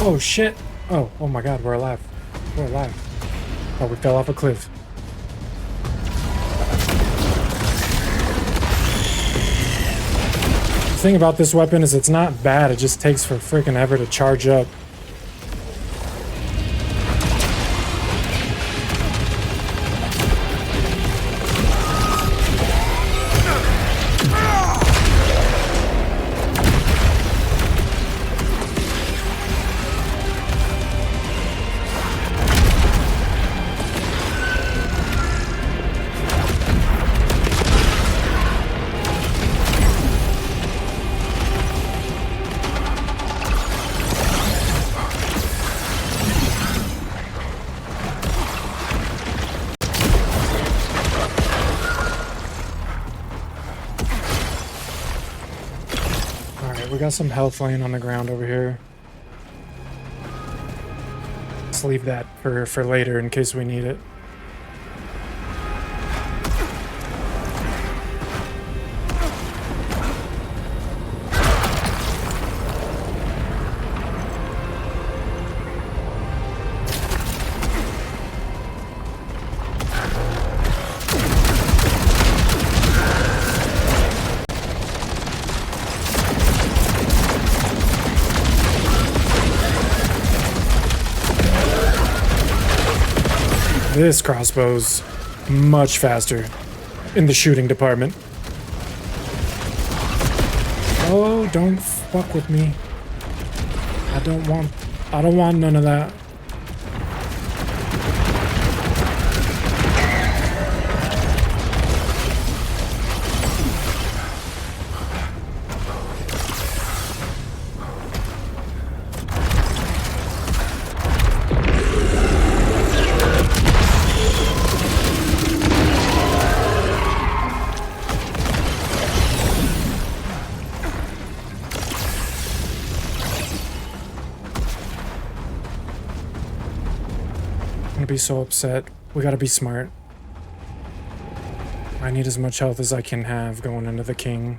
Oh shit! Oh my god, we're alive. We're alive. Oh, we fell off a cliff. The thing about this weapon is it's not bad, it just takes for freaking ever to charge up. We got some health laying on the ground over here. Let's leave that for later in case we need it. This crossbow's much faster in the shooting department. Oh, don't fuck with me. I don't want none of that. I'm gonna be so upset. We gotta be smart. I need as much health as I can have going into the king.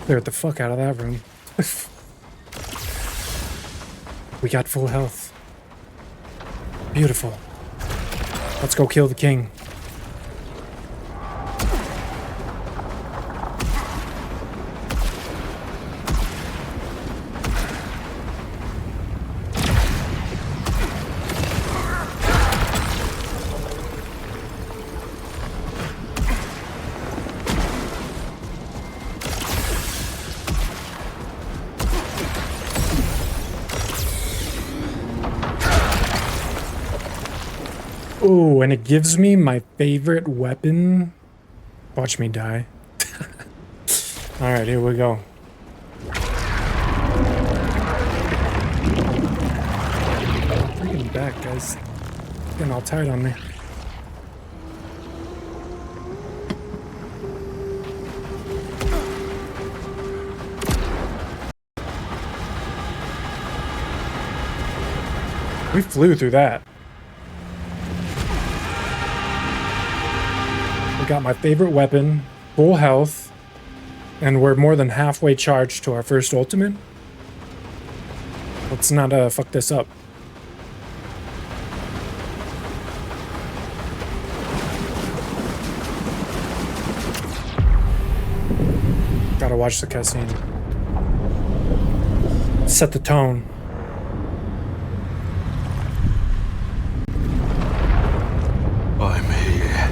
Cleared the fuck out of that room. We got full health. Beautiful. Let's go kill the king. Ooh, and it gives me my favorite weapon. Watch me die. Alright, here we go. Freaking back, guys. Getting all tired on me. We flew through that. We got my favorite weapon, full health, and we're more than halfway charged to our first ultimate. Let's not fuck this up. Gotta watch the cutscene. Set the tone. I'm here.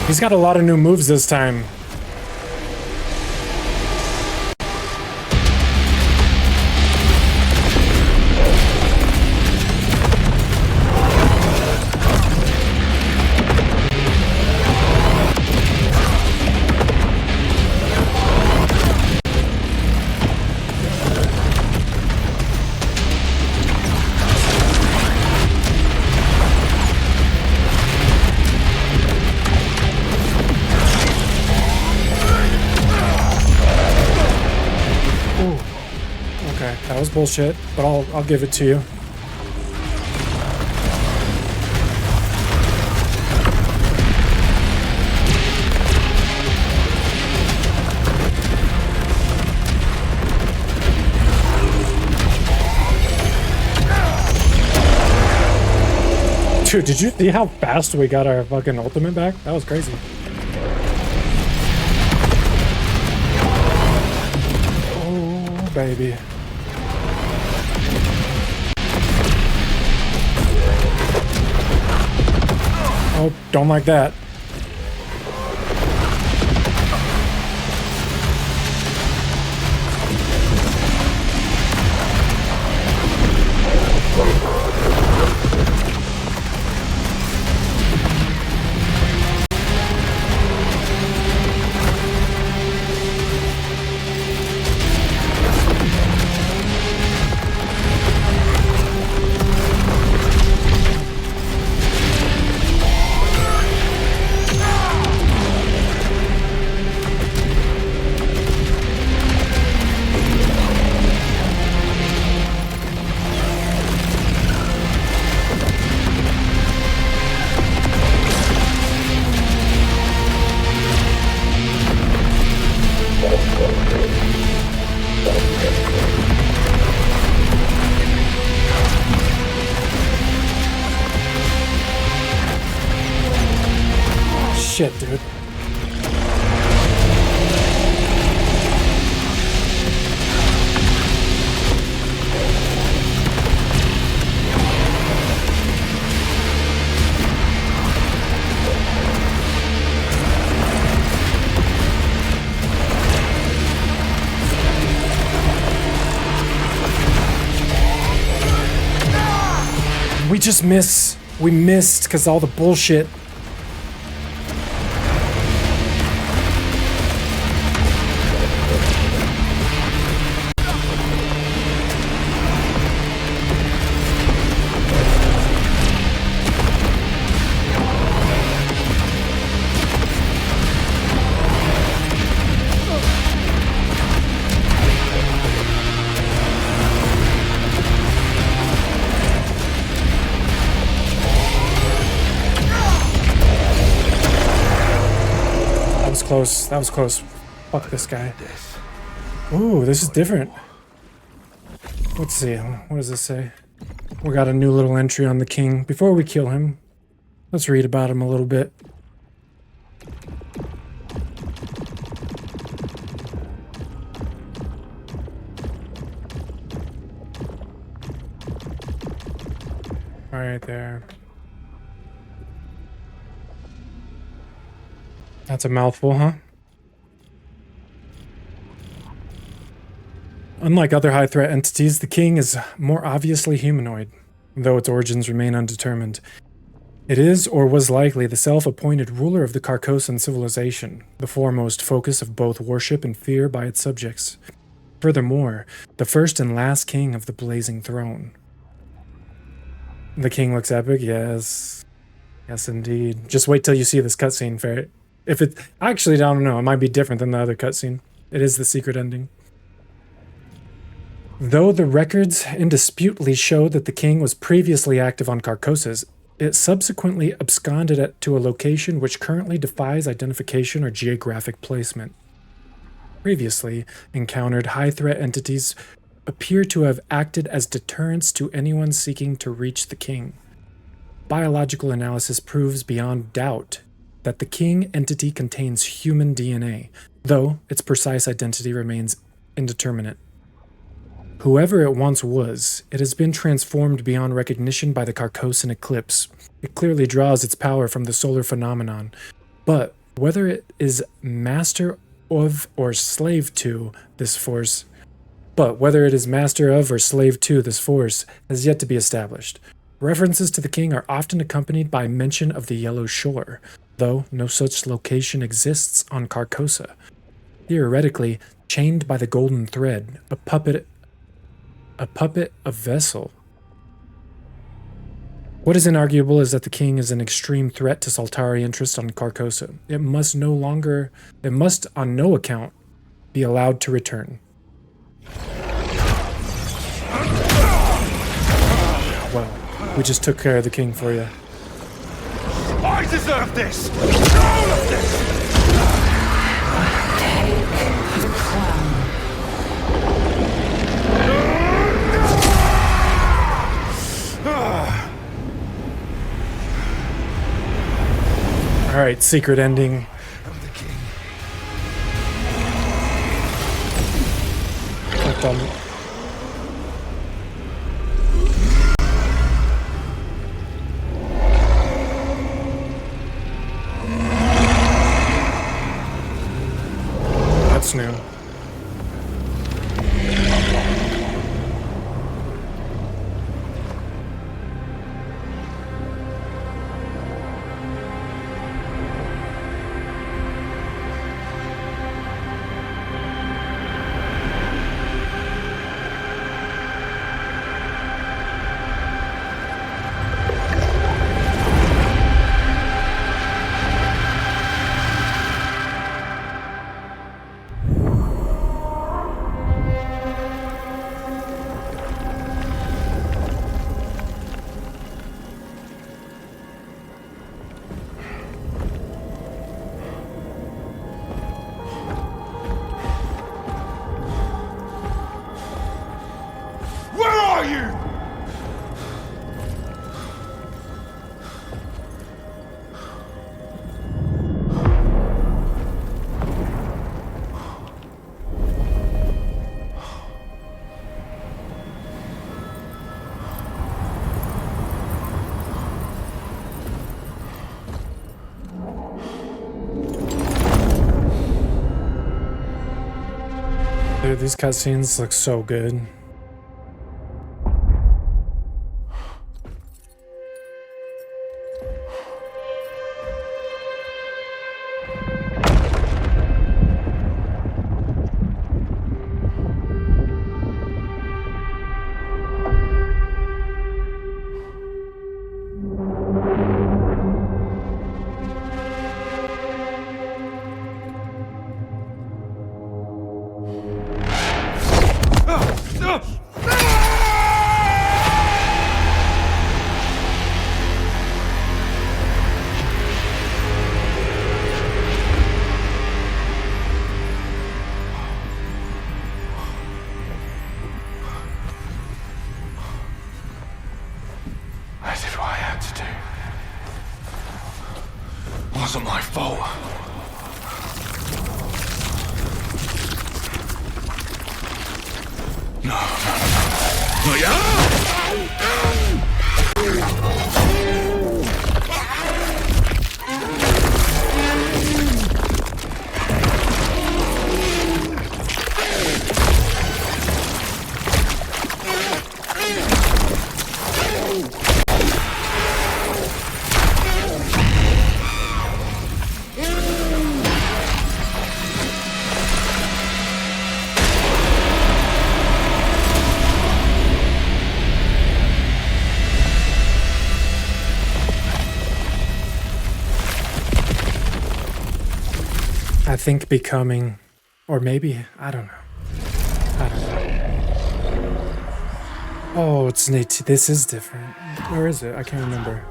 He's got a lot of new moves this time. That was bullshit, but I'll give it to you. Dude, did you see how fast we got our fucking ultimate back? That was crazy. Oh, baby. Oh, don't like that. Shit, dude. We just miss. We missed because all the bullshit. Close. That was close. Fuck this guy. Ooh, this is different. Let's see. What does this say? We got a new little entry on the king. Before we kill him, let's read about him a little bit. Right there. That's a mouthful, huh? Unlike other high-threat entities, the king is more obviously humanoid, though its origins remain undetermined. It is, or was likely, the self-appointed ruler of the Carcosan civilization, the foremost focus of both worship and fear by its subjects. Furthermore, the first and last king of the Blazing Throne. The king looks epic, yes. Yes, indeed. Just wait till you see this cutscene, Ferret. If it... Actually, I don't know. It might be different than the other cutscene. It is the secret ending. Though the records indisputably show that the king was previously active on Carcosa, it subsequently absconded to a location which currently defies identification or geographic placement. Previously encountered high-threat entities appear to have acted as deterrents to anyone seeking to reach the king. Biological analysis proves beyond doubt that the king entity contains human DNA, though its precise identity remains indeterminate. Whoever it once was, it has been transformed beyond recognition by the Carcosan eclipse. It clearly draws its power from the solar phenomenon, but whether it is master of or slave to this force has yet to be established. References to the king are often accompanied by mention of the Yellow Shore, though no such location exists on Carcosa. Theoretically, chained by the golden thread, a puppet, a vessel. What is inarguable is that the king is an extreme threat to Saltari interests on Carcosa. It must on no account be allowed to return. Well, we just took care of the king for you. I deserve this! All of this! Take the crown. Alright, secret ending. I'm the king. Clicked on it. That's new. Where are you? Dude, these cutscenes look so good. I did what I had to do. It wasn't my fault. No. think becoming, or maybe, I don't know. I don't know. Oh, it's neat. This is different. Where is it? I can't remember.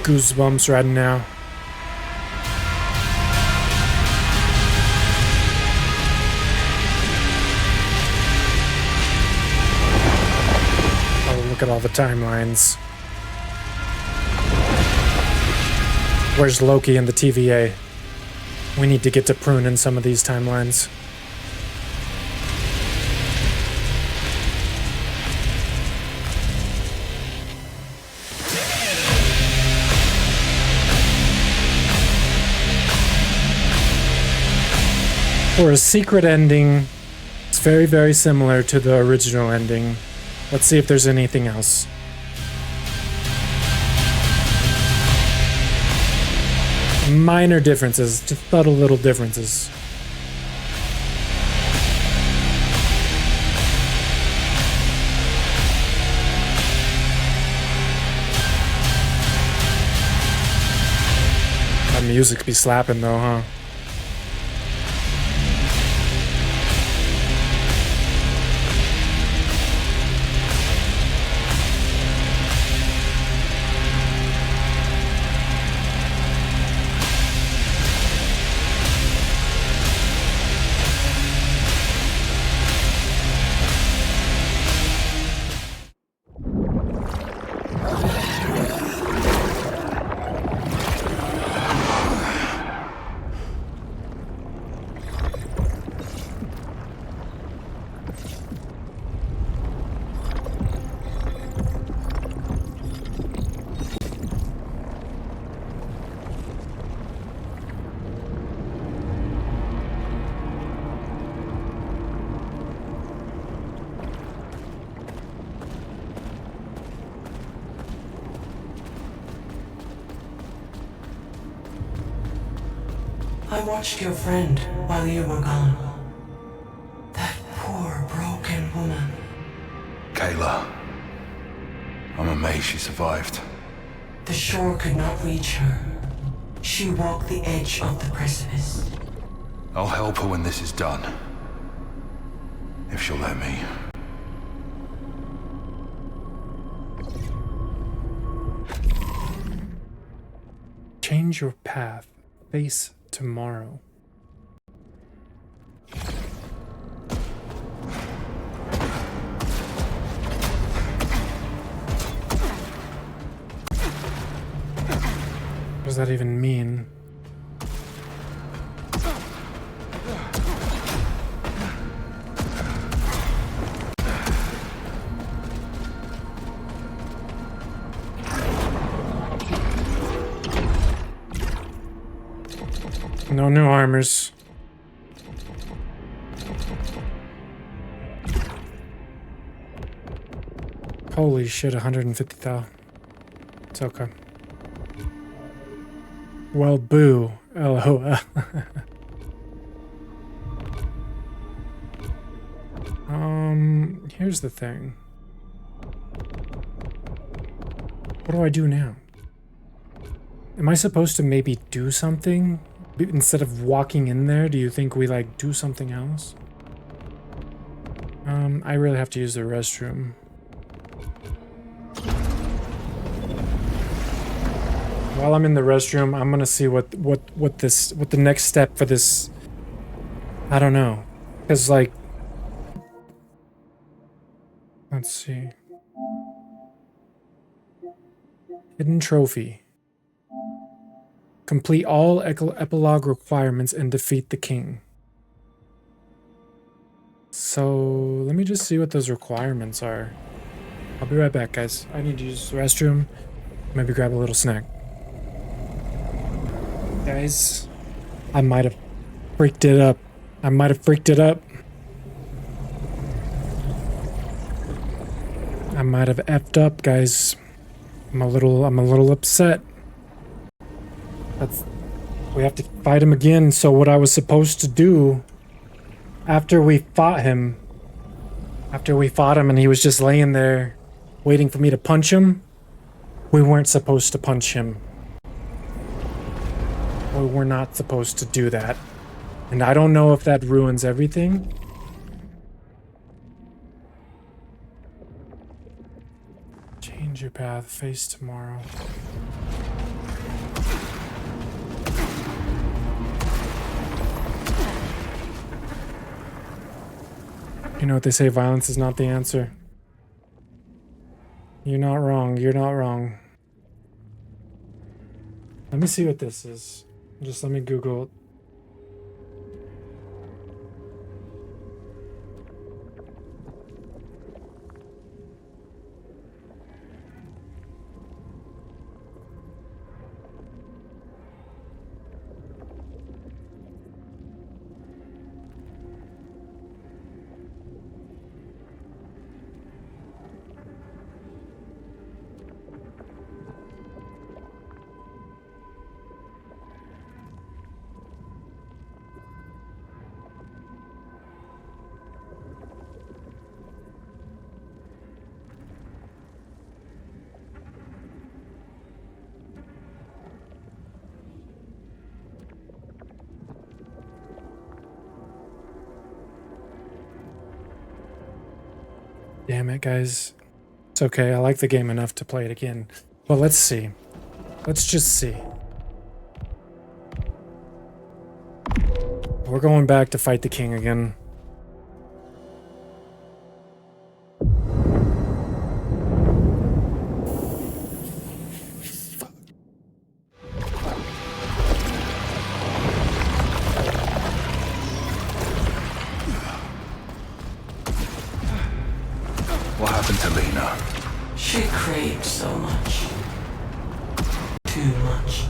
Goosebumps right now. Oh, look at all the timelines. Where's Loki and the TVA? We need to get to pruning some of these timelines. For a secret ending, it's very, very similar to the original ending. Let's see if there's anything else. Minor differences, just subtle little differences. That music be slapping though, huh? I watched your friend while you were gone. That poor, broken woman. Kayla. I'm amazed she survived. The shore could not reach her. She walked the edge of the precipice. I'll help her when this is done. If she'll let me. Change your path. Face tomorrow. What does that even mean? No new armors. Holy shit, 150,000. It's okay. Well, boo. LOL. Here's the thing. What do I do now? Am I supposed to maybe do something? Instead of walking in there, do you think we, like, do something else? I really have to use the restroom. While I'm in the restroom, I'm gonna see what the next step for this I don't know. Because, like, let's see. Hidden trophy. Complete all epilogue requirements and defeat the king. So, let me just see what those requirements are. I'll be right back, guys. I need to use the restroom. Maybe grab a little snack. Guys, I might have freaked it up. I might have freaked it up. I might have effed up, guys. I'm a little upset. We have to fight him again. So what I was supposed to do after we fought him and he was just laying there waiting for me to punch him, we weren't supposed to punch him. We were not supposed to do that. And I don't know if that ruins everything. Change your path, face tomorrow. You know what they say, violence is not the answer. You're not wrong, you're not wrong. Let me see what this is. Just let me Google it. Damn it, guys. It's okay, I like the game enough to play it again. But let's see. Let's just see. We're going back to fight the king again. What happened to Lena? She craved so much. Too much.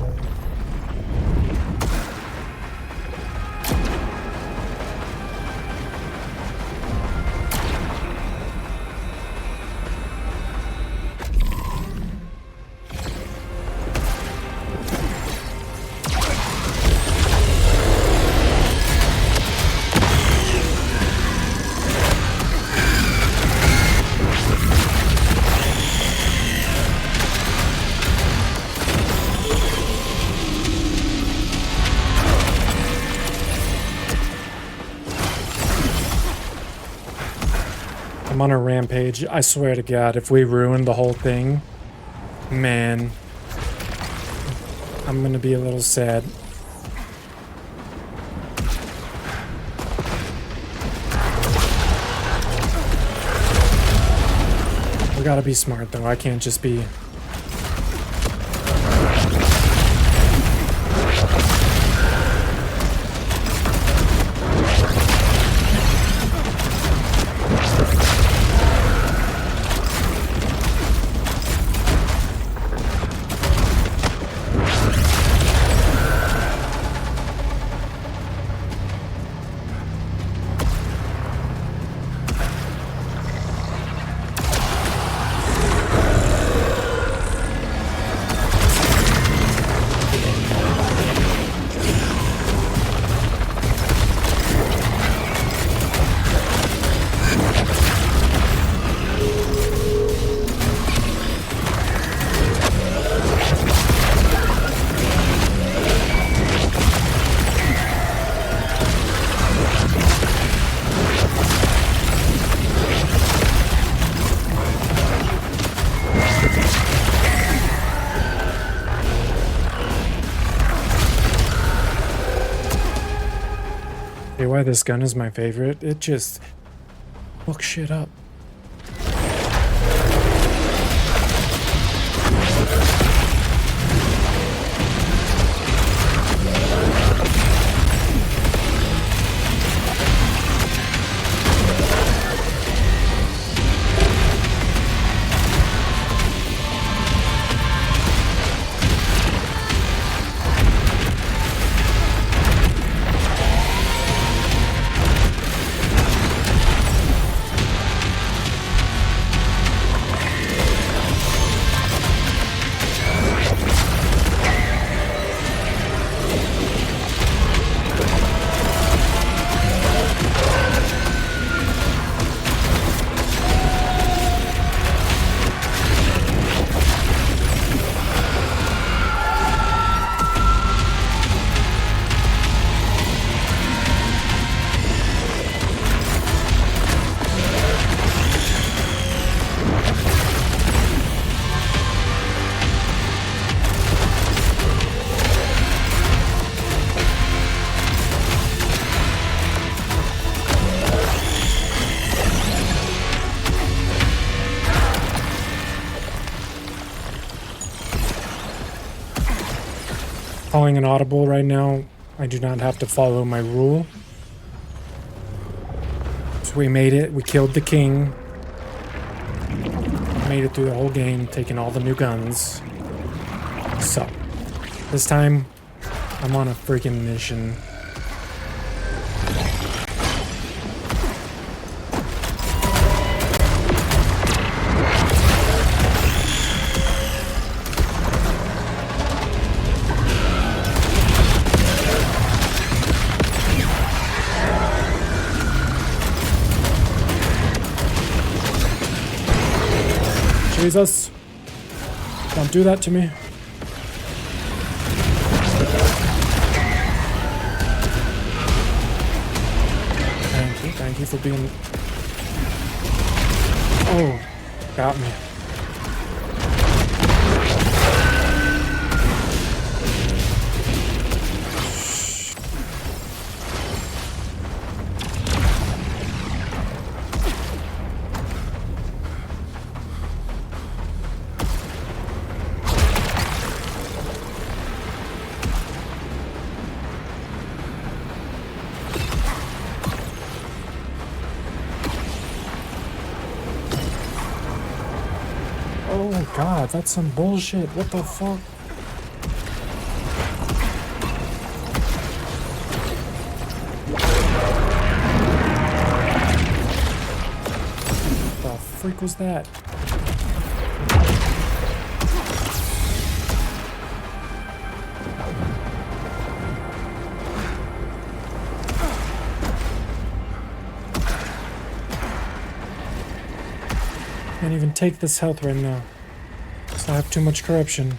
I'm on a rampage. I swear to God, if we ruin the whole thing, man, I'm gonna be a little sad. We gotta be smart though. I can't just be... why this gun is my favorite. It just fucks shit up. Calling an audible right now. I do not have to follow my rule. So we made it. We killed the king. Made it through the whole game, taking all the new guns. So, this time, I'm on a freaking mission. Jesus, don't do that to me. Thank you for being... Oh, got me. Oh god, that's some bullshit. What the fuck? What the freak was that? Can't even take this health right now. I have too much corruption.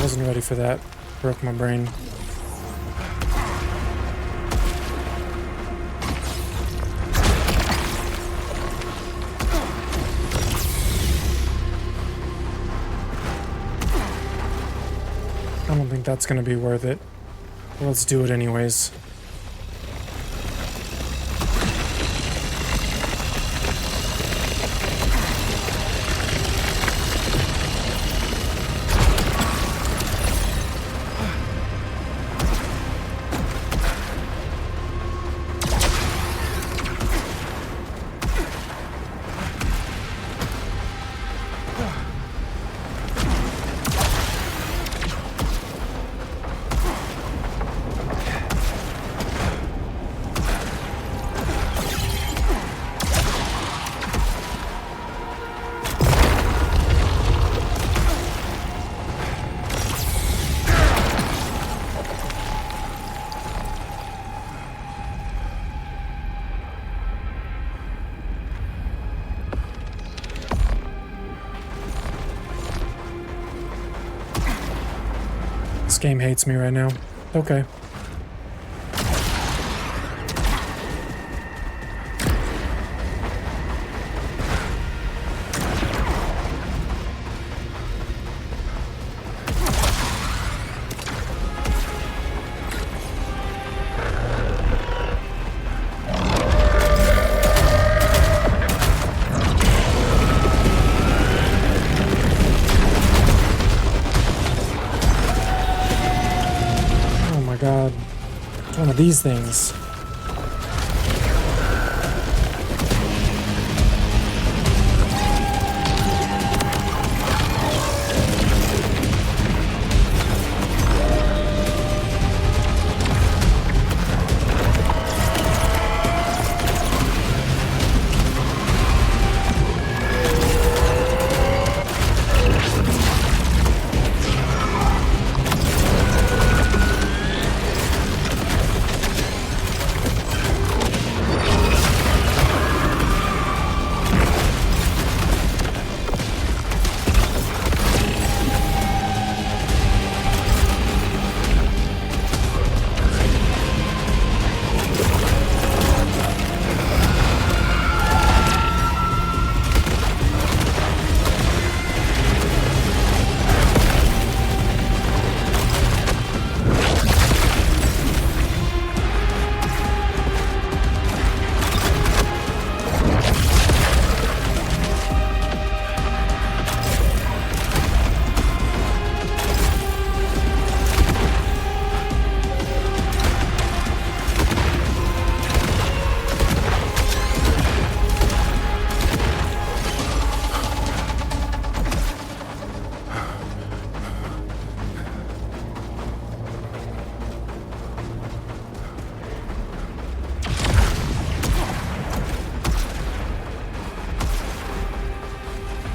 Wasn't ready for that. Broke my brain. I don't think that's gonna be worth it. Well, let's do it anyways. This game hates me right now. Okay. God, it's one of these things.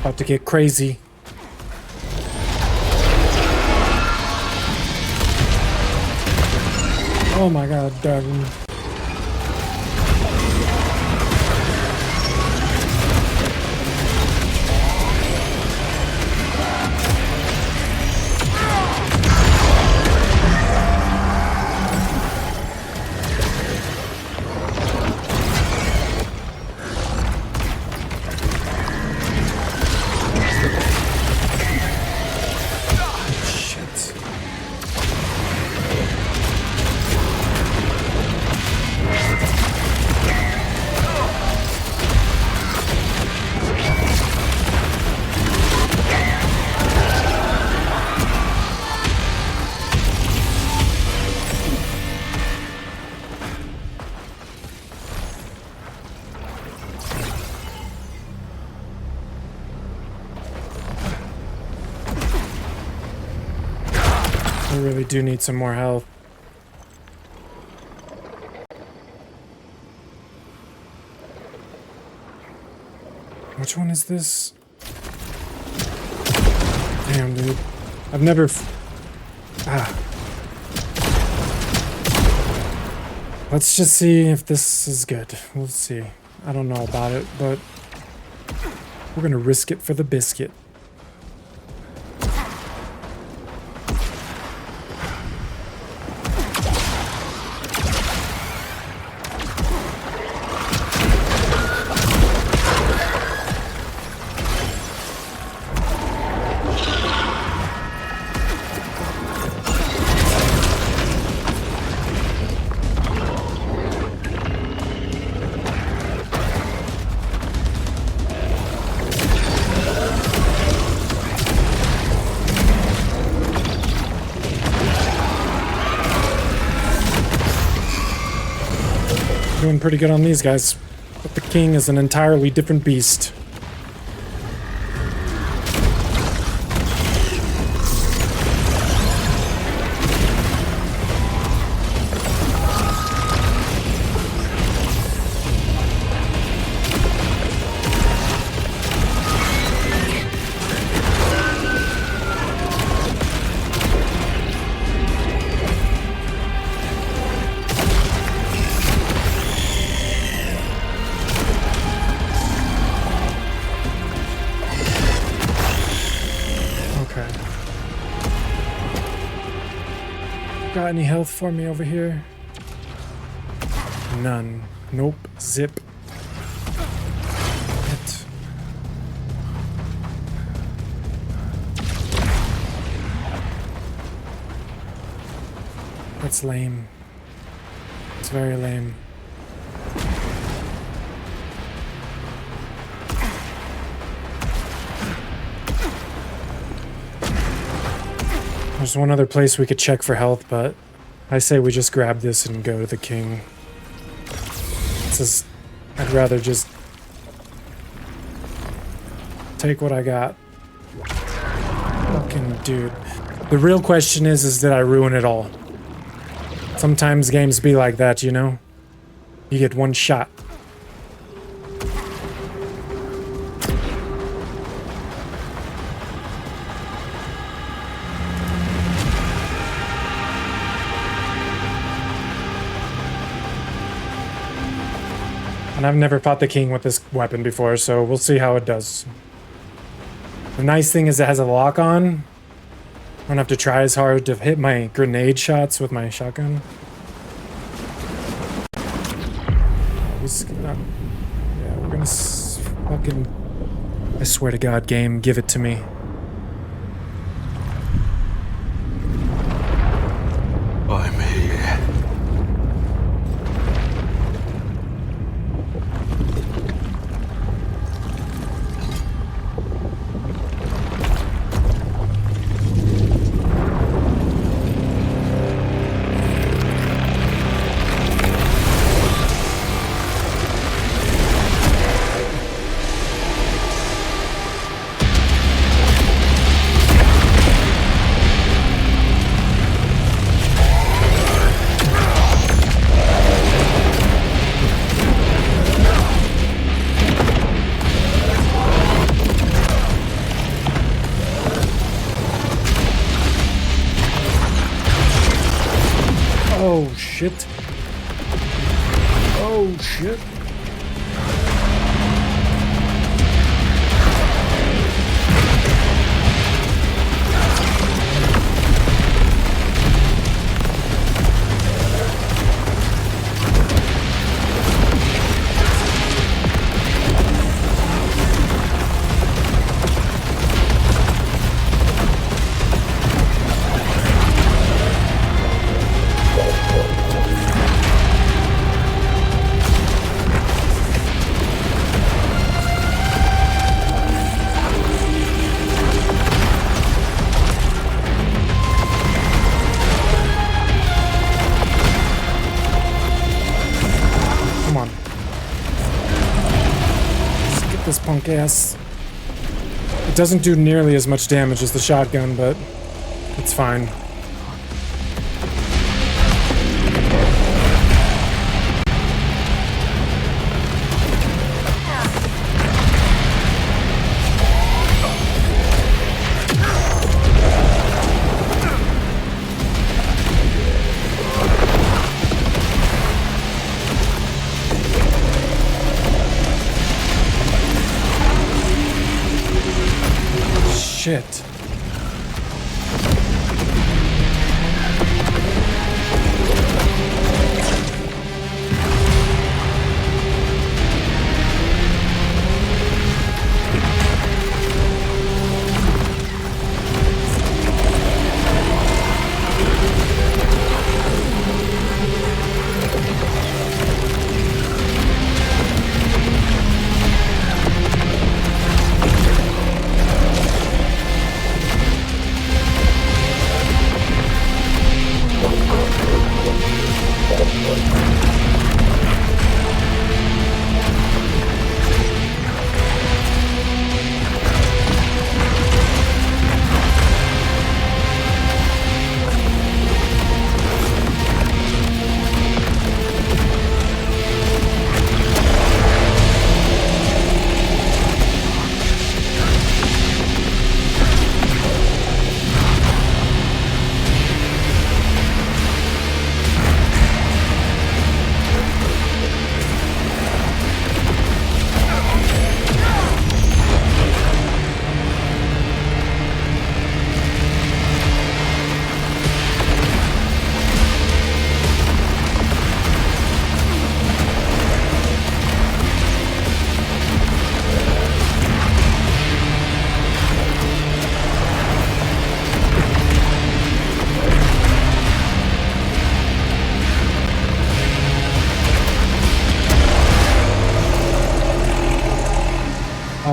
About to get crazy. Oh my god, darling. I really do need some more health. Which one is this? Damn, dude. I've never... Let's just see if this is good. We'll see. I don't know about it, but... we're gonna risk it for the biscuit. Doing pretty good on these guys. But the king is an entirely different beast. Got any health for me over here? None. Nope. Zip. It. That's lame. It's very lame. There's one other place we could check for health, but I say we just grab this and go to the king. I'd rather just take what I got. Fucking dude. The real question is did I ruin it all? Sometimes games be like that, you know? You get one shot. And I've never fought the king with this weapon before, so we'll see how it does. The nice thing is it has a lock on. I don't have to try as hard to hit my grenade shots with my shotgun. Yeah, we're gonna fucking... I swear to God, game, give it to me. I'm here. Oh shit. Oh shit. This punk ass. It doesn't do nearly as much damage as the shotgun, but it's fine. Shit.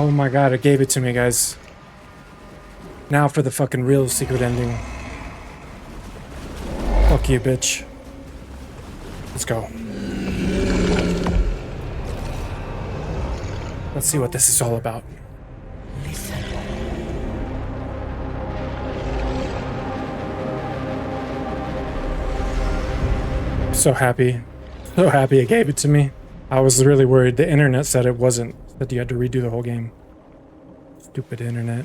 Oh my god, it gave it to me, guys. Now for the fucking real secret ending. Fuck you, bitch. Let's go. Let's see what this is all about. Listen. So happy. So happy it gave it to me. I was really worried. The internet said it wasn't. That you had to redo the whole game. Stupid internet.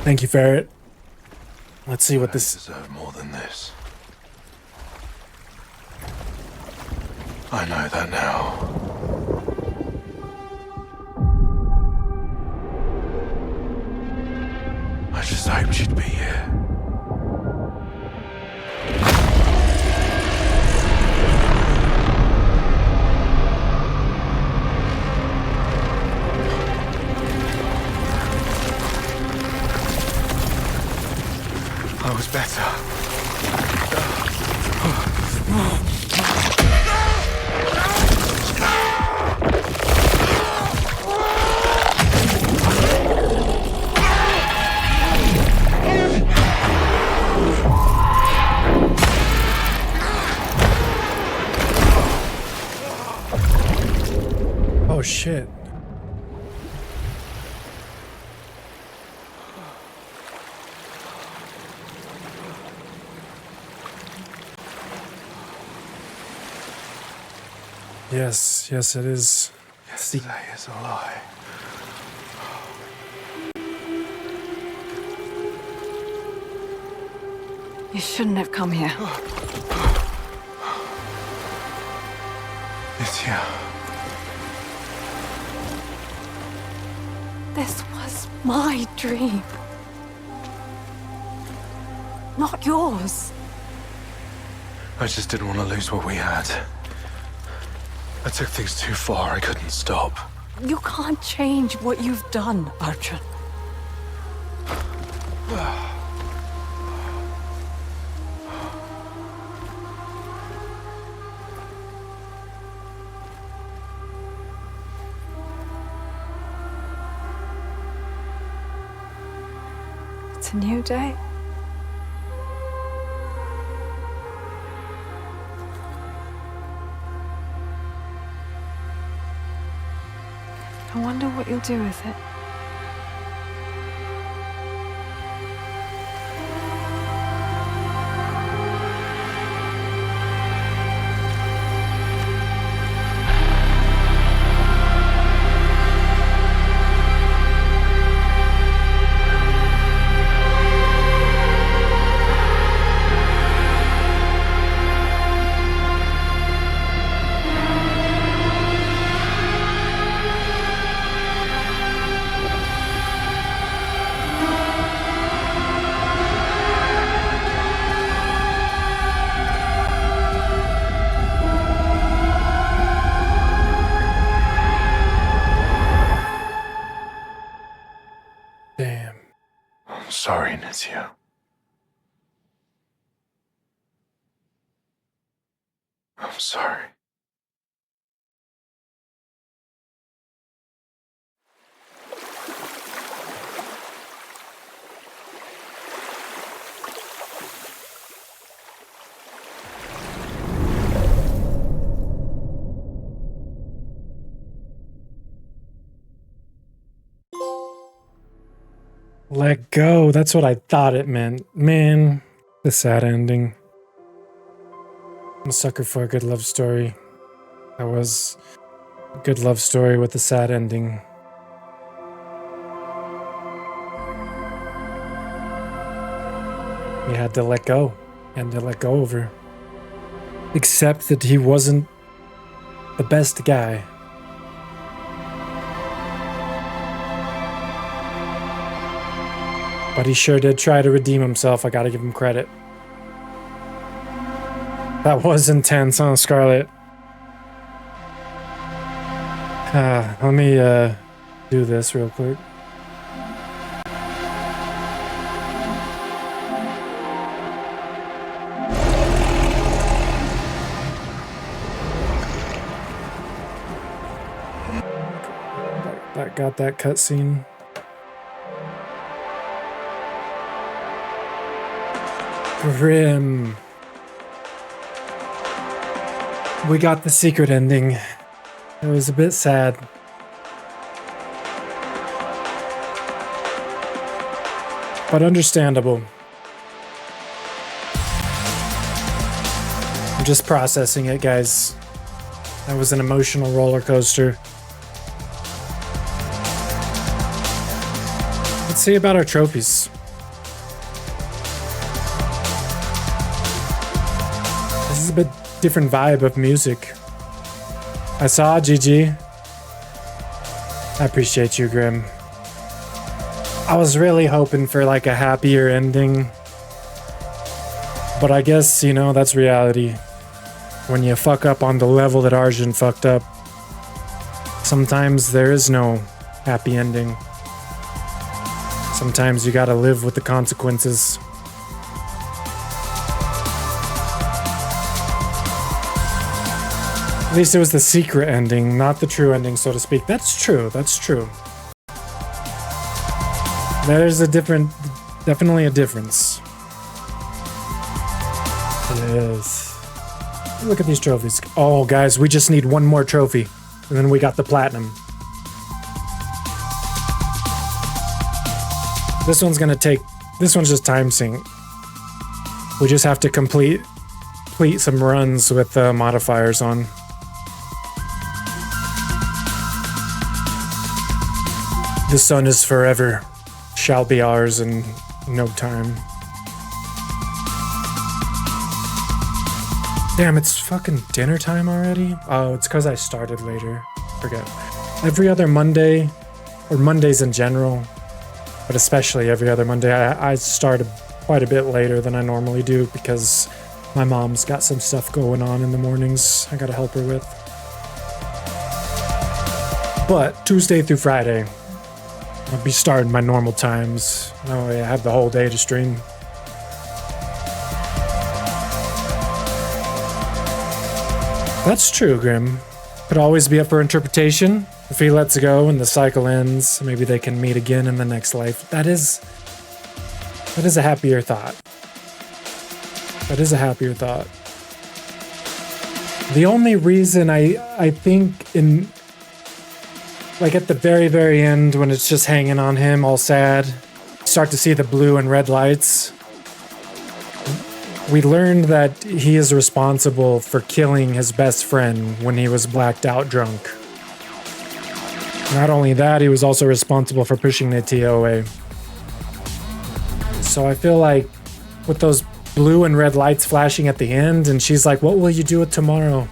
Thank you, Ferret. Let's see what this... I deserve more than this. I know that now. I just hoped you'd be here. I was better. Oh, shit. Yes, yes, it is. Yesterday is a lie. You shouldn't have come here. It's here. This was my dream. Not yours. I just didn't want to lose what we had. I took things too far. I couldn't stop. You can't change what you've done, Arjun. It's a new day. I wonder what you'll do with it. Damn. I'm sorry, Nizio. I'm sorry. Let go. That's what I thought it meant. Man, the sad ending. I'm a sucker for a good love story. That was a good love story with a sad ending. He had to let go. And to let go of her. Except that he wasn't the best guy. But he sure did try to redeem himself. I gotta give him credit. That was intense, huh, Scarlet? Let me do this real quick. that got that cutscene. Grim. We got the secret ending. It was a bit sad. But understandable. I'm just processing it, guys. That was an emotional roller coaster. Let's see about our trophies. This is a bit different vibe of music. I saw GG. I appreciate you, Grim. I was really hoping for like a happier ending. But I guess, you know, that's reality. When you fuck up on the level that Arjun fucked up, sometimes there is no happy ending. Sometimes you gotta live with the consequences. At least it was the secret ending, not the true ending, so to speak. That's true, that's true. There's definitely a difference. It is. Look at these trophies. Oh, guys, we just need one more trophy. And then we got the platinum. This one's just time sync. We just have to complete some runs with modifiers on. The sun is forever. Shall be ours in no time. Damn, it's fucking dinner time already? Oh, it's because I started later. Forget. Every other Monday, or Mondays in general, but especially every other Monday, I started quite a bit later than I normally do because my mom's got some stuff going on in the mornings I gotta help her with. But Tuesday through Friday, I'll be starting my normal times. Oh yeah, I have the whole day to stream. That's true, Grim. Could always be up for interpretation. If he lets go and the cycle ends, maybe they can meet again in the next life. That is a happier thought. That is a happier thought. The only reason I think in, like at the very, very end when it's just hanging on him all sad, start to see the blue and red lights. We learned that he is responsible for killing his best friend when he was blacked out drunk. Not only that, he was also responsible for pushing Natia away. So I feel like with those blue and red lights flashing at the end, and she's like, what will you do with tomorrow?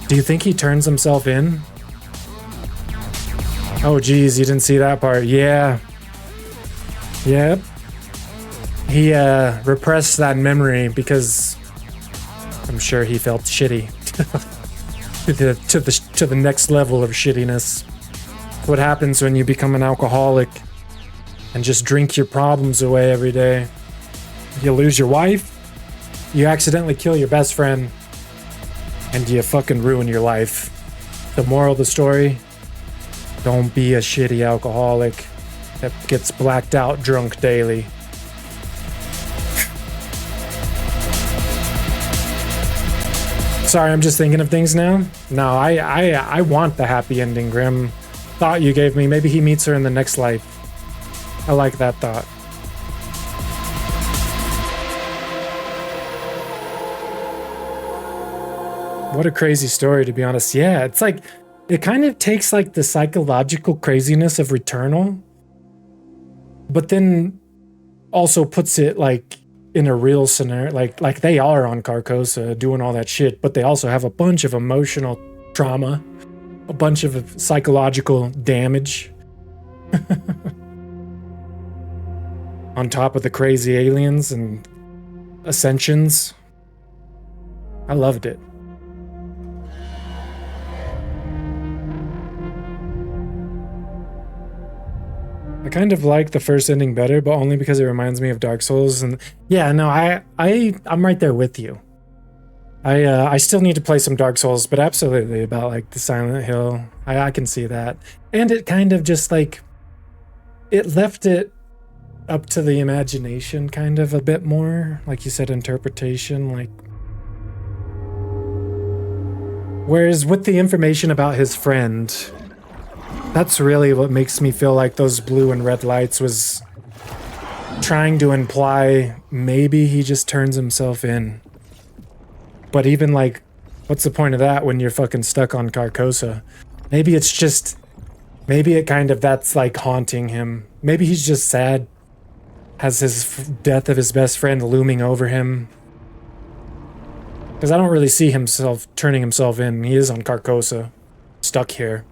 Do you think he turns himself in? Oh geez, you didn't see that part. Yeah. Yep. He repressed that memory because I'm sure he felt shitty to the next level of shittiness. What happens when you become an alcoholic and just drink your problems away every day? You lose your wife, you accidentally kill your best friend, and you fucking ruin your life. The moral of the story: don't be a shitty alcoholic that gets blacked out drunk daily. Sorry, I'm just thinking of things now. No, I want the happy ending, Grim. Thought you gave me. Maybe he meets her in the next life. I like that thought. What a crazy story, to be honest. Yeah, it's like, it kind of takes like the psychological craziness of Returnal, but then also puts it like in a real scenario, like they are on Carcosa doing all that shit, but they also have a bunch of emotional trauma, a bunch of psychological damage on top of the crazy aliens and ascensions. I loved it. I kind of like the first ending better, but only because it reminds me of Dark Souls. And yeah, no, I'm right there with you. I still need to play some Dark Souls, but absolutely about like the Silent Hill. I can see that. And it kind of just like it left it up to the imagination kind of a bit more, like you said, interpretation, like whereas with the information about his friend, that's really what makes me feel like those blue and red lights was trying to imply maybe he just turns himself in. But even like, what's the point of that when you're fucking stuck on Carcosa? Maybe it's just, maybe it kind of, that's like haunting him. Maybe he's just sad, has his death of his best friend looming over him. Because I don't really see himself turning himself in. He is on Carcosa, stuck here.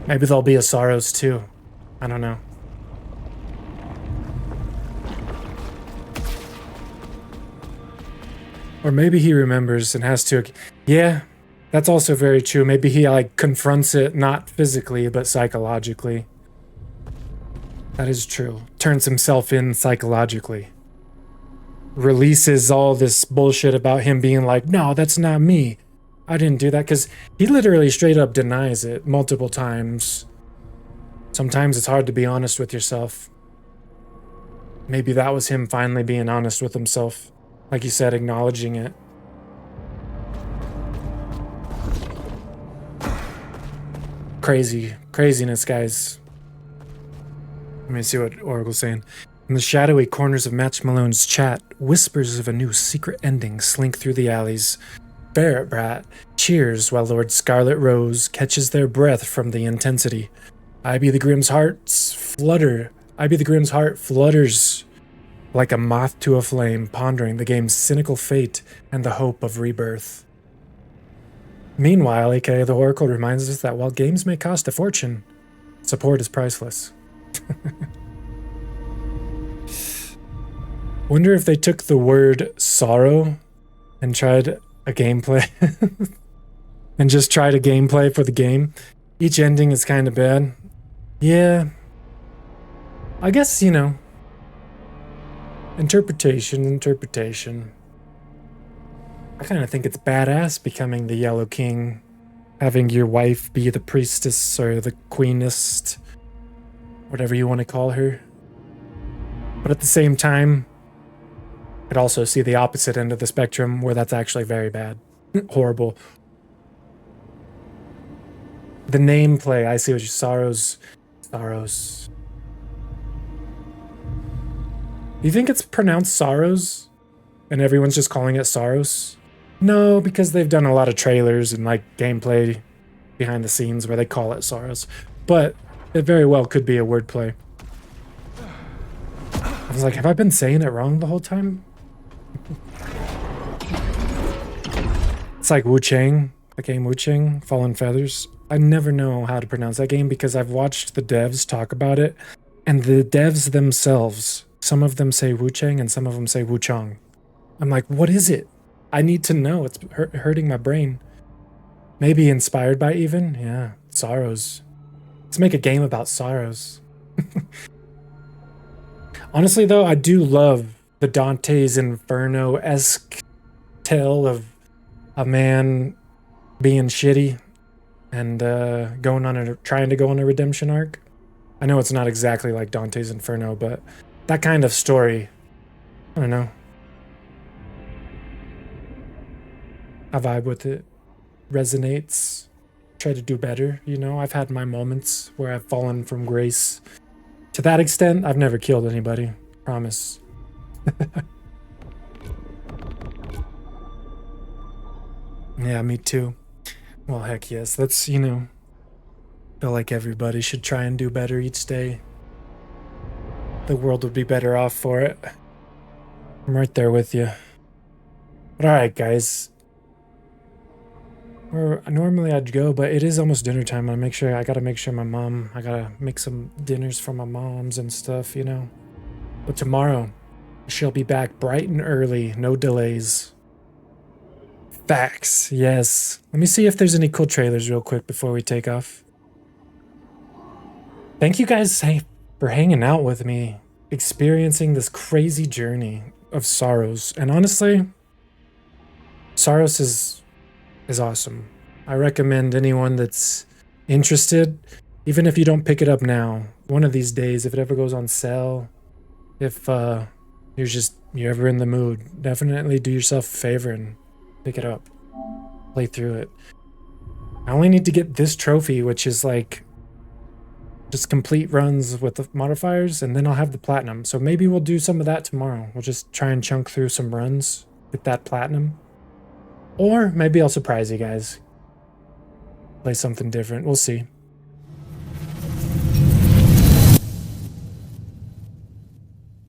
Maybe there'll be a SAROS too. I don't know. Or maybe he remembers and has to... Yeah, that's also very true. Maybe he like confronts it, not physically, but psychologically. That is true. Turns himself in psychologically. Releases all this bullshit about him being like, no, that's not me. I didn't do that, because he literally straight up denies it multiple times. Sometimes it's hard to be honest with yourself. Maybe that was him finally being honest with himself. Like you said, acknowledging it. Craziness, guys. Let me see what Oracle's saying. In the shadowy corners of Match Malone's chat, whispers of a new secret ending slink through the alleys. Barrett Brat cheers while Lord Scarlet Rose catches their breath from the intensity. I Be the Grimm's heart flutters like a moth to a flame, pondering the game's cynical fate and the hope of rebirth. Meanwhile, aka the Oracle reminds us that while games may cost a fortune, support is priceless. Wonder if they took the word sorrow and tried a gameplay and just tried a gameplay for the game. Each ending is kind of bad. Yeah. I guess, you know, interpretation. I kind of think it's badass becoming the Yellow King, having your wife be the priestess or the queenist, whatever you want to call her. But at the same time, I could also see the opposite end of the spectrum where that's actually very bad. Horrible. The nameplay, I see what you... SAROS. You think it's pronounced SAROS? And everyone's just calling it SAROS? No, because they've done a lot of trailers and like gameplay behind the scenes where they call it SAROS. But it very well could be a wordplay. I was like, have I been saying it wrong the whole time? It's like Wu Chang, the game Wu Chang, Fallen Feathers. I never know how to pronounce that game because I've watched the devs talk about it, and the devs themselves, some of them say Wu Chang and some of them say Wu Chang. I'm like, what is it? I need to know. It's hurting my brain. Maybe inspired by even? Yeah, SAROS. Let's make a game about SAROS. Honestly, though, I do love the Dante's Inferno-esque tale of a man being shitty and trying to go on a redemption arc. I know it's not exactly like Dante's Inferno, but that kind of story, I don't know. I vibe with it. Resonates. Try to do better, you know? I've had my moments where I've fallen from grace. To that extent, I've never killed anybody. Promise. Yeah, me too. Well, heck yes. That's, you know, feel like everybody should try and do better each day. The world would be better off for it. I'm right there with you. But alright, guys. Normally I'd go, but it is almost dinner time. I gotta make sure I gotta make some dinners for my moms and stuff, you know. But tomorrow, she'll be back bright and early, no delays. Facts, yes. Let me see if there's any cool trailers real quick before we take off. Thank you guys for hanging out with me, experiencing this crazy journey of SAROS. And honestly, SAROS is awesome. I recommend anyone that's interested, even if you don't pick it up now, one of these days, if it ever goes on sale, if you're ever in the mood, definitely do yourself a favor and pick it up. Play through it. I only need to get this trophy, which is like just complete runs with the modifiers, and then I'll have the platinum. So maybe we'll do some of that tomorrow. We'll just try and chunk through some runs, get that platinum. Or maybe I'll surprise you guys. Play something different. We'll see.